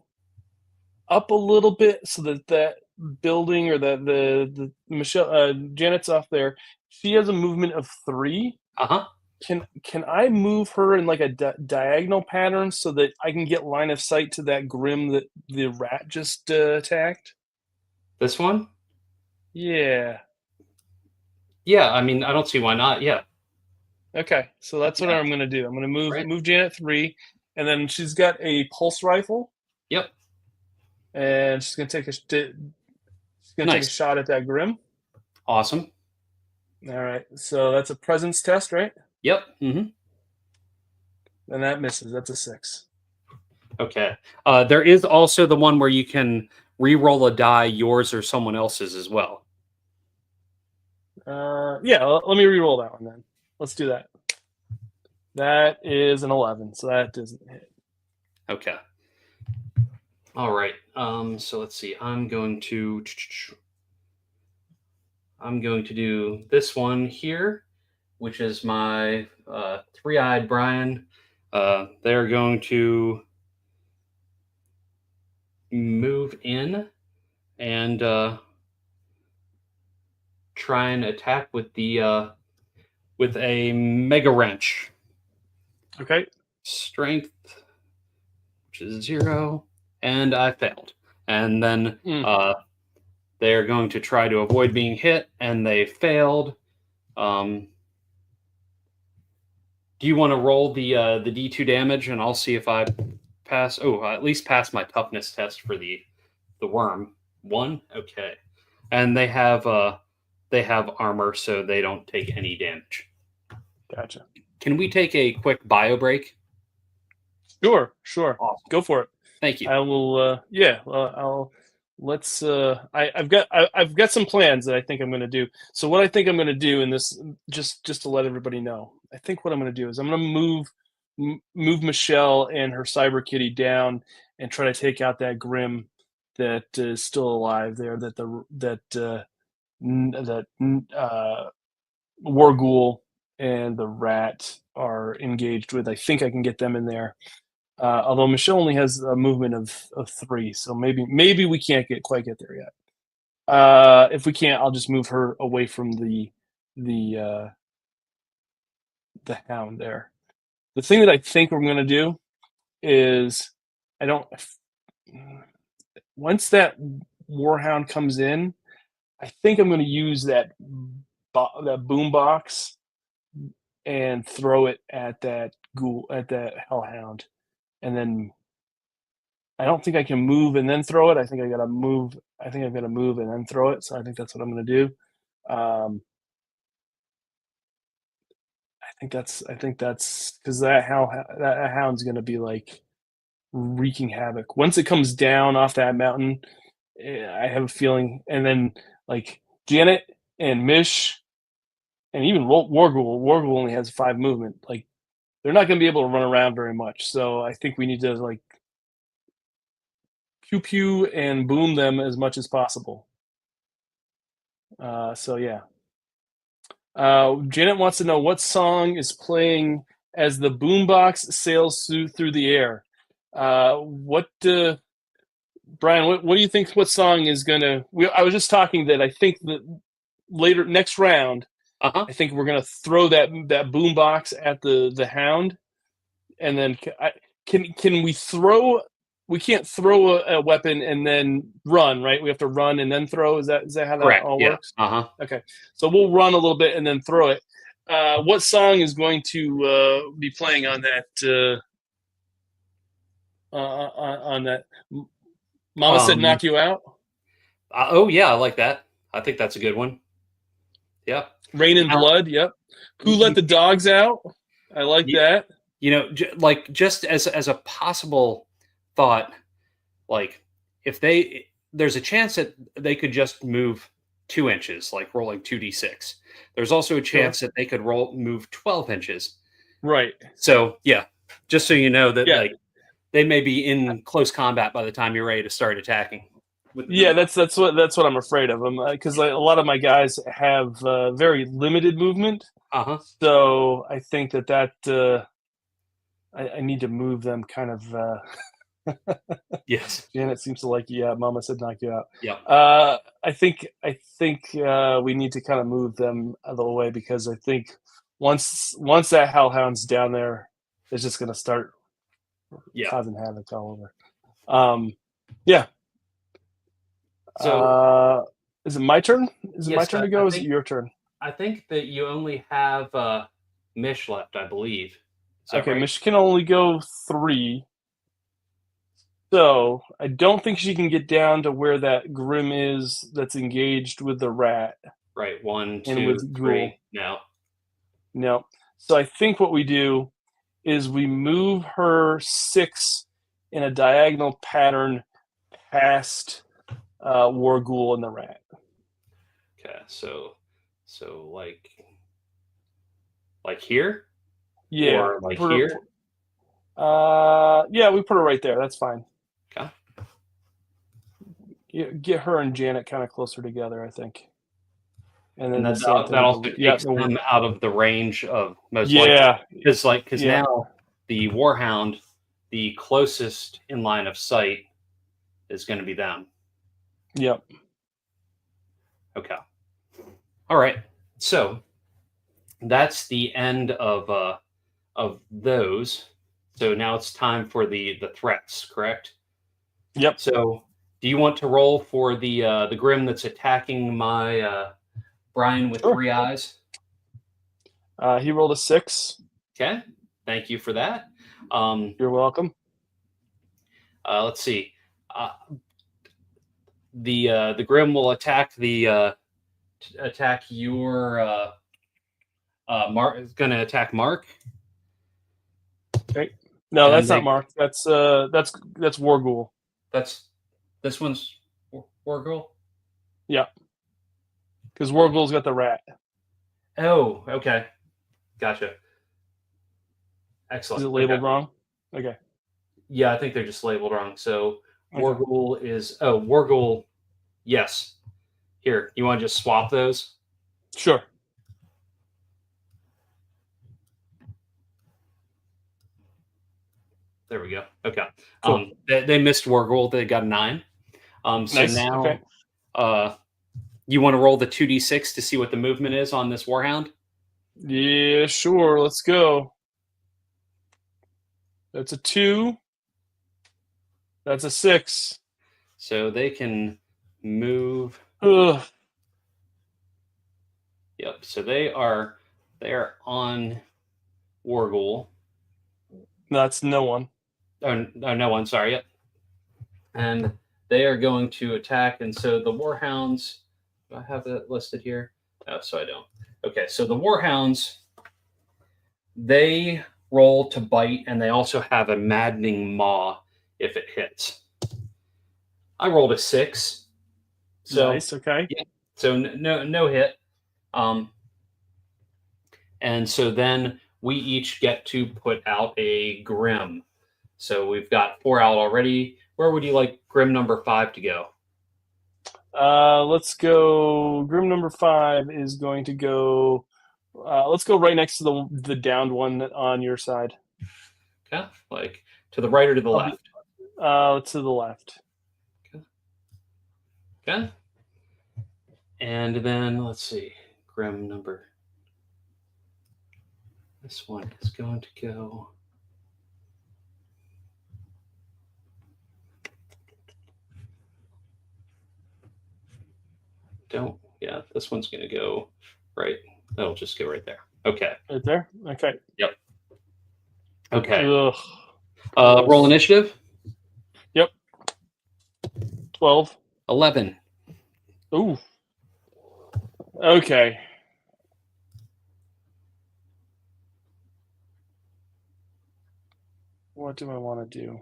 up a little bit so that that building or the Michelle Janet's off there. She has a movement of 3. Uh-huh. Can I move her in like a diagonal pattern so that I can get line of sight to that Grimm that the rat just attacked? This one? Yeah. Yeah, I mean, I don't see why not. Yeah. Okay, so that's what I'm going to do. I'm going to move Janet 3, and then she's got a pulse rifle. Yep. And she's going to take take a shot at that Grimm. Awesome. All right, so that's a presence test, right? Yep. Mm-hmm. And that misses. That's a 6. Okay. There is also the one where you can re-roll a die, yours or someone else's as well. Yeah, let me re-roll that one then. Let's do that. That is an 11, so that doesn't hit. Okay. All right. So let's see. I'm going to do this one here, which is my three-eyed Brian. They're going to move in and try and attack with the with a mega wrench. Okay. Strength, which is 0, and I failed. And then they're going to try to avoid being hit, and they failed. Do you want to roll the D2 damage, and I'll see if I pass? Oh, I at least pass my toughness test for the worm. 1, okay. And they have armor, so they don't take any damage. Gotcha. Can we take a quick bio break? Sure. Awesome. Go for it. Thank you. I will. Yeah. Let's. I've got some plans that I think I'm going to do. So what I think I'm going to do in this, just to let everybody know, I think what I'm going to do is I'm going to move Michelle and her cyber kitty down and try to take out that Grimm that is still alive there. That Warghoul and the rat are engaged with. I think I can get them in there. Although Michelle only has a movement of 3, so maybe we can't quite get there yet. If we can't, I'll just move her away from the hound there. The thing that I think we're going to do is once that warhound comes in, I think I'm going to use that boom box and throw it at that hellhound. And then I don't think I can move and then throw it. I think I've got to move and then throw it. So I think that's what I'm going to do. I think that's because that hound's going to be like wreaking havoc once it comes down off that mountain. I have a feeling, and then like Janet and Mish, and even Warghoul only has 5 movement. Like they're not going to be able to run around very much. So I think we need to like pew pew and boom them as much as possible. So yeah. Janet wants to know what song is playing as the boombox sails through the air. Brian, what do you think? What song is gonna? I was just talking that I think that next round, I think we're gonna throw that boombox at the hound, and then can we throw we can't throw a weapon and then run, right? We have to run and then throw. Is that how that Correct. all Yeah. works? Uh-huh. Okay, so we'll run a little bit and then throw it. What song is going to be playing on that? Mama said, Um, "Knock you out." oh yeah, I like that. I think that's a good one. Yeah. Rain and Now, blood. Yep. Who let you, the dogs out? I like you, that. you know, like just as a possible thought, like if there's a chance that they could just move 2 inches, like rolling 2d6. There's also a Sure. chance that they could move 12 inches. Right. So yeah, just so you know that Yeah. like they may be in close combat by the time you're ready to start attacking with the Yeah. movement. That's what I'm afraid of. Because a lot of my guys have very limited movement, Uh-huh. so I think that I need to move them kind of. Yes. Janet seems to like you. Yeah, Mama said knock you out. Yep. I think we need to kind of move them out of the way because I think once that hellhound's down there, it's just going to start Yeah. causing havoc all over. Yeah. So Is it my turn? Is it my yes, turn to I go? Is it think your turn? I think that you only have Mish left, I believe. Is that Okay, right? Mish can only go 3. So I don't think she can get down to where that Grimm is that's engaged with the rat Right. One, and two, with three. Ghoul. No. No. So I think what we do is we move her 6 in a diagonal pattern past War Ghoul and the rat. Okay. So like here Yeah. or like here. Yeah, we put her right there. That's fine. Okay. Get her and Janet kind of closer together, I think. And And then the that same that thing. also Yeah. takes them out of the range of most likely Yeah. because Yeah. now the Warhound, the closest in line of sight, is going to be them. Yep. Okay. All right. So that's the end of those. So now it's time for the threats, correct? Yep. So do you want to roll for the Grim that's attacking my Brian with Sure. 3 eyes? He rolled a 6. Okay. Thank you for that. Um, You're welcome. let's see. Uh, the Grim will attack attack your Mark. Is going to attack Mark. Okay. No, And that's not they Mark. That's War Ghoul. that's this one's War Girl. Yeah. Because War Ghoul's got the rat. Oh, okay. Gotcha. Is Excellent. it Okay. labeled wrong? Okay. Yeah, I think they're just labeled wrong. So Okay. Wargul is Wargul. Yes. Here, you want to just swap those? Sure. There we go. Okay. Cool. They missed Wargul. They got a 9. So Nice. Okay. now, you want to roll the 2d6 to see what the movement is on this Warhound? Yeah, sure. Let's go. That's a 2. That's a 6. So they can move. Ugh. Yep. So they are on Wargul. That's no one. Oh, no one. Sorry. Yep. And they are going to attack. And so the Warhounds, do I have that listed here? Oh, so I don't. Okay, so the Warhounds, they roll to bite, and they also have a maddening maw if it hits. I rolled a 6, so Nice. Okay. yeah, so no hit. And so then we each get to put out a Grim. So we've got 4 out already. Where would you like Grim number 5 to go? Let's go. Grim number 5 is going to go. Let's go right next to the downed one on your side. Okay, like to the right or to the left? To the left. Okay. And then let's see, Grim number. This one is going to go. don't. Yeah, this one's going to go right. That'll just go right there. Okay. Right there. Okay. Yep. Okay. Ugh. Roll initiative. Yep. 12. 11. Ooh. Okay. What do I want to do?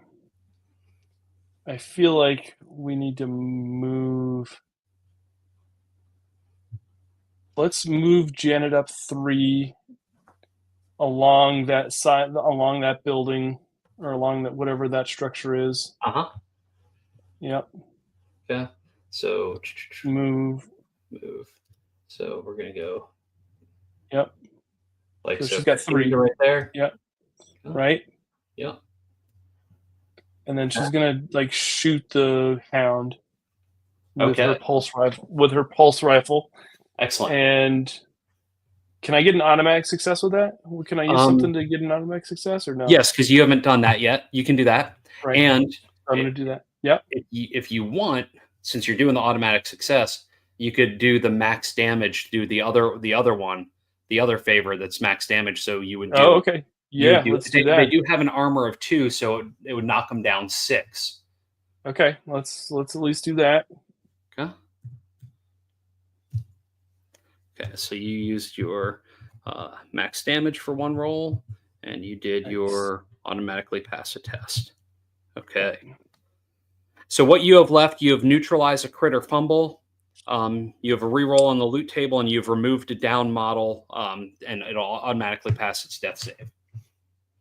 I feel like we need to move. Let's move Janet up 3 along that side, along that building, or along that whatever that structure is. Uh-huh. Yep. Okay. So Move. So we're gonna go. Yep. Like So so she's got 3 right there. Yep. Oh. Right. Yep. And then she's gonna like shoot the hound with Okay. her pulse rifle. With her pulse rifle. Excellent. And can I get an automatic success with that? Can I use something to get an automatic success or no? Yes, because you haven't done that yet. You can do that. Right. And I'm going to do that. Yep. If you want, since you're doing the automatic success, you could do the max damage. Do the other one, the other favor that's max damage. So you would do. Oh, okay. Yeah, let's do that. They do have an armor of 2, so it would knock them down 6. Okay, let's at least do that. Okay. Okay, so you used your max damage for 1 roll, and you did your automatically pass a test. Okay. So what you have left, you have neutralized a crit or fumble. You have a reroll on the loot table, and you've removed a down model, and it'll automatically pass its death save.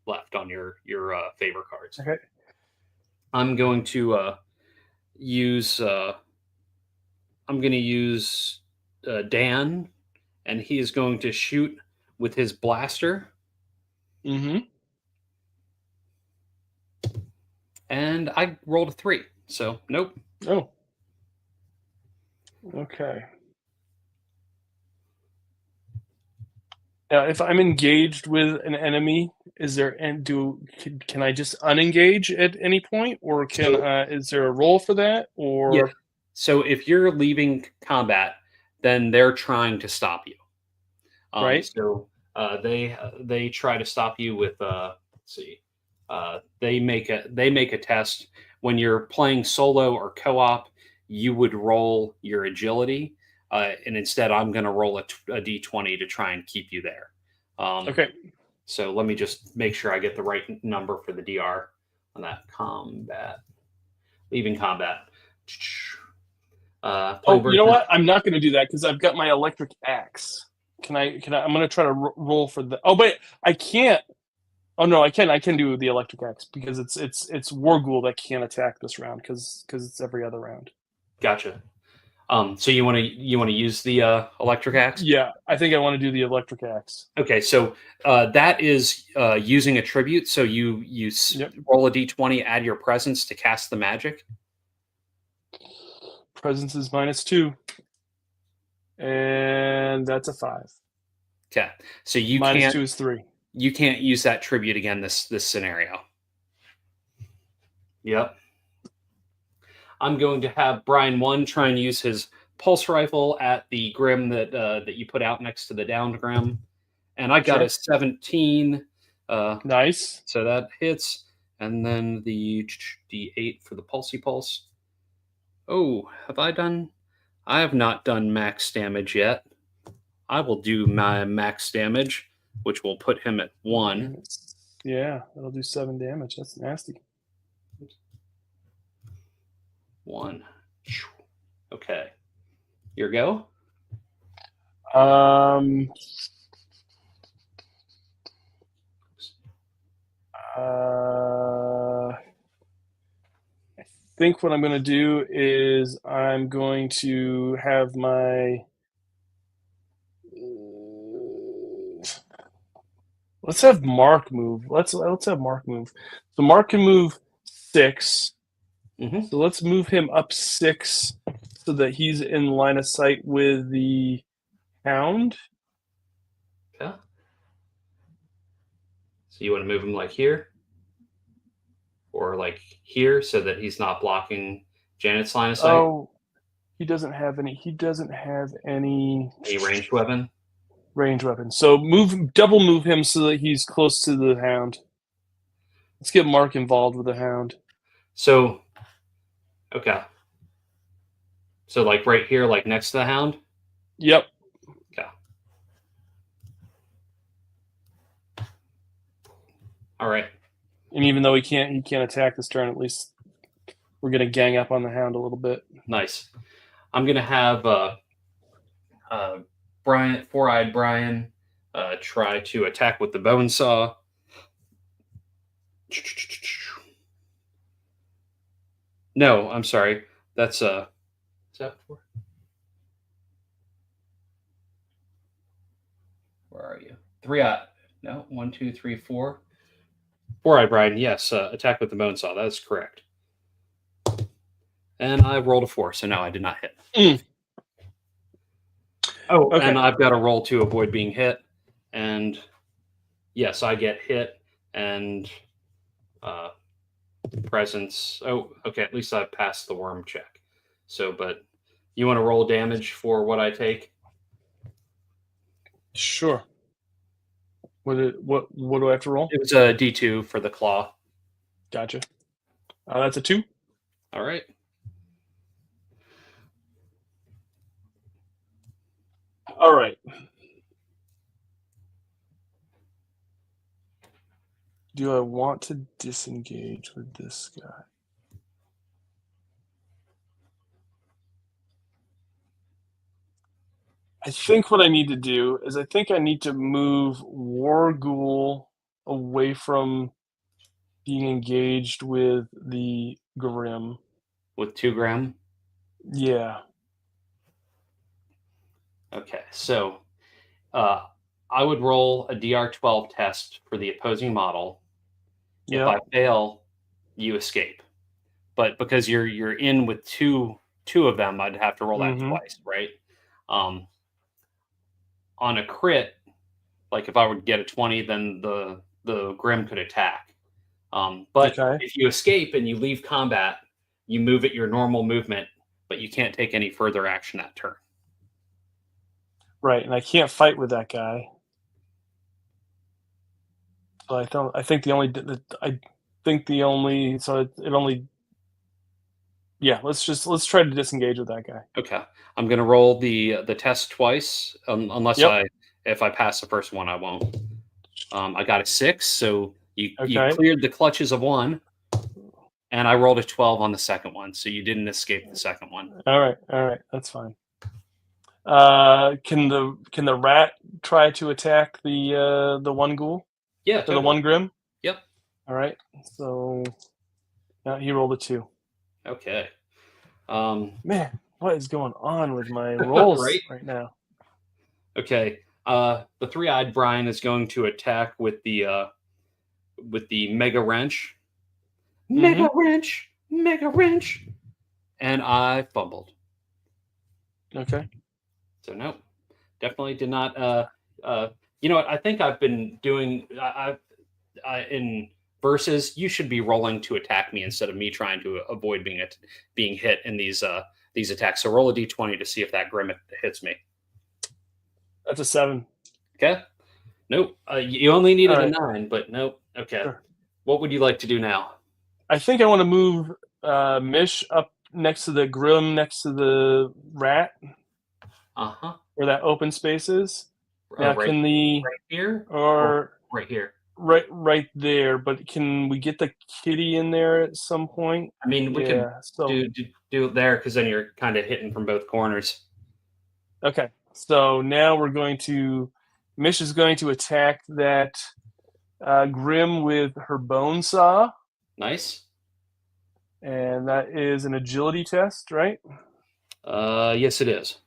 Left on your favor cards. Okay. I'm going to use. I'm going to use Dan, and he is going to shoot with his blaster. Mm-hmm. And I rolled a 3, so nope. Oh. Okay. Now, if I'm engaged with an enemy, is there can I just unengage at any point, or is there a roll for that? Or yeah. So if you're leaving combat, then they're trying to stop you. Right. So they try to stop you with let's see. They make a test when you're playing solo or co-op. You would roll your agility, and instead I'm going to roll a d20 to try and keep you there. Okay. So let me just make sure I get the right number for the DR on that. Combat, leaving combat. Oh, you know what? I'm not going to do that because I've got my electric axe. Can I? I'm going to try to roll for the. Oh, wait, I can't. Oh no, I can. I can do the electric axe because it's Warghoul that can't attack this round because it's every other round. Gotcha. So you want to use the electric axe? Yeah, I think I want to do the electric axe. Okay, so that is using a tribute. So you roll a d20, add your presence to cast the magic. Presence is -2, and that's a 5. Okay, so you -2 is 3. You can't use that tribute again this scenario. Yep. I'm going to have Brian 1 try and use his pulse rifle at the Grimm that you put out next to the downed Grimm, and I got a 17. Nice. So that hits, and then the D8 for the pulsey pulse. Oh, have I done? I have not done max damage yet. I will do my max damage, which will put him at 1. Yeah, that'll do 7 damage. That's nasty. 1. Okay. Your go? I think what I'm going to do is I'm going to have my let's have Mark move. Let's have Mark move. So Mark can move 6. Mm-hmm. So let's move him up 6 so that he's in line of sight with the hound. Yeah. So you want to move him like here? Or like here so that he's not blocking Janet's line of sight? Oh, He doesn't have any. He doesn't have any A ranged weapon. range weapons. So double move him so that he's close to the hound. Let's get Mark involved with the hound. So, okay. So like right here, like next to the hound. Yep. Okay. All right. And even though he can't attack this turn, at least we're gonna gang up on the hound a little bit. Nice. I'm gonna have Brian, Four-Eyed Brian, try to attack with the bone saw. No, I'm sorry. That's is that four? Where are you? Three-eyed. No, 1, 2, 3, 4. Four-Eyed Brian. Yes, attack with the bone saw. That is correct. And I rolled a 4, so no, I did not hit. Oh, okay. And I've got to roll to avoid being hit. And yes, I get hit and presence. Oh, okay. At least I passed the worm check. So, but you want to roll damage for what I take? Sure. What do I have to roll? It was a D2 for the claw. Gotcha. That's a 2. All right. All right. Do I want to disengage with this guy? I think what I need to do is I think I need to move Warghoul away from being engaged with the Grimm. With 2 Grimm? Yeah. Okay, so I would roll a DR12 test for the opposing model. If I fail, you escape. But because you're in with two of them, I'd have to roll that twice, right? On a crit, like if I would get a 20, then the Grimm could attack. But if you escape and you leave combat, you move at your normal movement, but you can't take any further action that turn. Right, and I can't fight with that guy. So I think the only so it only. Yeah, let's try to disengage with that guy. Okay, I'm gonna roll the test twice, unless if I pass the first one, I won't. I got a 6, so you cleared the clutches of one, and I rolled a 12 on the second one, so you didn't escape the second one. All right, that's fine. Can the rat try to attack the one ghoul? Yeah, totally. The one Grimm. Yep. All right, so he rolled a 2. Okay. Man, what is going on with my rolls right now? Okay. The Three-Eyed Brian is going to attack with the Mega Wrench. Mega Wrench. And I fumbled. Okay. So no, definitely did not. You know what? I think I've been doing. In versus, you should be rolling to attack me instead of me trying to avoid being hit in these attacks. So roll a d20 to see if that Grimm hits me. That's a 7. Okay. Nope. You only needed a 9, but nope. Okay. Sure. What would you like to do now? I think I want to move Mish up next to the Grimm, next to the rat. Where that open space is. Now, right, can the right here or right here? Right there. But can we get the kitty in there at some point? I mean, we could do it there because then you're kind of hitting from both corners. Okay, so now Mish is going to attack that Grimm with her bone saw. Nice. And that is an agility test, right? Yes, it is.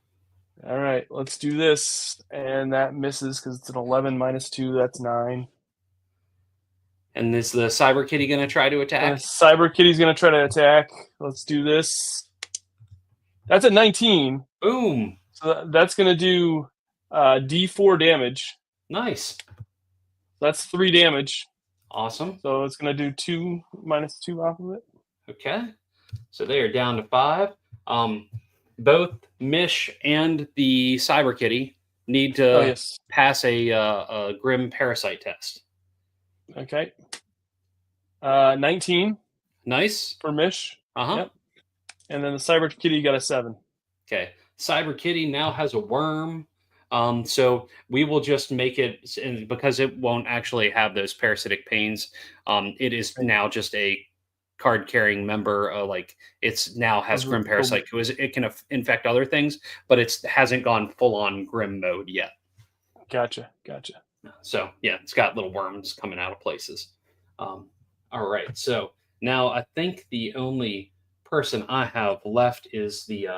All right, let's do this. And that misses because it's an 11 minus 2. That's 9. And is the Cyber Kitty going to try to attack? Cyber Kitty's going to try to attack. Let's do this. That's a 19. Boom. So that's going to do D4 damage. Nice. That's 3 damage. Awesome. So it's going to do 2 minus 2 off of it. Okay. So they are down to 5. both Mish and the Cyber Kitty need to Oh yes. pass a Grimm Parasite test. Okay. 19 Nice. for Mish. Uh-huh. Yep. And then the Cyber Kitty got a 7. Okay. Cyber Kitty now has a worm. So we will just make it, and because it won't actually have those parasitic pains, it is Right. now just a card carrying member. Like it's now has Grim Parasite because it can infect other things, but it hasn't gone full on Grim mode yet. Gotcha. So yeah, it's got little worms coming out of places. All right. So now I think the only person I have left is the.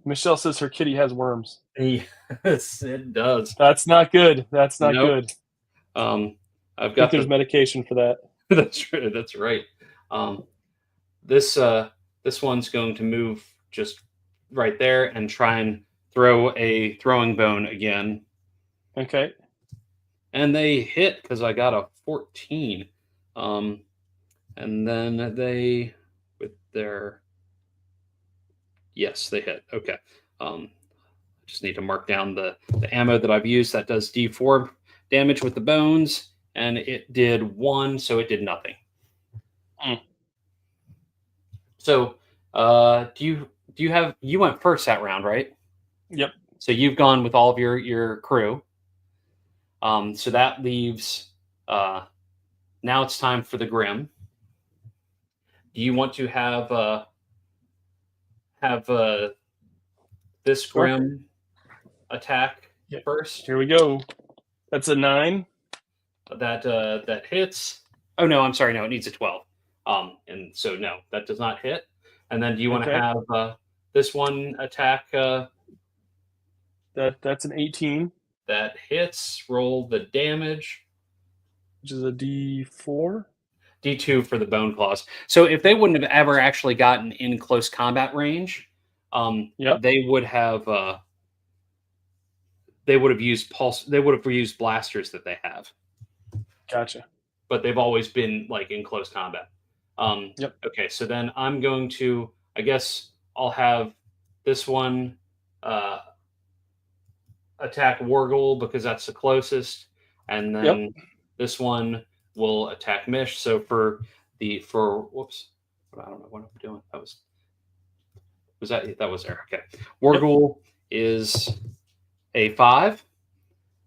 Michelle says her kitty has worms. Yes, it does. That's not good. That's not Nope. good. I've I think got there's medication for that. That's right. This one's going to move just right there and try and throw a throwing bone again. Okay. And they hit because I got a 14. And then they with their yes, they hit. Okay. Just need to mark down the ammo that I've used. That does D4 damage with the bones, and it did 1, so it did nothing. So, do you have you went first that round, right? Yep. So you've gone with all of your crew. So that leaves. Now it's time for the Grimm. Do you want to have this Grimm attack first? Here we go. That's a 9. That hits. Oh no, I'm sorry. No, it needs a 12. And so no, that does not hit. And then do you want to have this one attack? That's an 18. That hits. Roll the damage, which is a D4. D2 for the bone claws. So if they wouldn't have ever actually gotten in close combat range, they would have used pulse. They would have used blasters that they have. Gotcha. But they've always been like in close combat. Okay, so then I'm going to. I guess I'll have this one attack Wargle because that's the closest, and then this one will attack Mish. So whoops, I don't know what I'm doing. That was there. Okay, Wargle is a 5.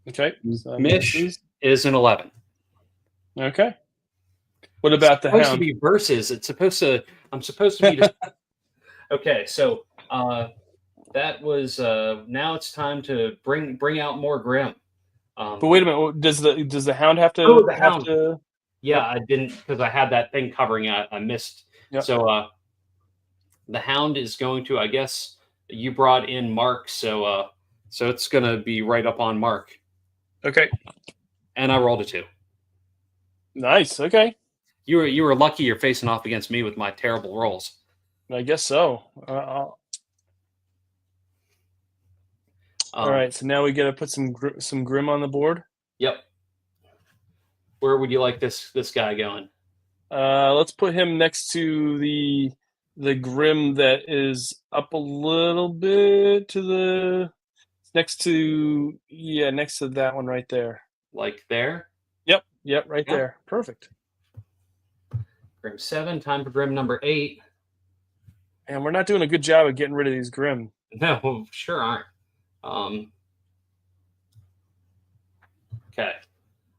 Okay, so Mish is an 11. Okay. What about the Hound? Hound? To be versus. It's supposed to. I'm supposed to be. Okay, so that was. Now it's time to bring out more Grimm. But wait a minute. Does the Hound have to? Oh, the Hound. Yeah, I didn't because I had that thing covering it. I missed. Yep. So the Hound is going to. I guess you brought in Mark, so it's going to be right up on Mark. Okay. And I rolled a 2. Nice. Okay. You were lucky you're facing off against me with my terrible rolls. I guess so. All right. So now we got to put some Grimm on the board. Yep. Where would you like this guy going? Let's put him next to the Grimm that is up a little bit to the next to that one right there. Like there? Yep, right there. Perfect. Grimm 7, time for Grimm number 8. And we're not doing a good job of getting rid of these Grimm. No, sure aren't. Okay.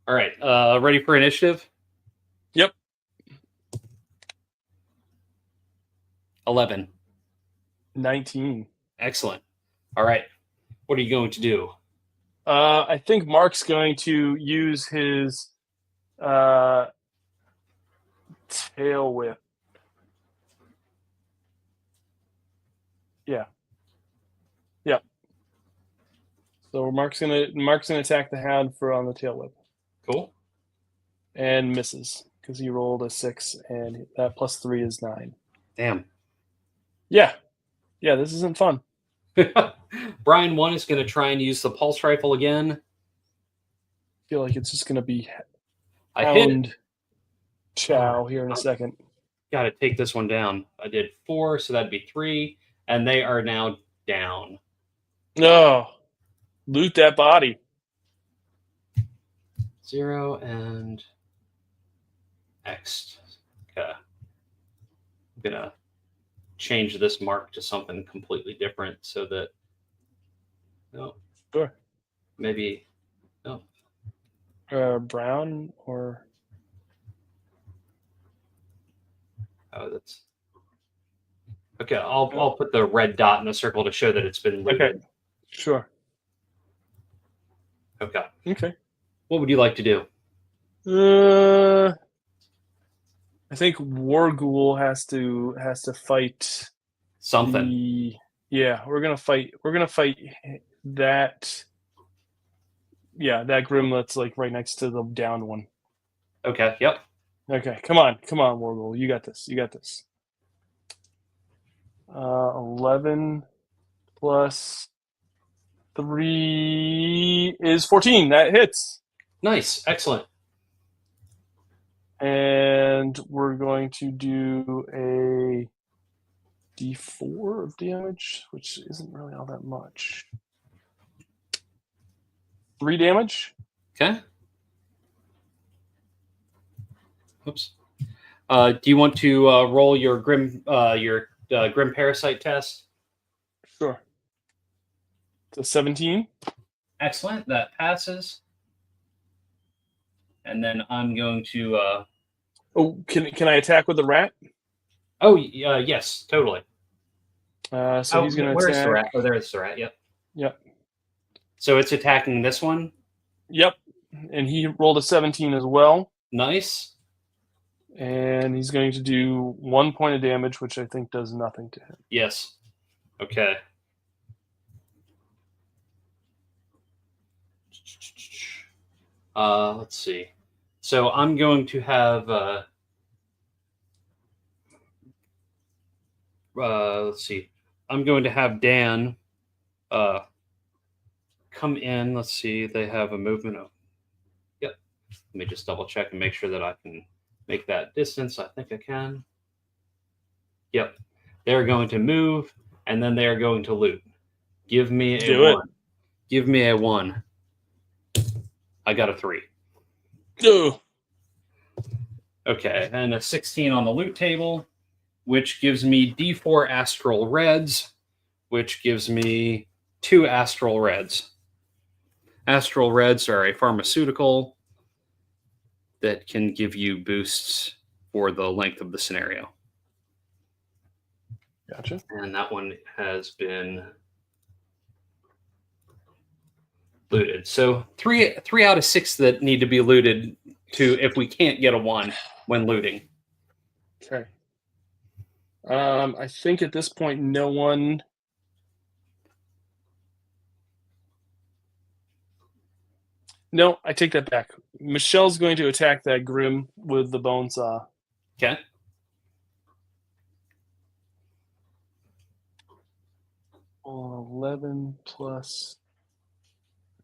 All right. Ready for initiative? Yep. 11. 19. Excellent. All right. What are you going to do? I think Mark's going to use his tail whip. Yeah. Yep. So Mark's gonna attack the Hound on the tail whip. Cool. And misses because he rolled a 6, and that plus 3 is 9. Damn. Yeah. This isn't fun. Brian 1 is going to try and use the pulse rifle again. I feel like it's just going to be Hound chow here in a second. Got to take this one down. I did 4, so that'd be 3. and they are now down. No. Loot that body. 0 and X. Okay. I'm gonna change this mark to something completely different so that Sure. maybe Brown or that's okay. I'll put the red dot in the circle to show that it's been looted. okay. Sure. Okay. Okay. What would you like to do? I think Warghoul has to fight Something. we're gonna fight that. Yeah, that Grimm that's like right next to the downed one. Okay. Yep. Okay, come on, Warghoul. You got this. 11 plus 3 is 14. That hits. Nice. Excellent. And we're going to do a d4 of damage, which isn't really all that much. 3 damage. Okay. Oops. Do you want to roll your Grimm Parasite test? Sure. It's a 17. Excellent. That passes. And then I'm going to. Can I attack with the rat? Oh, yes, totally. So he's going to where's attack. the rat? Oh, there's the rat. Yep. Yep. So it's attacking this one. Yep. And he rolled a 17 as well. Nice. And he's going to do 1 point of damage, which I think does nothing to him. Yes. Okay. Let's see. So I'm going to have let's see. I'm going to have Dan come in. Let's see. They have a movement of. Yep. Let me just double check and make sure that I can make that distance. I think I can. Yep. They're going to move, and then they are going to loot. Give me a 1. Give me a 1. I got a 3. Go. Okay, and a 16 on the loot table, which gives me D4 astral reds, which gives me 2 astral reds. Astral reds are a pharmaceutical that can give you boosts for the length of the scenario. Gotcha. And that one has been looted. So three out of 6 that need to be looted to if we can't get a 1 when looting. Okay. I think at this point no one. No, I take that back. Michelle's going to attack that Grimm with the bone saw. Okay. Oh, 11 plus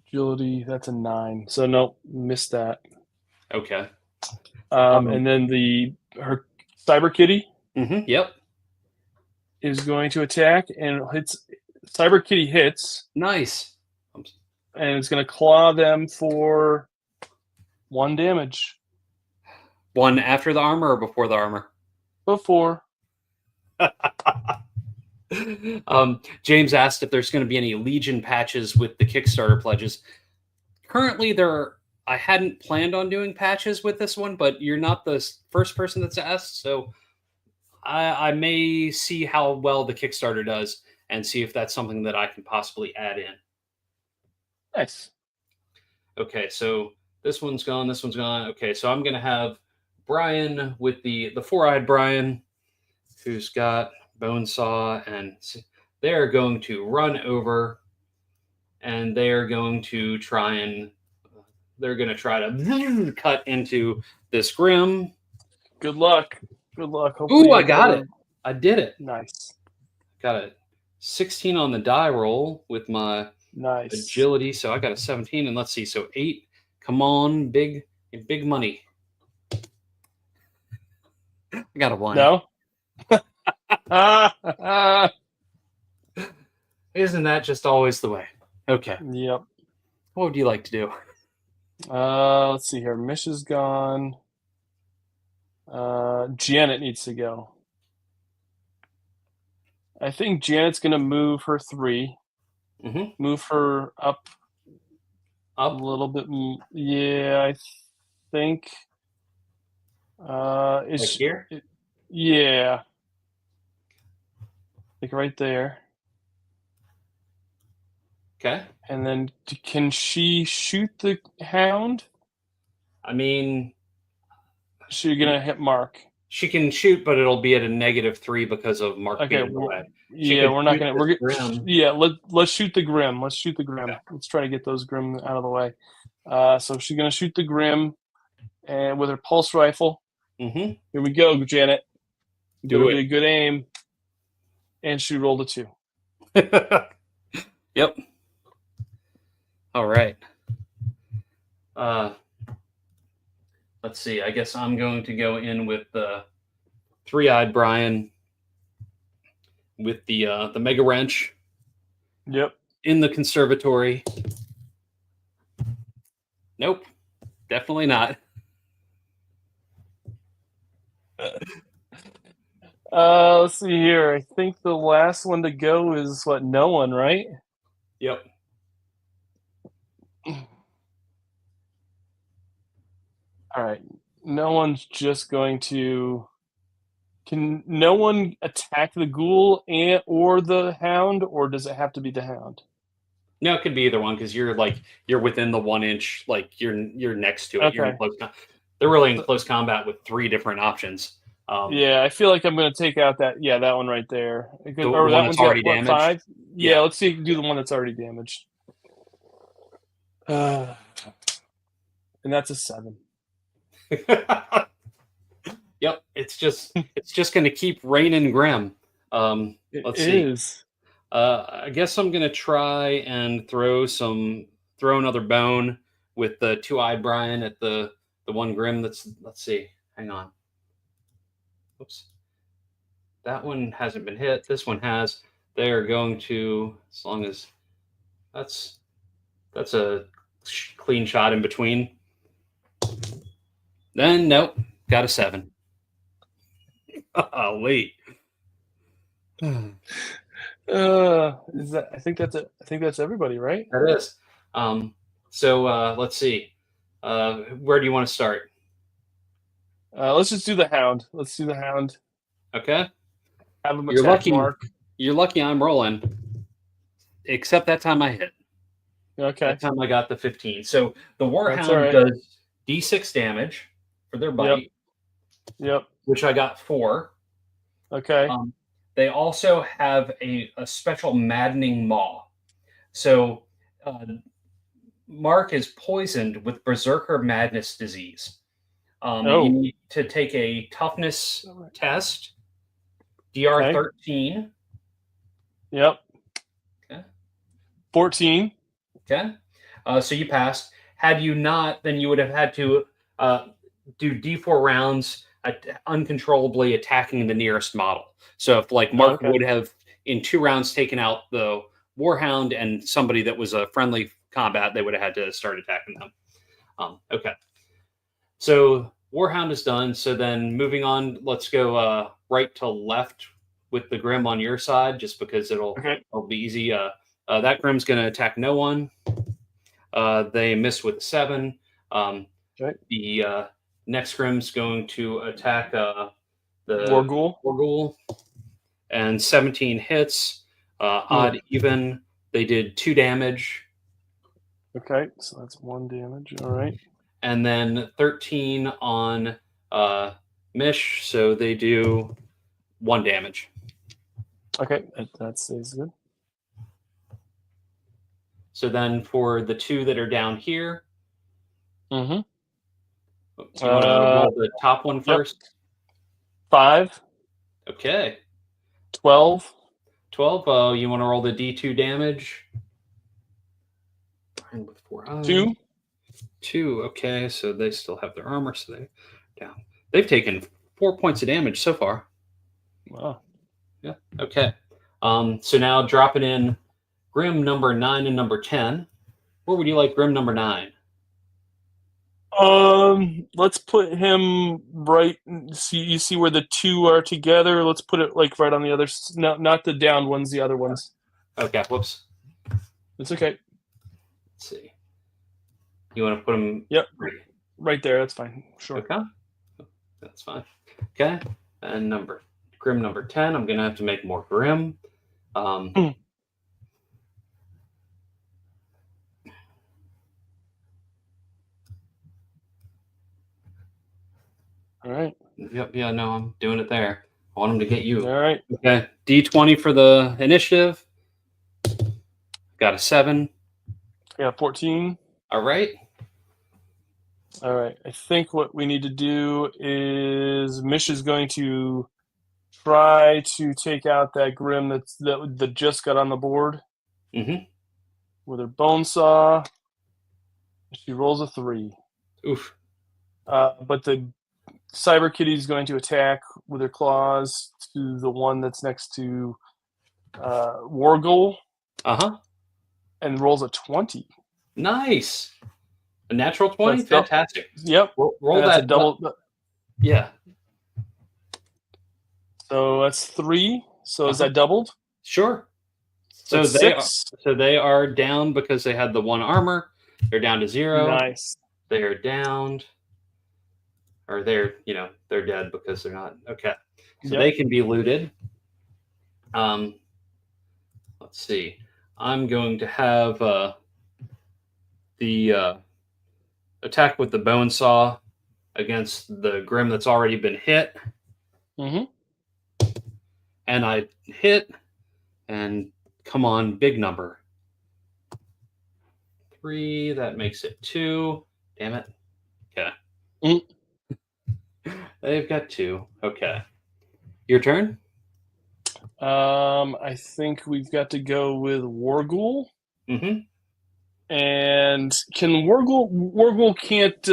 agility. That's a 9. So no, missed that. Okay. And then her Cyber Kitty. Yep. Is going to attack and hits. Cyber Kitty hits. Nice. And it's going to claw them for 1 damage. 1 after the armor or before the armor? Before. James asked if there's going to be any Legion patches with the Kickstarter pledges. Currently, I hadn't planned on doing patches with this one, but you're not the first person that's asked, so I may see how well the Kickstarter does and see if that's something that I can possibly add in. Nice. Okay, so this one's gone, this one's gone. Okay, so I'm going to have Brian with the four-eyed Brian, who's got bone saw, and they're going to run over, and they're going to try to cut into this Grimm. Good luck. Hopefully Ooh, I got it. I did it. Nice. Got a 16 on the die roll with my agility, so I got a 17, and let's see, so 8. Come on, big money. I got a 1. No. Isn't that just always the way? Okay. Yep. What would you like to do? Let's see here. Mish is gone. Janet needs to go. I think Janet's gonna move her 3. Mm-hmm. Move her up a Up. little bit. Yeah, I think. Is Like here? yeah, like right there. Okay. And then can she shoot the hound? I mean, She's gonna hit Mark. she can shoot, but it'll be at a -3 because of Mark Okay, being in the way. She yeah, could we're not shoot gonna. this Grim. Yeah. Let's shoot the Grim. Let's shoot the Grim. Okay. Let's try to get those Grim out of the way. So she's gonna shoot the Grim, and with her pulse rifle. Mm-hmm. Here we go, Janet. Do Be it. a good aim. And she rolled a 2. Yep. All right. Let's see. I guess I'm going to go in with the three-eyed Brian with the mega wrench. Yep. In the conservatory. Nope. Definitely not. Let's see here. I think the last one to go is what? No one, right? Yep. All right. No one's just going to. Can no one attack the ghoul or the hound, or does it have to be the hound? No, it could be either one because you're within the 1 inch, like you're next to it. Okay. You're in close. They're really in close combat with 3 different options. Yeah, I feel like I'm going to take out that one right there. The or one that that's one's already got, what, damaged? 5? Yeah, Yeah. let's see. Do the one that's already damaged. And that's a 7. Yep, it's just going to keep raining Grim. Let's see. Is. I guess I'm going to try and throw another bone with the two-eyed Brian at the one Grim. Let's see. Hang on. Oops. That one hasn't been hit. This one has. They're going to, as long as that's a clean shot in between. Then nope, got a 7. Oh wait. Is that? I think that's everybody, right? That is. So let's see. Where do you want to start? Let's just do the hound. Let's do the hound. Okay. Have him You're attack lucky. Mark. You're lucky I'm rolling. Except that time I hit. Okay. That time I got the 15. So the Warhound right. does D6 damage for their bite. Yep. Which I got 4. Okay. They also have a special maddening maw. So Mark is poisoned with Berserker Madness disease. You need to take a toughness test, DR 13. Yep. Okay. 14. Okay. So you passed. Had you not, then you would have had to do D4 rounds uncontrollably attacking the nearest model. So if Mark would have in 2 rounds taken out the Warhound and somebody that was a friendly combat, they would have had to start attacking them. Okay. So Warhound is done. So then moving on, let's go right to left with the Grim on your side, just because it'll be easy. That Grim's going to attack no one. They miss with a 7. The next Grim's going to attack the Warghoul. And 17 hits. Odd even. They did 2 damage. Okay, so that's 1 damage. All right. And then 13 on Mish, so they do 1 damage. Okay, that stays good. So then for the 2 that are down here, Mm-hmm. Do you want to roll the top one first? 5. Okay. 12. 12. You want to roll the D2 damage? With 4. 2. 2. Okay, so they still have their armor, so they're down. They've taken 4 points of damage so far. Wow. Yeah. Okay. So now dropping in Grimm number 9 and number 10. Where would you like Grimm number 9? Let's put him right. You see where the two are together. Let's put it like right on the other. No, not the down ones. The other ones. Okay. Whoops. It's okay. Let's see. You want to put them? Yep. Right there. That's fine. Sure. Okay. That's fine. Okay. And Grimm number 10. I'm gonna have to make more Grimm. All right. Yep. Yeah. No, I'm doing it there. I want them to get you. All right. Okay. D20 for the initiative. Got a 7. Yeah. 14. All right. All right. I think what we need to do is Mish is going to try to take out that Grimm that just got on the board with her bone saw. She rolls a 3. Oof. But the Cyber Kitty is going to attack with her claws to the one that's next to Wargle. And rolls a 20. Nice. A natural 20? So fantastic. Yep. Roll that. A double. Yeah. So that's 3. So is that doubled? Sure. So they are down because they had the 1 armor. They're down to 0. Nice. They are downed. Or they're dead because they're not. Okay. So they can be looted. Let's see. I'm going to have the attack with the bone saw against the Grimm that's already been hit. And I hit, and come on, big number. 3, that makes it 2. Damn it. Okay. They've got 2. Okay. Your turn? I think we've got to go with Wargul. And can Wargul can't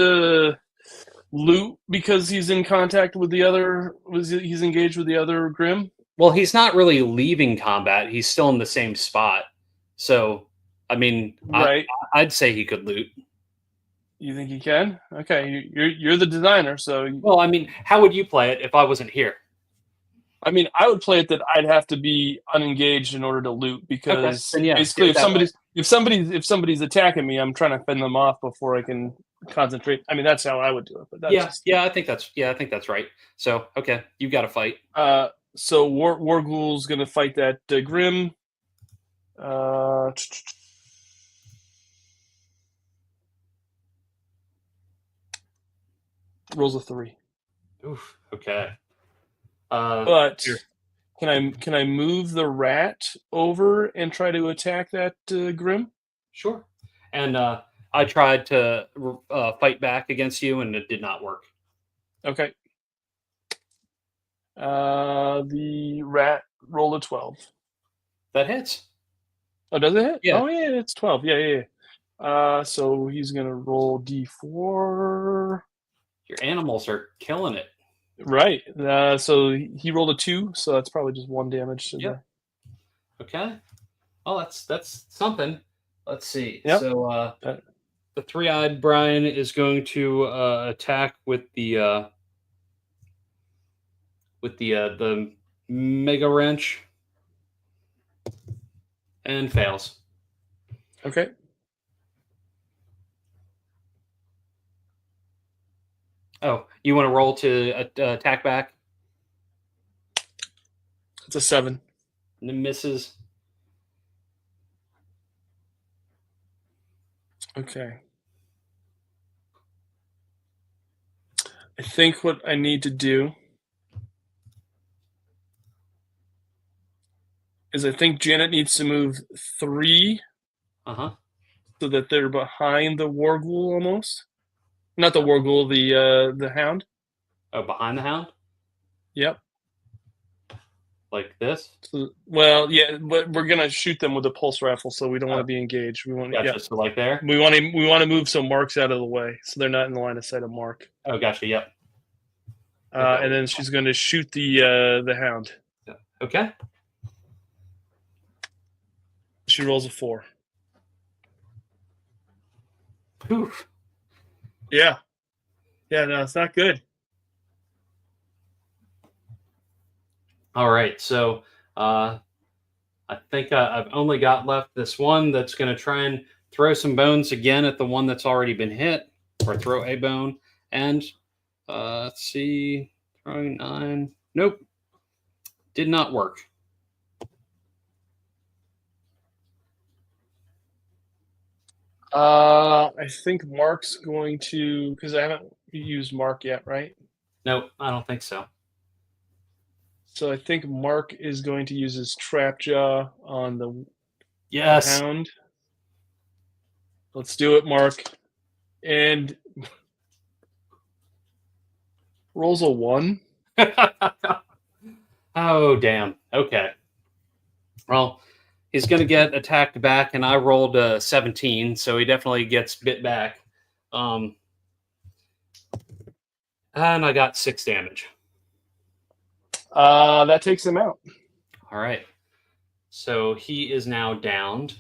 loot because he's in contact with the other. He's engaged with the other Grimm. Well, he's not really leaving combat. He's still in the same spot. So, I mean, right. I'd say he could loot. You think he can? Okay, you're the designer, so. Well, I mean, how would you play it if I wasn't here? I mean, I would play it that I'd have to be unengaged in order to loot because basically, if somebody's attacking me, I'm trying to fend them off before I can concentrate. I mean, that's how I would do it. But that's I think that's right. So, okay, you got to fight. So Wargul's going to fight that Grimm. Rolls a 3. Oof. Okay. But can I move the rat over and try to attack that Grimm? Sure. And I tried to fight back against you, and it did not work. Okay. The rat rolled a 12. That hits. Oh, does it hit? Yeah. Oh, yeah, it's 12. Yeah. So he's going to roll D4. Your animals are killing it. Right. So he rolled a 2, so that's probably just 1 damage. Yep. Okay. Oh, that's something. Let's see. Yep. So the 3-eyed Brian is going to attack with the mega wrench and fails. Okay. Oh, you want to roll to attack back? It's a 7. And it misses. Okay. I think what I need to do is I think Janet needs to move 3 so that they're behind the Wargul almost. Not the Wargul, the Hound. Oh, behind the Hound? Yep. Like this? So, well, yeah, but we're gonna shoot them with a pulse rifle, so we don't want to be engaged. We want so like there. We want to move some marks out of the way, so they're not in the line of sight of Mark. Oh, gotcha. Yep. And then she's going to shoot the Hound. Okay. she rolls a 4. Oof. Yeah. Yeah, no, it's not good. All right, so I think I've only got left this one that's going to try and throw some bones again at the one that's already been hit, or throw a bone. And let's see, throwing 9. Nope, did not work. I think Mark's going to, because I haven't used Mark yet, right? Nope, I don't think so. So I think Mark is going to use his trap jaw on the Yes. hound. Let's do it, Mark. And rolls a 1. Oh, damn. Okay. Well, he's going to get attacked back, and I rolled a 17, so he definitely gets bit back. And I got 6 damage. That takes him out. All right. So he is now downed.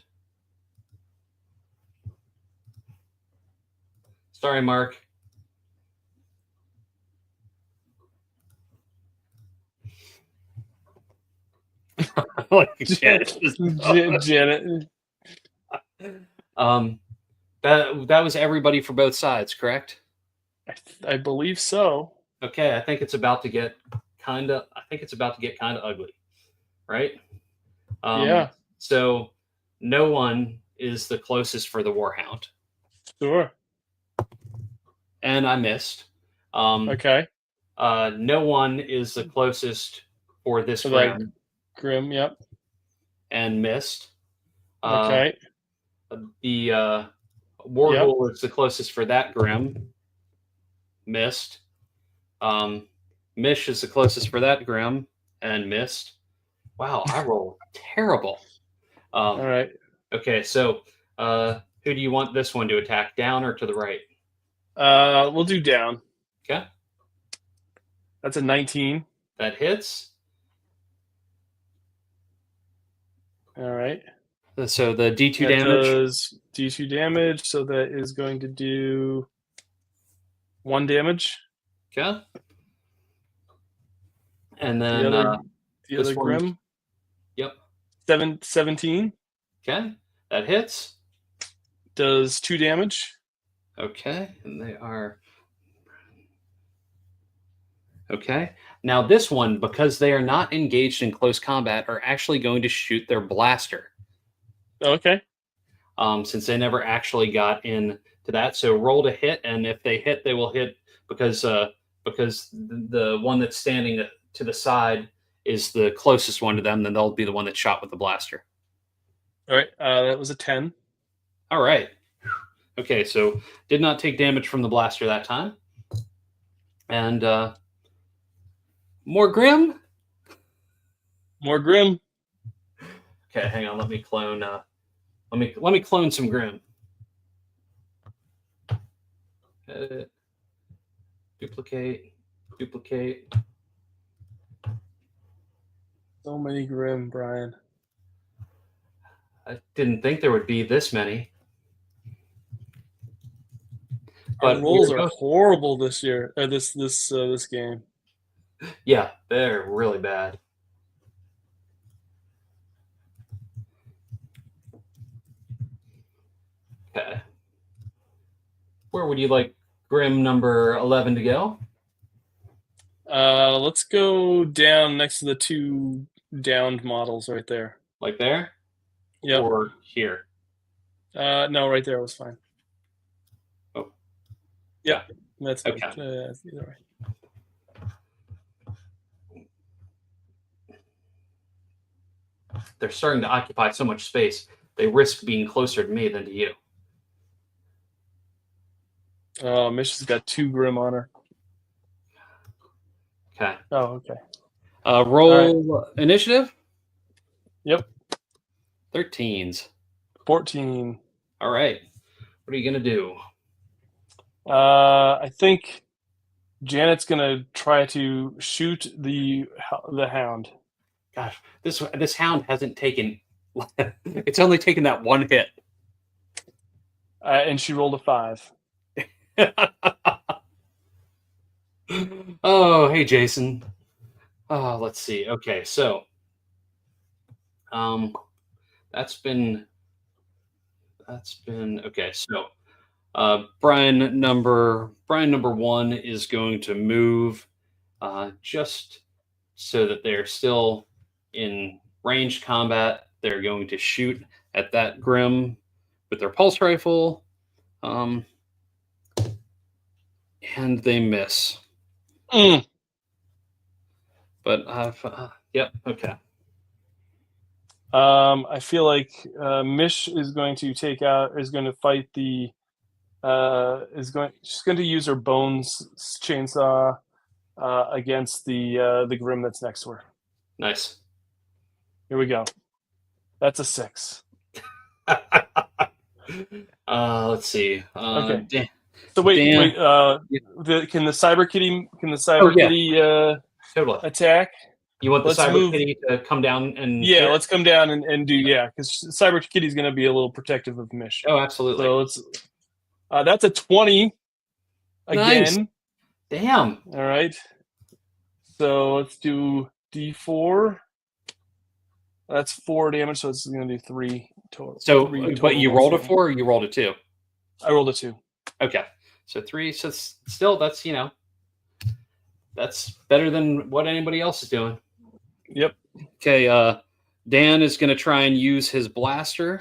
Sorry, Mark. Janet. That was everybody for both sides, correct? I believe so. Okay, I think it's about to get kind of ugly, right? Yeah. So no one is the closest for the Warhound. Sure. And I missed. Okay. No one is the closest for this So Grimm. Grimm, yep. And missed. Okay. The Warghoul is the closest for that Grimm. Missed. Mish is the closest for that Grimm and missed. Wow, I roll terrible. All right. Okay, so who do you want this one to attack, down or to the right? We'll do down. Okay. That's a 19. That hits. All right. So the D2 that damage. Does D2 damage, so that is going to do 1 damage. Okay. And then the other Grimm. Yep. 17. Okay. That hits. Does 2 damage. Okay. And they are. Okay. Now this one, because they are not engaged in close combat, are actually going to shoot their blaster. Okay. Since they never actually got into that. So roll to hit, and if they hit, they will hit because the one that's standing to the side is the closest one to them, then they'll be the one that's shot with the blaster. All right. That was a 10. All right. Okay, so did not take damage from the blaster that time. And more Grimm? More Grimm. Okay, hang on, let me clone let me clone some Grimm. Edit. Duplicate. So many Grimm, Brian. I didn't think there would be this many. But rolls are horrible this year. This game. Yeah, they're really bad. Okay. Where would you like Grimm number 11 to go? Let's go down next to the 2 downed models right there. Like there? Yeah. Or here? No, right there was fine. Oh. Yeah, that's okay. Either way. They're starting to occupy so much space, they risk being closer to me than to you. Mish has got 2 Grimm on her. Okay. Oh, okay. Roll initiative? Yep. 13s. 14. All right. What are you going to do? I think Janet's going to try to shoot the hound. Gosh, this hound hasn't taken It's only taken that one hit. And she rolled a 5. Oh, hey, Jason. Oh, let's see. Okay, so that's been okay. So Brian number 1 is going to move just so that they're still in ranged combat. They're going to shoot at that Grimm with their pulse rifle, and they miss. But yep, okay. I feel like Mish is going to fight the she's going to use her bones chainsaw against the Grimm that's next to her. Nice. Here we go. That's a 6. Let's see. Okay. So wait. Can the cyber kitty totally attack? You want the cyber kitty to come down and let's come down and do because cyber kitty's going to be a little protective of Mish. Oh, absolutely. So let's. That's a 20 again. Nice. Damn. All right. So let's do D4. That's 4 damage, so it's going to do 3 total. So, but you rolled a 4 or you rolled a 2? I rolled a 2. Okay. So 3. So still, that's that's better than what anybody else is doing. Yep. Okay. Dan is going to try and use his blaster.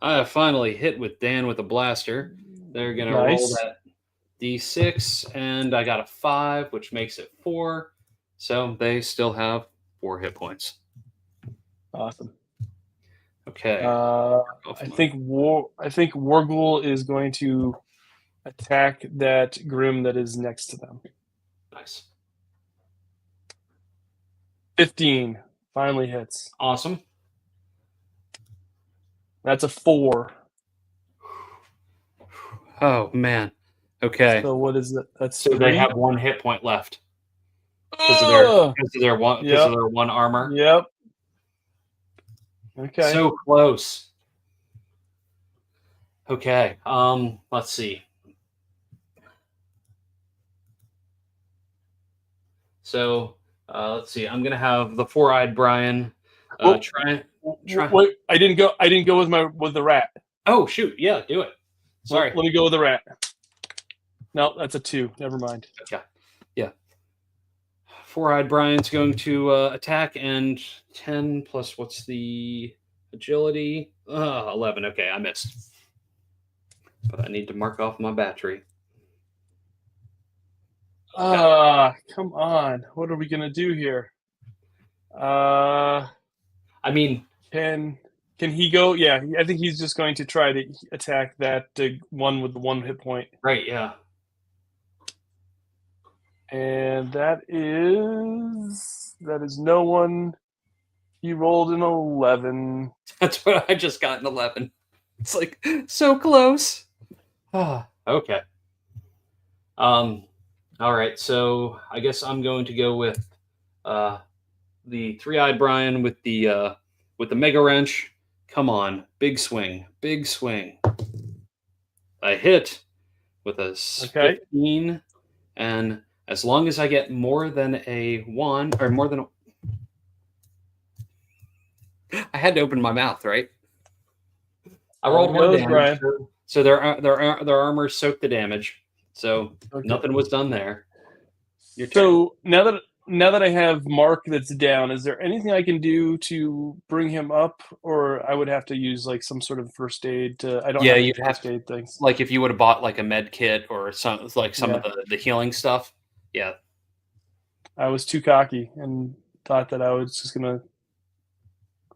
I finally hit with Dan with a blaster. They're going to roll that D6, and I got a 5, which makes it 4. So they still have 4 hit points. Awesome. Okay. I think Wargul is going to attack that Grimm that is next to them. Nice. 15 finally hits. Awesome. That's a 4. Oh man. Okay. So what is it? That's so 3? They have 1 hit point left because of their one armor. Yep. Okay. So close. Okay. Let's see. So let's see. I'm gonna have the 4-eyed Brian try. Wait, I didn't go with the rat. Oh shoot! Yeah, do it. Sorry. Let me go with the rat. No, that's a 2. Never mind. Okay. Yeah. 4-eyed Brian's going to attack, and 10 plus what's the agility? 11. Okay, I missed. But I need to mark off my battery. Come on. What are we gonna do here? I mean, can he go? Yeah, I think he's just going to try to attack that one with the 1 hit point. Right. Yeah. And that is no one. He rolled an 11. That's what I just got, an 11. It's like so close. Okay. All right. So I guess I'm going to go with the 3-eyed Brian with the mega wrench. Come on, big swing, big swing. I hit with a 15, and as long as I get more than a 1 or more than a... I had to open my mouth, right? I rolled 1 damage, so their armor soaked the damage, so nothing was done there. So now that I have Mark that's down, is there anything I can do to bring him up, or I would have to use like some sort of first aid to? I don't. Yeah, have you'd have first aid things. Like if you would have bought like a med kit or some of the healing stuff. Yeah. I was too cocky and thought that I was just gonna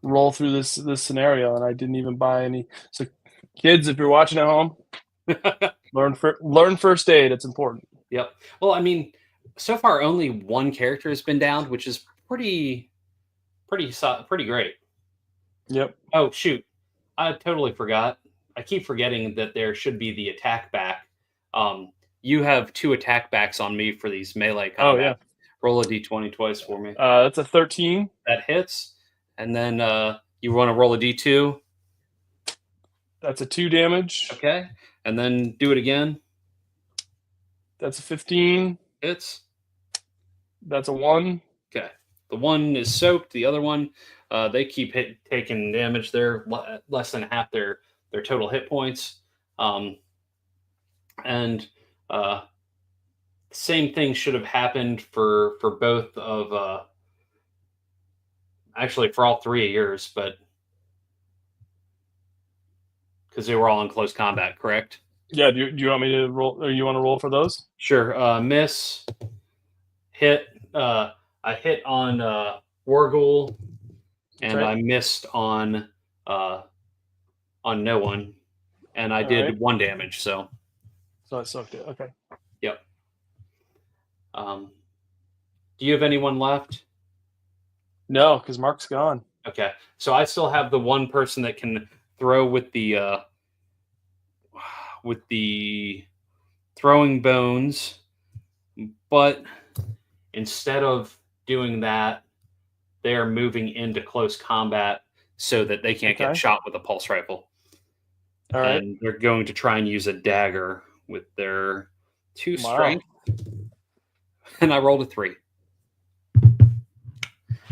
roll through this scenario, and I didn't even buy any. So, kids, if you're watching at home, learn first aid. It's important. Yep. Well, I mean, so far only 1 character has been downed, which is pretty great. Yep. Oh shoot, I totally forgot. I keep forgetting that there should be the attack back. You have 2 attack backs on me for these melee combat. Oh yeah. Roll a d20 twice for me. That's a 13. That hits. And then you want to roll a d2. That's a 2 damage. Okay. And then do it again. That's a 15. Hits. That's a 1. Okay. The one is soaked. The other one, they keep taking damage. They're less than half their total hit points. And same thing should have happened for both of actually for all three of yours, but because they were all in close combat, correct? Yeah, do you want me to roll, or you want to roll for those? Sure. Miss, hit. I hit on Wargul, and Okay. I missed on no one, and I All did right. 1 damage. So So I soaked it. Okay. yep. Do you have anyone left? No, because Mark's gone. Okay, so I still have the one person that can throw with the throwing bones, but instead of doing that, they are moving into close combat so that they can't get Okay. shot with a pulse rifle. All right. And they're going to try and use a dagger with their 2 Wow. strength. And I rolled a 3.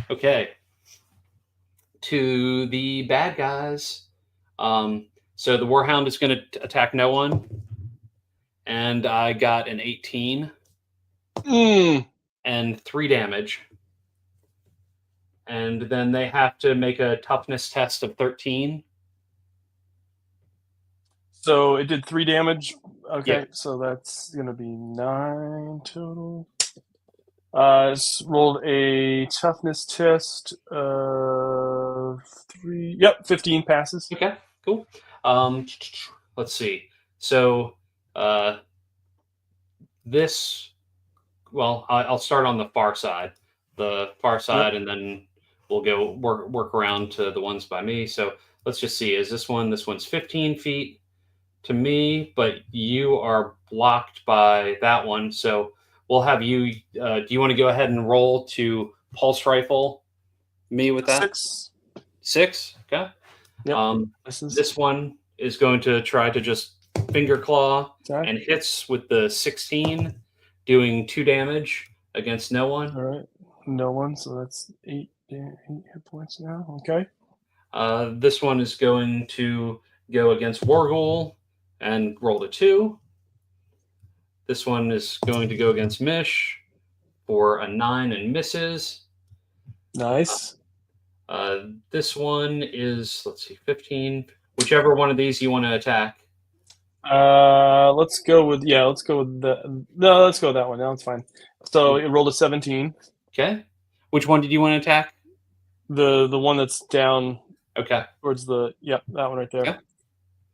Okay. To the bad guys. So the Warhound is going to attack no one. And I got an 18 and 3 damage. And then they have to make a toughness test of 13. So it did 3 damage. Okay, Yeah. so that's gonna be 9 total. It's rolled a toughness test of 3. Yep, 15 passes. Okay, cool. Let's see. So this, well, I'll start on the far side. The far side, Yep. and then we'll go work around to the ones by me. So let's just see. Is this one? This one's 15 feet to me, but you are blocked by that one. So we'll have you. Do you want to go ahead and roll to pulse rifle me with that? 6. 6. Okay. Yep. This one is going to try to just finger claw Okay. and hits with the 16, doing 2 damage against no one. All right. No one, so that's 8 hit points now. Okay. This one is going to go against Wargul and roll the 2. This one is going to go against Mish for a 9 and misses. Nice. This one is, let's see, 15. Whichever one of these you want to attack. Let's go with let's go with let's go with that one. Now it's fine. So it rolled a 17. Okay. Which one did you want to attack? The one that's down. Okay. Towards that one right there. Yeah.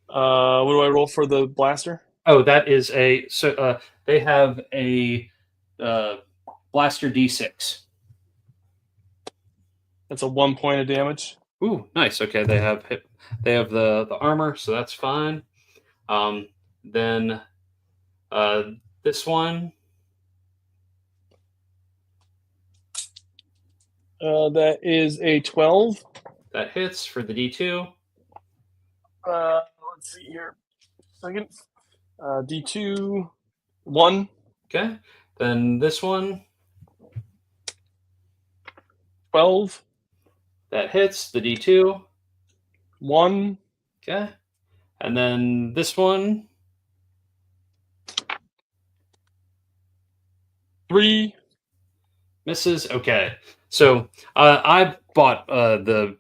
What do I roll for the blaster? Oh, that is they have a blaster D6. That's a 1 point of damage. Ooh, nice. Okay, they have the armor, so that's fine. Then this one. That is a 12. That hits for the D2. Let's see here. Second. D2, 1. Okay. Then this one. 12. That hits the D2. 1. Okay. And then this one. 3. Misses. Okay. So I bought the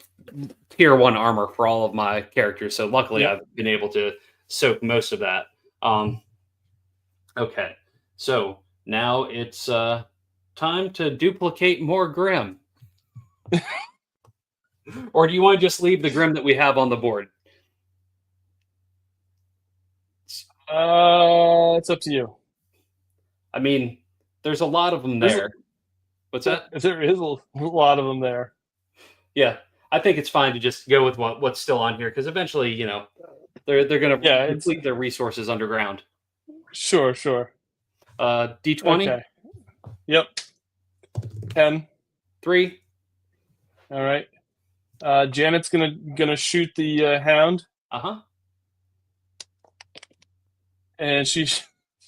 tier 1 armor for all of my characters, so luckily I've been able to soak most of that. Okay, so now it's time to duplicate more Grimm. Or do you want to just leave the Grimm that we have on the board? It's up to you. I mean, there's a lot of them there. What's that? There is a lot of them there. Yeah, I think it's fine to just go with what's still on here, because eventually, they're going to complete their resources underground. Sure. D20. Okay. Yep. 10. 3. All right. Janet's gonna shoot the hound, Uh-huh. and she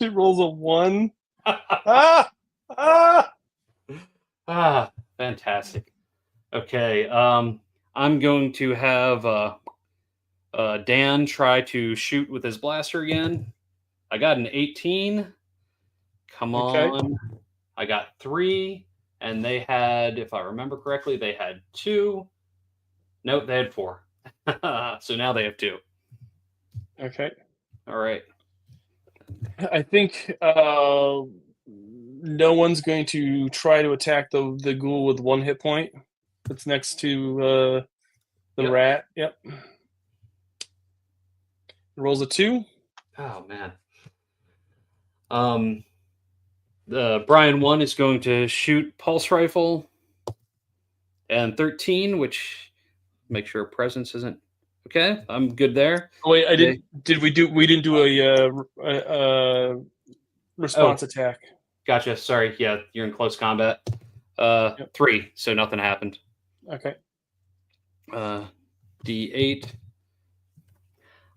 rolls a 1. Ah! Ah! Ah, fantastic. Okay, I'm going to have Dan try to shoot with his blaster again. I got an 18. Come Okay. on. I got 3, and they had, if I remember correctly, they had 2. Nope, they had 4. So now they have 2. Okay. All right. I think no one's going to try to attack the ghoul with 1 hit point that's next to the Yep. rat. Yep. Rolls a 2. Oh man. The Brian 1 is going to shoot pulse rifle, and 13, which make sure presence isn't okay. I'm good there. Oh, wait, I Okay. didn't. We didn't do a response attack. Gotcha. Sorry. Yeah, you're in close combat. Yep. 3, so nothing happened. Okay. D8.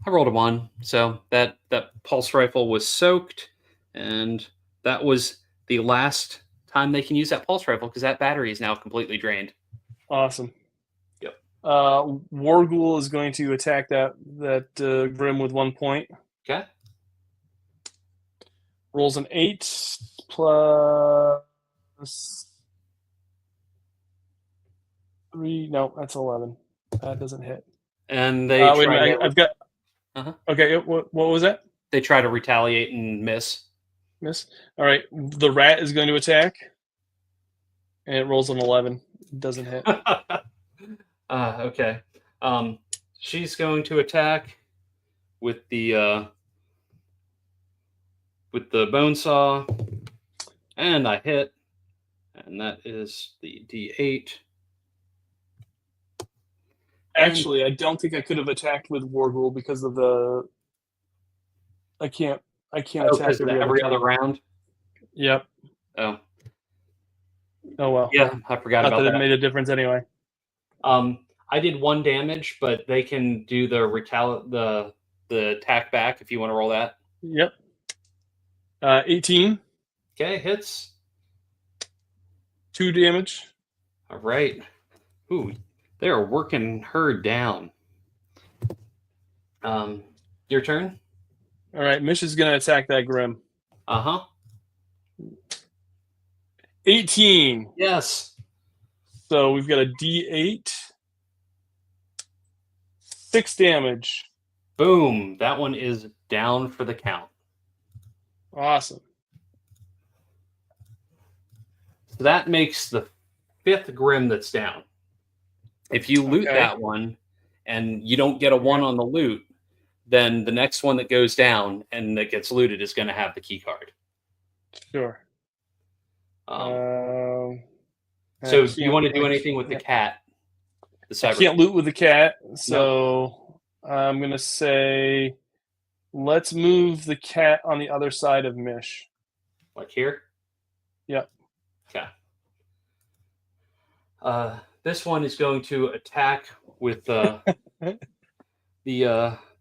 I rolled a 1, so that pulse rifle was soaked, and that was the last time they can use that pulse rifle because that battery is now completely drained. Awesome. Yep. Warghoul is going to attack that Grimm with 1 point. Okay. Rolls an 8 plus 3. No, that's 11. That doesn't hit. And they wait a minute. I've got. Uh-huh. Okay. What was that? They try to retaliate and miss. Miss. All right. The rat is going to attack, and it rolls an 11. It doesn't hit. Okay. She's going to attack with the bone saw, and I hit, and that is the D8. Actually, I don't think I could have attacked with Warghoul because of the. I can't attack every other round. Yep. Oh. Oh well. Yeah, I forgot Not about that that. it made a difference anyway. I did 1 damage, but they can do the attack back if you want to roll that. Yep. 18. Okay, hits. 2 damage. All right. Ooh, they are working her down. Your turn. All right, Mish is going to attack that Grimm. 18. Yes. So we've got a D8. 6 damage. Boom. That one is down for the count. Awesome. So that makes the 5th Grimm that's down. If you loot Okay. that one and you don't get a 1 on the loot, then the next one that goes down and that gets looted is going to have the key card. Sure. So do you want to do anything with the cat? I can't loot with the cat, so I'm going to say let's move the cat on the other side of Mish. Like here? Yep. Okay. This one is going to attack with the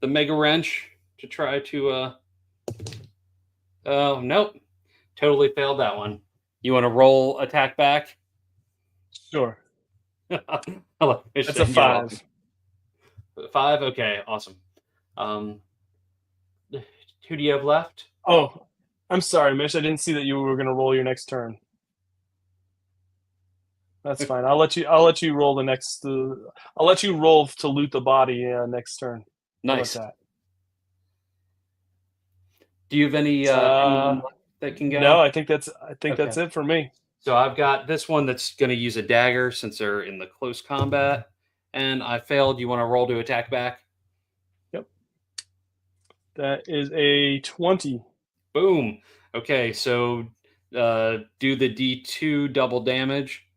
mega wrench to try to. Oh nope, totally failed that one. You want to roll attack back? Sure. Hello, that's a 5. 5. Okay, awesome. Who do you have left? Oh, I'm sorry, Mish. I didn't see that you were going to roll your next turn. That's fine. I'll let you roll the next. I'll let you roll to loot the body next turn. Nice. How about that? Do you have any anyone that can go? No, I think that's it for me. So I've got this one that's going to use a dagger since they're in the close combat, and I failed. You want to roll to attack back? Yep. That is a 20. Boom. Okay, so do the D2 double damage.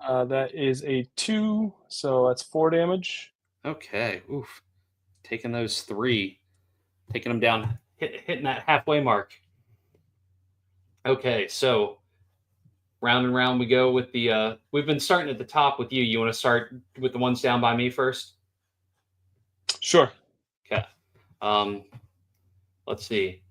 That is a 2, so that's 4 damage. Okay. Oof. Taking those 3. Taking them down. Hitting that halfway mark. Okay, so round and round we go with the. We've been starting at the top with you. You want to start with the ones down by me first? Sure. Okay. Um, let's see.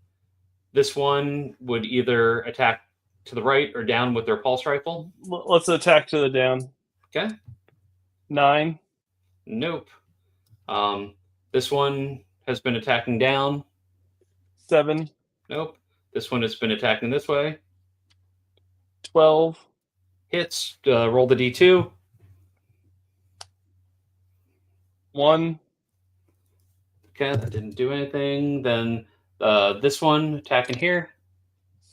This one would either attack to the right or down with their pulse rifle. Let's attack to the down. Okay. 9. Nope. This one has been attacking down. 7. Nope. This one has been attacking this way. 12. Hits. Roll the d2. 1. Okay, that didn't do anything. Then this one attacking here.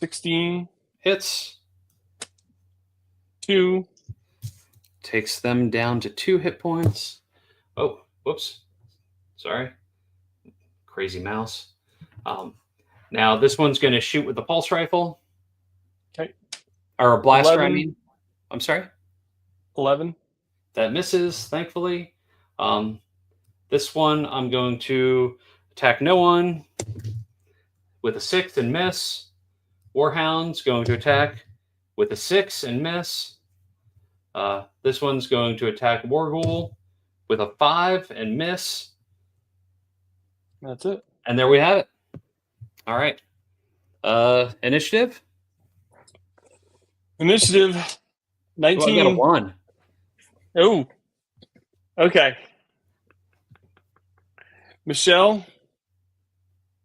16. Hits. 2. Takes them down to 2 hit points. Oh, whoops. Sorry. Crazy mouse. Now this one's going to shoot with the pulse rifle. Okay. Or a blaster, 11. I mean. I'm sorry. 11. That misses, thankfully. This one, I'm going to attack no one with a 6 and miss. Warhound's going to attack with a 6 and miss. This one's going to attack Warghoul with a 5 and miss. That's it. And there we have it. All right. Initiative? Initiative 19. Oh, I got a 1. Oh. Okay. Michelle,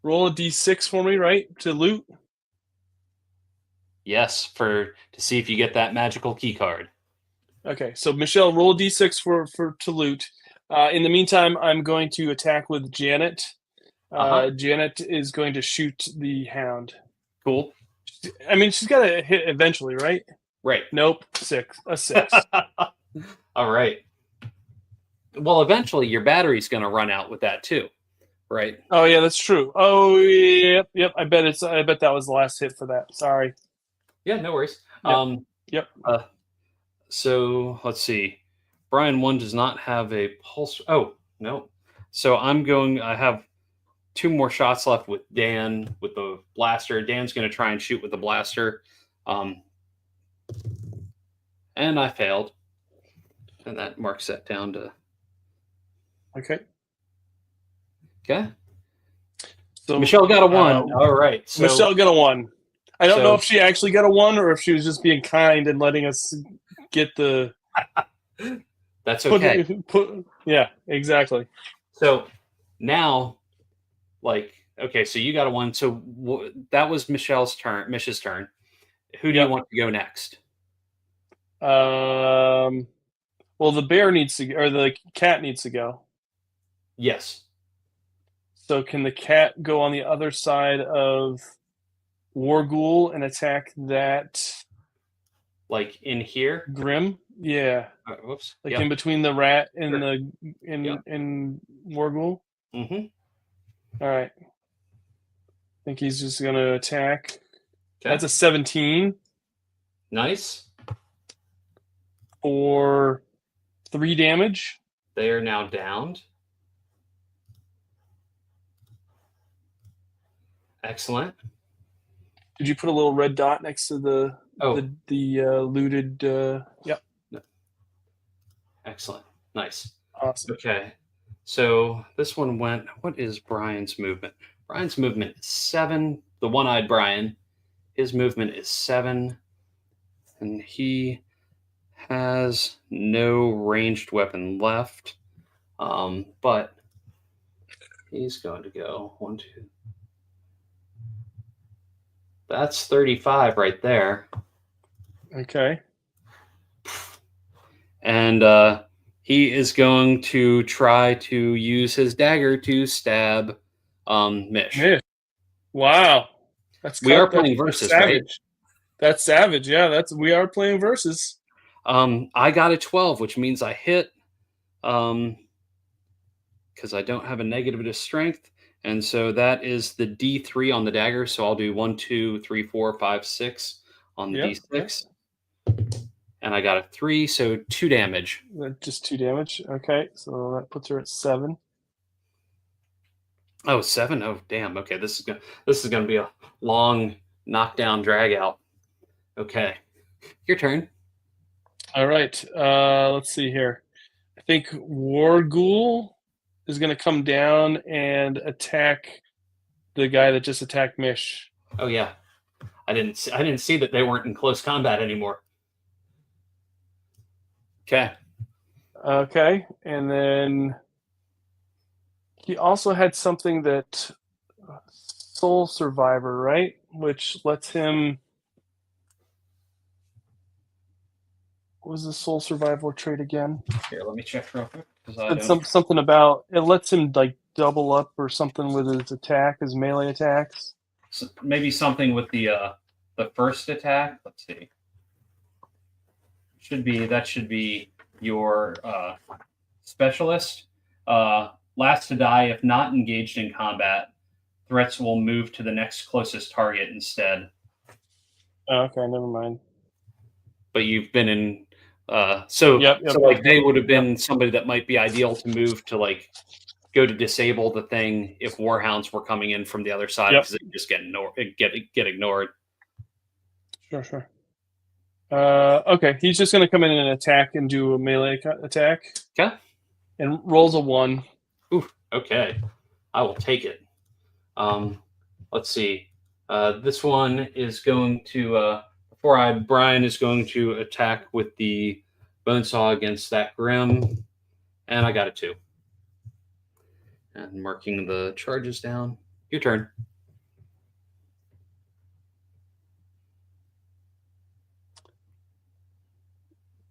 roll a d6 for me, right? To loot. Yes, to see if you get that magical key card. Okay, so Michelle, roll a d6 for to loot. In the meantime, I'm going to attack with Janet. Janet is going to shoot the hound. Cool. I mean, she's got to hit eventually, right? Right. Nope. 6. A 6. All right. Well, eventually your battery's going to run out with that too, right? Oh yeah, that's true. Oh yep. I bet that was the last hit for that. Sorry. Yeah, no worries. Yep. So let's see. Brian 1 does not have a pulse. Oh no. So I have 2 more shots left with Dan with the blaster. Dan's going to try and shoot with the blaster. And I failed. And that marks that down to. Okay. Okay. So Michelle got a 1. All right. So, Michelle got a 1. I don't know if she actually got a 1 or if she was just being kind and letting us get the. That's okay. Yeah, exactly. So now, okay, so you got a 1. So that was Mish's turn. Who do you want to go next? Well, the bear needs to, or the cat needs to go. Yes. So can the cat go on the other side of Warghoul and attack that? Like in here? Grimm? Yeah. Whoops. Like in between the rat and Sure. in Warghoul? Mm-hmm. All right. I think he's just going to attack. Okay. That's a 17. Nice. For 3 damage. They are now downed. Excellent. Did you put a little red dot next to the looted? Yep. Excellent. Nice. Awesome. Okay. So this one went. What is Brian's movement? Brian's movement is 7. The one-eyed Brian. His movement is 7, and he has no ranged weapon left. But he's going to go 1, 2. That's 35 right there. Okay. And he is going to try to use his dagger to stab Mish. Wow. We are playing versus, right? That's savage. Yeah, we are playing versus. I got a 12, which means I hit because I don't have a negative to strength. And so that is the D3 on the dagger. So I'll do 1, 2, 3, 4, 5, 6 on the D6. And I got a 3, so 2 damage. Just 2 damage. Okay, so that puts her at 7. Oh, 7? Oh, damn. Okay, this is gonna be a long knockdown drag out. Okay. Your turn. All right. Let's see here. I think Warghoul is going to come down and attack the guy that just attacked Mish. Oh yeah, I didn't see that they weren't in close combat anymore. Okay. Okay, and then he also had something that Soul Survivor, right? Which lets him. What was the Soul Survivor trait again? Here, let me check real quick because I It's don't. something about it lets him like double up or something with his attack, his melee attacks. So maybe something with the first attack. Let's see. That should be your specialist. Last to die if not engaged in combat. Threats will move to the next closest target instead. Oh, okay, never mind. But you've been in. So they would have been somebody that might be ideal to move to like go to disable the thing if warhounds were coming in from the other side because they just get ignored. Sure. Okay, he's just going to come in and attack and do a melee attack. Okay. And rolls a 1. Ooh, okay. I will take it. Let's see. This one is going to Four-Eyed Brian is going to attack with the bone saw against that Grimm, and I got a 2. And marking the charges down. Your turn.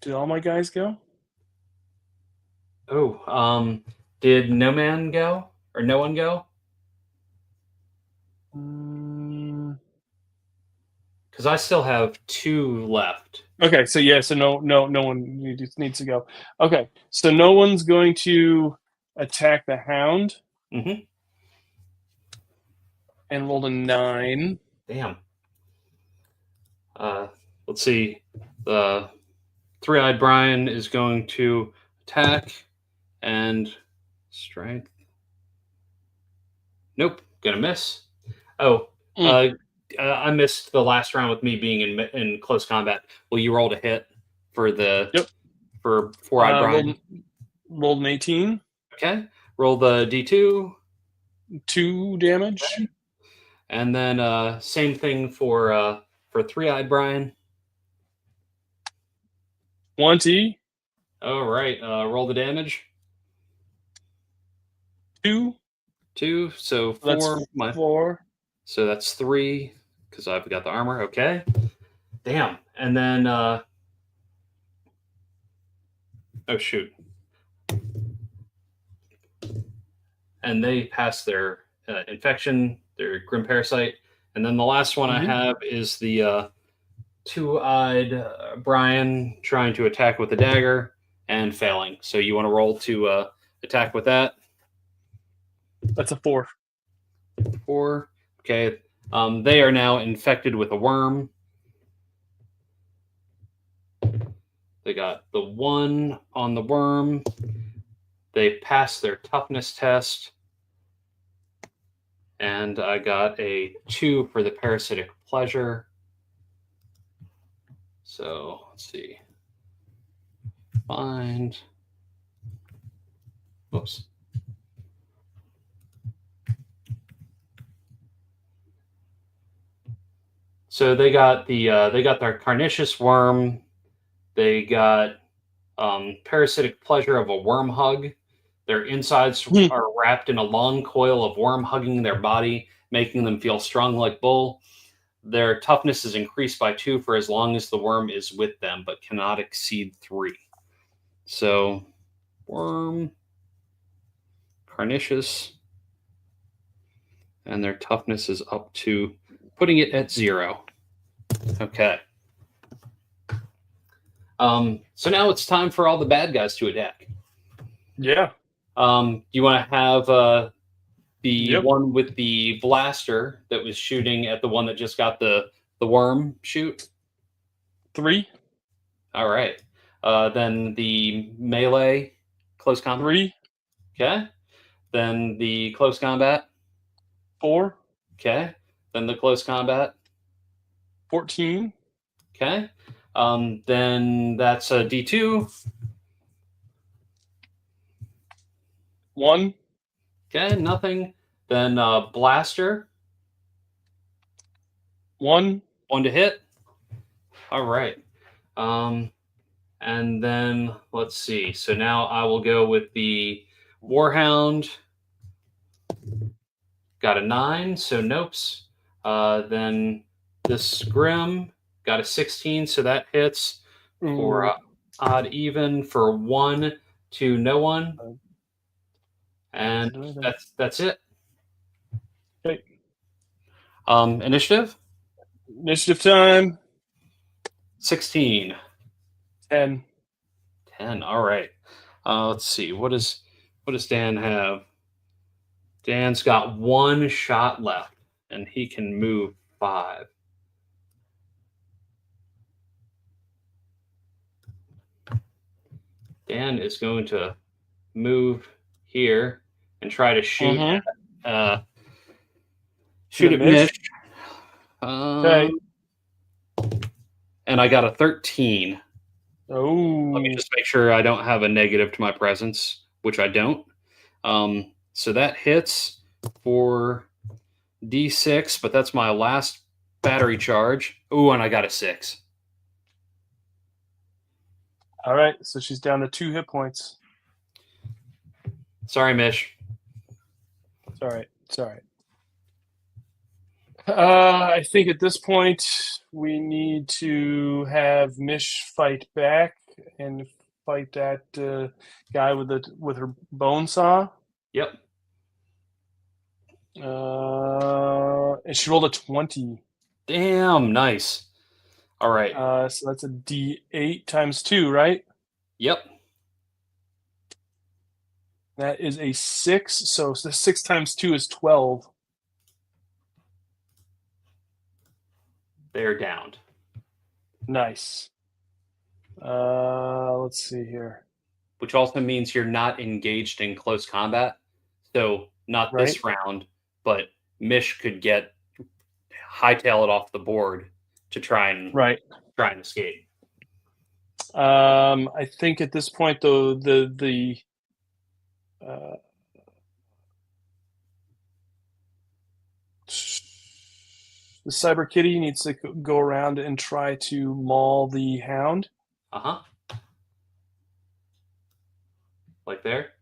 Did all my guys go? Oh, did no man go or no one go? Because I still have 2 left. Okay, so yeah, so no one needs to go. Okay, so no one's going to attack the hound. Mm-hmm. And rolled a 9. Damn. Let's see. The Three-Eyed Brian is going to attack and strength. Nope, gonna miss. Oh, I missed the last round with me being in close combat. Well, you rolled a hit for the for Four-Eyed Brian. Rolled an 18. Okay, roll the D2. 2 damage. Okay. And then same thing for Three-Eyed Brian. 20. All right, roll the damage. 2. So 4. That's 4. So that's 3 because I've got the armor. Okay. Damn. And then oh shoot. And they pass their infection, their Grimm Parasite. And then the last one I have is the Two-Eyed Brian trying to attack with a dagger and failing. So you want to roll to attack with that? That's a 4. 4. Okay. They are now infected with a worm. They got the 1 on the worm. They passed their toughness test. And I got a 2 for the parasitic pleasure. So let's see. Find. Whoops. So they got their carnivorous worm. They got parasitic pleasure of a worm hug. Their insides are wrapped in a long coil of worm hugging their body, making them feel strong like bull. Their toughness is increased by 2 for as long as the worm is with them, but cannot exceed 3. So, worm, carnivorous, and their toughness is up to putting it at 0. Okay. So now it's time for all the bad guys to attack. Yeah. You want to have the one with the blaster that was shooting at the one that just got the worm shoot? 3. All right. Then the melee close combat? 3. Okay. Then the close combat? 4. Okay. Then the close combat? 14. Okay. Then that's a D2. 1. Okay, nothing. Then blaster, 1. 1 to hit. All right. And then let's see. So now I will go with the Warhound. Got a 9, so nopes. Then this Grimm got a 16, so that hits for Ooh. odd even for 1 to no one. And that's it. Okay. Initiative Initiative time. 16. 10. 10. All right. Let's see. What does Dan have? Dan's got 1 shot left, and he can move 5. Dan is going to move here and try to shoot at Mish. Okay. And I got a 13. Oh. Let me just make sure I don't have a negative to my presence, which I don't. So that hits for D6, but that's my last battery charge. Ooh, and I got a 6. All right, so she's down to 2 hit points. Sorry, Mish. It's all right. It's all right. I think at this point we need to have Mish fight back and fight that guy with her bone saw. Yep. And she rolled a 20. Damn, nice. All right. So that's a D8 times 2, right? Yep. That is a 6. So the 6 times 2 is 12. They're downed. Nice. Let's see here. Which also means you're not engaged in close combat. So not this round, but Mish could hightail it off the board to try and escape. I think at this point, though, the Cyber Kitty needs to go around and try to maul the Hound. Like there.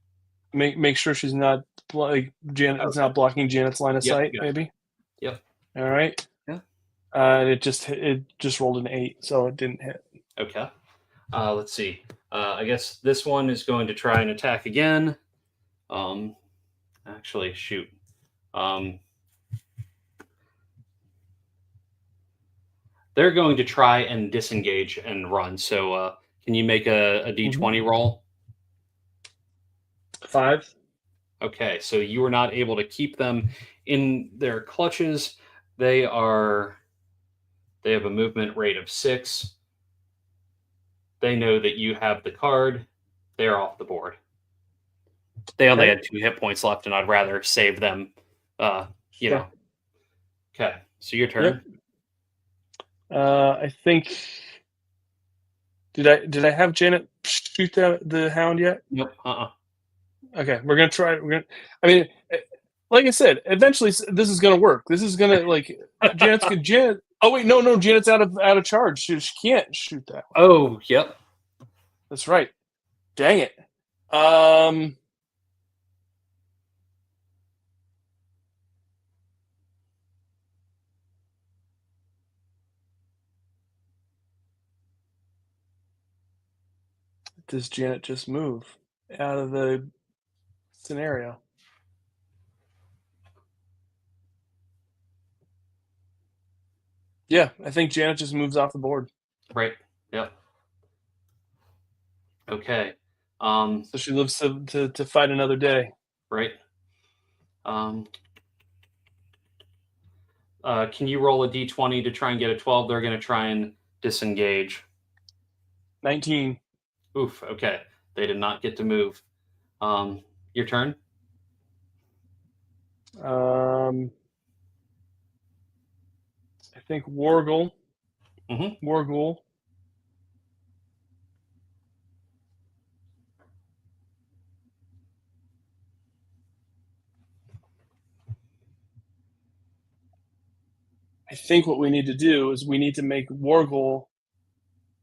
Make sure she's not Janet's not blocking Janet's line of sight. Maybe. Yep. All right. Yeah. It just rolled an 8, so it didn't hit. Okay. Let's see. I guess this one is going to try and attack again. Actually, shoot. They're going to try and disengage and run. So, can you make a D20 roll? 5. Okay, so you were not able to keep them in their clutches. They have a movement rate of 6. They know that you have the card. They're off the board. They only had 2 hit points left, and I'd rather save them. You know. Okay, so your turn. Yep. I think. Did I have Janet shoot the Hound yet? Nope. Okay, we're gonna try. I mean, like I said, eventually this is gonna work. This is gonna Janet. Oh wait, no, Janet's out of charge. She can't shoot that one. Oh, yep. That's right. Dang it. Does Janet just move out of the scenario? Yeah, I think Janet just moves off the board. Right. Yep. Okay. So she lives to fight another day. Right. Can you roll a D20 to try and get a 12? They're going to try and disengage. 19. Oof. Okay. They did not get to move. Your turn. I think Wargul. Mm-hmm. Wargul think what we need to do is we need to make Wargle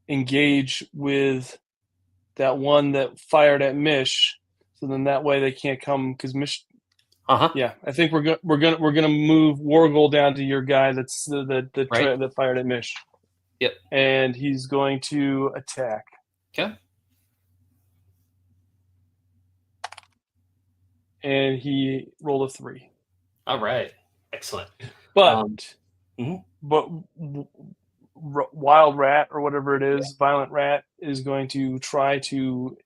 engage with that one that fired at Mish, so then that way they can't come because Mish. Yeah, I think we're gonna move Wargle down to your guy that's that fired at Mish. Yep. And he's going to attack. Okay. And he rolled a 3. All right. Excellent. But Wild Rat or whatever it is, Violent Rat is going to try to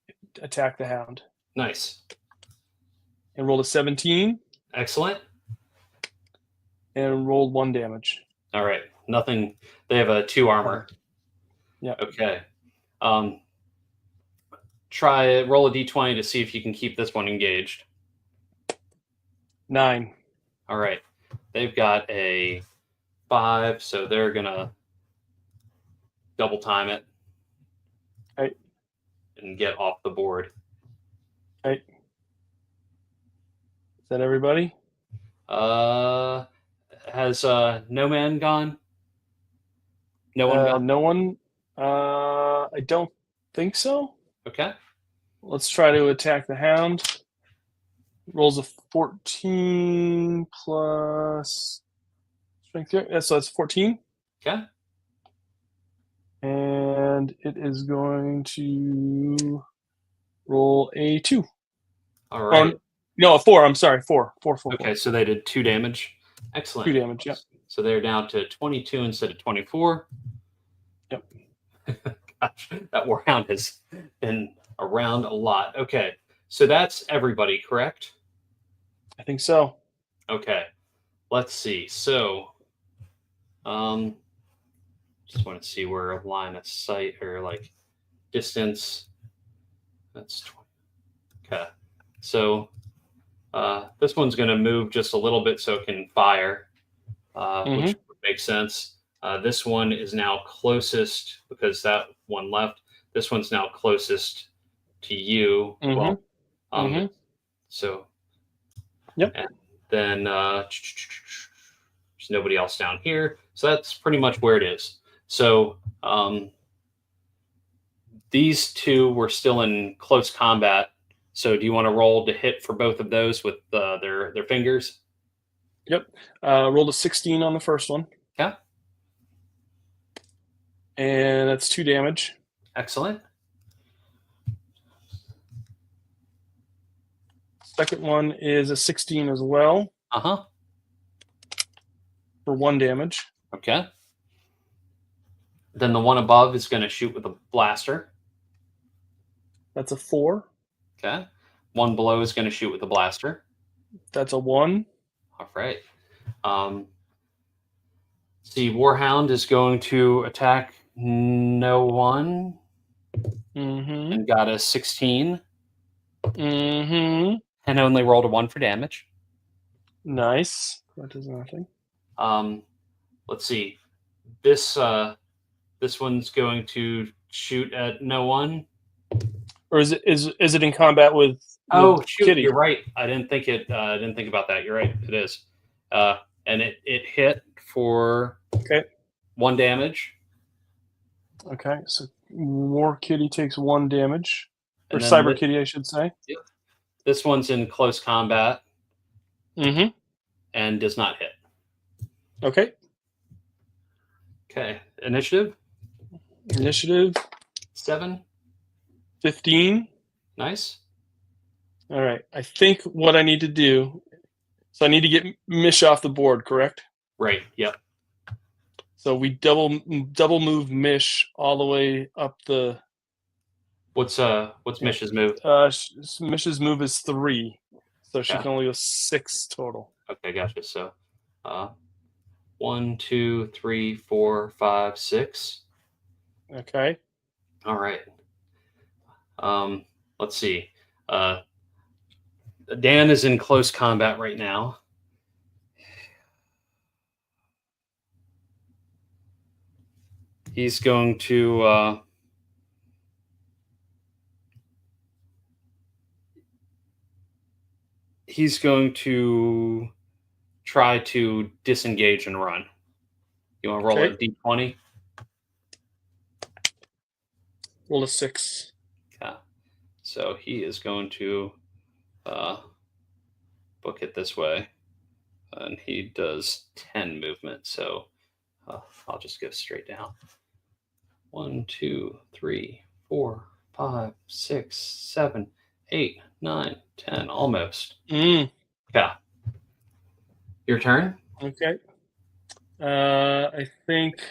attack the Hound. Nice. And rolled a 17. Excellent. And rolled 1 damage. All right. Nothing. They have a 2 armor. Yeah. Okay. Try roll a d20 to see if you can keep this one engaged. 9. All right. They've got a 5, so they're gonna double time it. Right. And get off the board. Right. Is that everybody? Has No Man gone? No one gone? No one. I don't think so. Okay. Let's try to attack the Hound. Rolls a 14 plus strength. So that's 14. Okay. And it is going to roll a 2. All right. No, a 4. I'm sorry, 4. 4. Okay, so they did 2 damage. Excellent. 2 damage, yeah. So they're down to 22 instead of 24. Yep. Gosh, that Warhound has been around a lot. Okay, so that's everybody, correct? I think so. Okay, let's see. So, just want to see where a line of sight or like distance. That's 20. Okay, so this one's going to move just a little bit so it can fire, which would make sense. This one is now closest because that one left. This one's now closest to you. Well, so yep. And then there's nobody else down here, so that's pretty much where it is. So these two were still in close combat. So do you want to roll to hit for both of those with their fingers? Yep. Rolled a 16 on the first one. Yeah. And that's 2 damage. Excellent. Second one is a 16 as well. For 1 damage. Okay. Then the one above is going to shoot with a blaster. That's a 4. Okay. One below is going to shoot with a blaster. That's a 1. All right. See, Warhound is going to attack no one. And got a 16. And only rolled a 1 for damage. Nice. That does nothing. Let's see. This one's going to shoot at no one. Or is it in combat with shoot, Kitty? You're right. I didn't think about that. You're right. It is. And it hit for 1 damage. Okay, so War Kitty takes 1 damage. Or And then Cyber Kitty, I should say. Yep. This one's in close combat. And does not hit. Okay. Okay. Initiative? 7. 15. Nice. All right. I think what I need to do, so I need to get Mish off the board, correct? Right. Yep. So we double move Mish all the way up the. What's Mish's move? Mish's move is 3, so she can only go 6 total. Okay, gotcha. So, 1, 2, 3, 4, 5, 6. Okay. All right. Let's see. Dan is in close combat right now. He's going to try to disengage and run. You want to roll a d20? Roll a 6. Okay. So he is going to book it this way. And he does 10 movement. So I'll just go straight down. 1, 2, 3, 4, 5, 6, 7, 8, 9, 10. Almost. Mm. Yeah. Your turn? Okay. I think.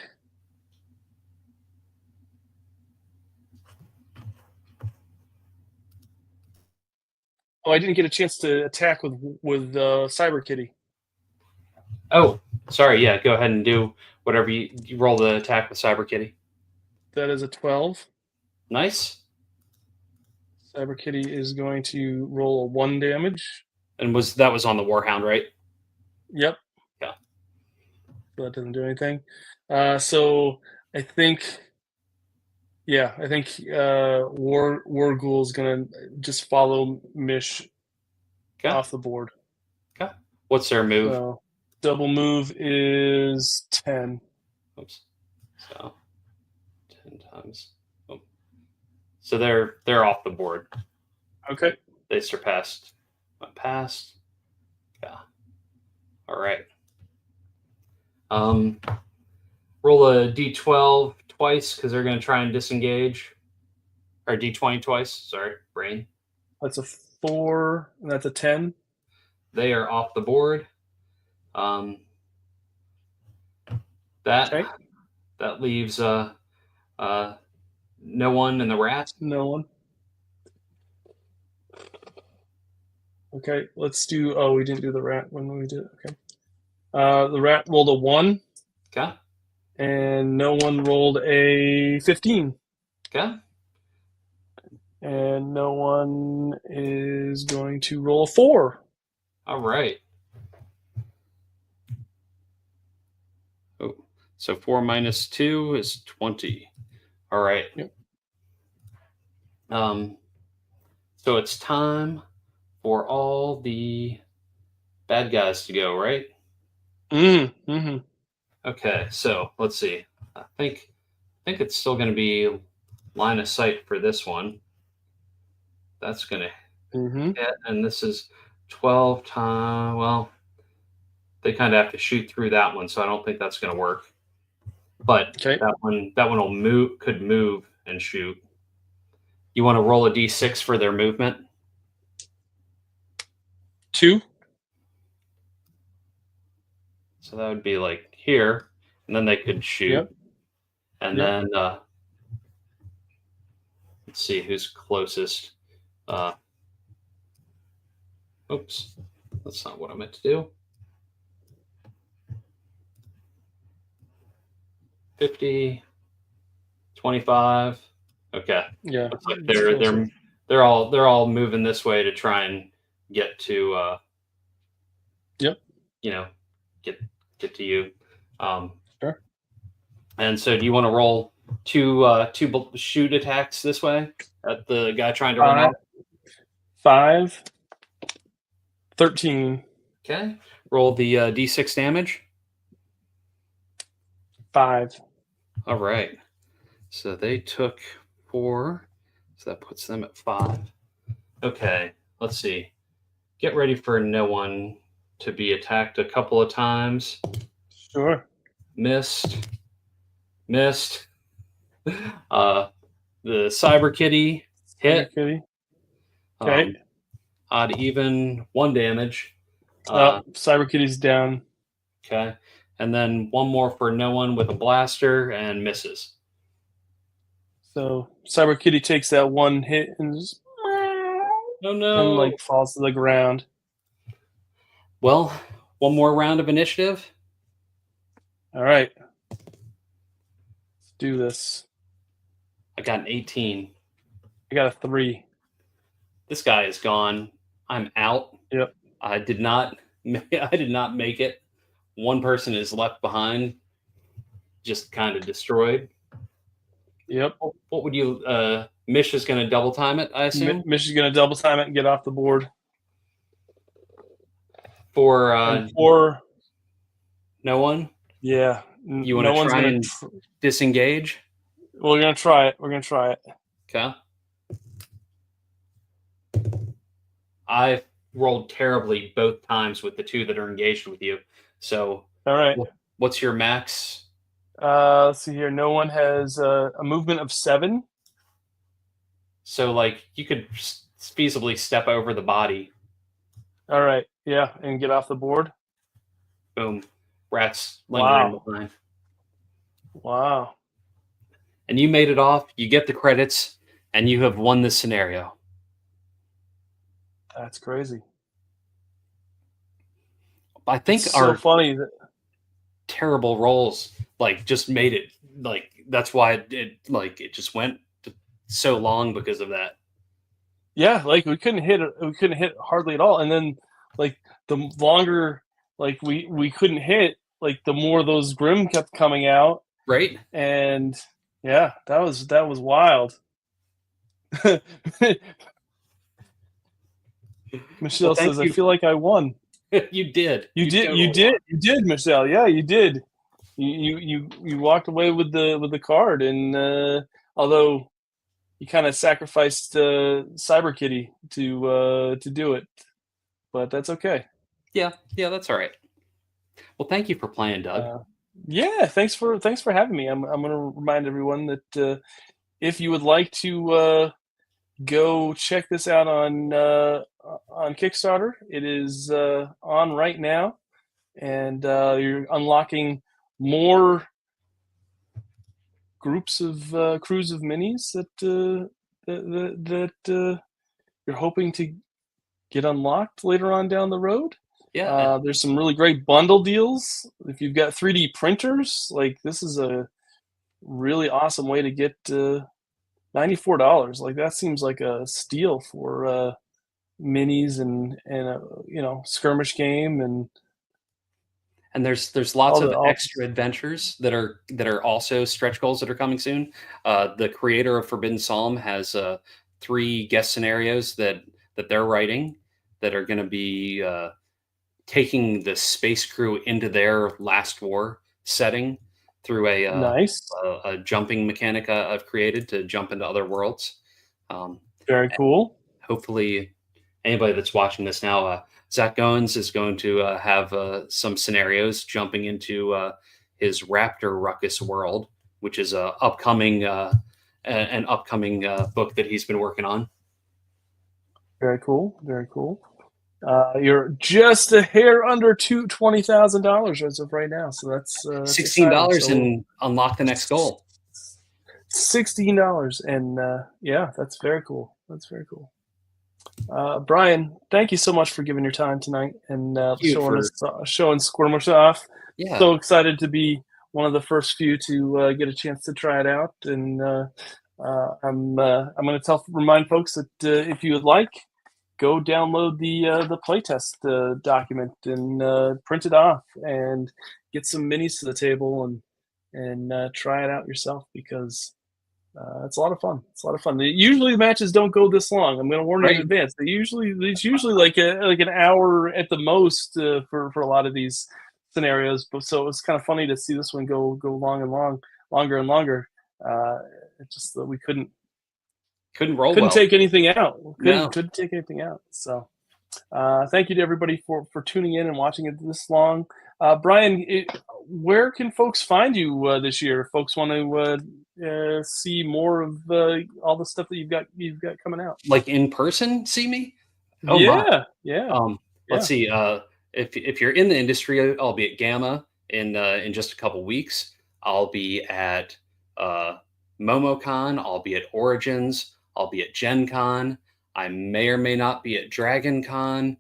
Oh, I didn't get a chance to attack with Cyber Kitty. Oh, sorry. Yeah, go ahead and do whatever you roll the attack with Cyber Kitty. That is a 12. Nice. Cyber Kitty is going to roll a 1 damage. And that was on the Warhound, right? Yep. Yeah. So that doesn't do anything. So I think, War Ghoul is gonna just follow Mish off the board. Okay. What's their move? So double move is 10. Oops. So 10 times. Oh. So they're off the board. Okay. They surpassed my past. Yeah. All right. Roll a d12 twice because they're going to try and disengage. Or d20 twice. Sorry, brain. That's a 4, and that's a 10. They are off the board. That leaves no one in the rat. No one. Okay, let's do. Oh, we didn't do the rat when we did. Okay. The rat rolled a 1. Okay. And no one rolled a 15. Okay. And no one is going to roll a 4. All right. Oh, so 4 minus 2 is 20. All right. Yep. So it's time for all the bad guys to go, right? Mm-hmm. Okay, so let's see. I think it's still going to be line of sight for this one. That's going to hit, and this is 12 times. Well, they kind of have to shoot through that one, so I don't think that's going to work. But that one will could move and shoot. You want to roll a d6 for their movement? 2. So that would be like here, and then they could shoot. Yep. And then let's see who's closest. Oops, that's not what I meant to do. 50, 25. Okay. Yeah. Looks like they're all moving this way to try and get to get to you. Sure. And so do you want to roll two shoot attacks this way at the guy trying to run out? 5, 13. Okay. Roll the d6 damage. 5. All right. So they took 4. So that puts them at 5. Okay. Let's see. Get ready for no one to be attacked a couple of times. Sure. Missed. The Cyber Kitty hit. Cyber Kitty. Okay. Odd even 1 damage. Cyber Kitty's down. Okay. And then one more for no one with a blaster and misses. So Cyber Kitty takes that 1 hit and just and falls to the ground. Well, one more round of initiative. All right. Let's do this. I got an 18. I got a 3. This guy is gone. I'm out. Yep. I did not make it. One person is left behind, just kind of destroyed. Yep. What would you? Mish is going to double time it, I assume. Mish is going to double time it and get off the board. For for no one. Yeah, You want No to one's try gonna. and disengage? We're gonna try it. We're gonna try it. Okay. I've rolled terribly both times with the two that are engaged with you. So, All right. what's your max? Let's see here. No one has a movement of 7. So, like, you could feasibly step over the body. All right. Yeah, and get off the board. Boom. Rats lingering Wow. behind. Wow. And you made it off. You get the credits, and you have won this scenario. That's crazy. I think It's our so funny that terrible rolls like just made it like that's why it just went so long because of that. yeah, like we couldn't hit it. We couldn't hit hardly at all. And then like the longer like we couldn't hit, like the more those Grimm kept coming out. Right? And yeah, that was wild. Well, Michelle thank says, "I you. feel like I won." You did. You did. Totally You did. won. You did, Michelle. Yeah, you did. You walked away with the card, and although you kind of sacrificed Cyber Kitty to do it, but that's okay. Yeah, that's all right. Well, thank you for playing, Doug. Yeah, thanks for having me. I'm going to remind everyone that if you would like to go check this out on Kickstarter, it is on right now, and you're unlocking more groups of crews of minis that you're hoping to get unlocked later on down the road. Yeah. There's some really great bundle deals. If you've got 3D printers, like this is a really awesome way to get $94. Like that seems like a steal for minis and a skirmish game And there's lots all of the all. extra adventures that are also stretch goals that are coming soon. The creator of Forbidden Psalm has 3 guest scenarios that they're writing that are going to be taking the space crew into their last war setting through Nice, a jumping mechanic I've created to jump into other worlds. very cool. Hopefully, anybody that's watching this now, Zach Goins is going to have some scenarios jumping into his Raptor Ruckus world, which is an upcoming book that he's been working on. Very cool. Very cool. You're just a hair under $20,000 as of right now, so that's $16 so and unlock the next goal. $16, and yeah, that's very cool. That's very cool. Brian, thank you so much for giving your time tonight and showing Sqwürmish off. Yeah. So excited to be one of the first few to get a chance to try it out, and I'm going to remind folks that if you would like, go download the playtest document and print it off and get some minis to the table and try it out yourself, because it's a lot of fun. It's a lot of fun. Usually the matches don't go this long. I'm going to warn you in advance. It's usually like an hour at the most for a lot of these scenarios. But so it's kind of funny to see this one go longer and longer. It's just that we couldn't take anything out. Couldn't take anything out. So thank you to everybody for tuning in and watching it this long. Brian, where can folks find you this year? If folks want to see more of all the stuff that you've got coming out, like in person, see me. Oh yeah, let's see. If you're in the industry, I'll be at Gamma in just a couple weeks. I'll be at MomoCon. I'll be at Origins. I'll be at Gen Con. I may or may not be at Dragon Con.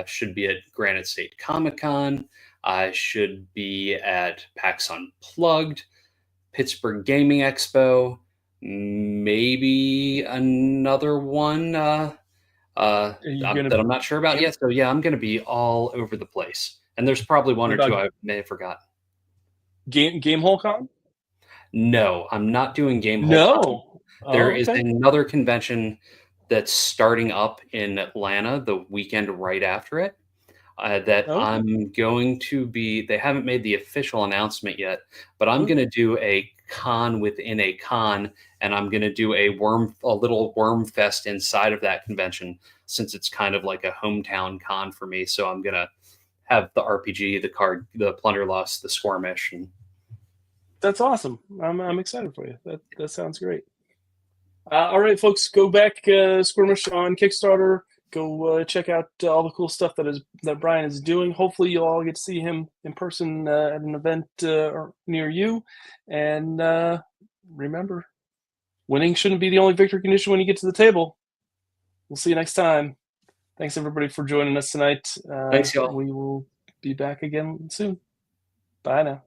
Should be at Granite State Comic Con. I should be at PAX Unplugged, Pittsburgh Gaming Expo, maybe another one that I'm not sure about yet. So yeah, I'm going to be all over the place. And there's probably one or two I may have forgotten. Gamehole Con? No, I'm not doing Gamehole Con. There is another convention that's starting up in Atlanta the weekend right after it. that Okay. I'm going to be. They haven't made the official announcement yet, but I'm Ooh, going to do a con within a con, and I'm going to do a little worm fest inside of that convention, since it's kind of like a hometown con for me. So I'm going to have the RPG, the card, the Plunderlust, the Sqwürmish, and that's awesome. I'm excited for you. That sounds great. All right, folks, go back Squirmish on Kickstarter. Go check out all the cool stuff that Brian is doing. Hopefully, you'll all get to see him in person at an event near you. And remember, winning shouldn't be the only victory condition when you get to the table. We'll see you next time. Thanks everybody for joining us tonight. thanks, y'all. We will be back again soon. Bye now.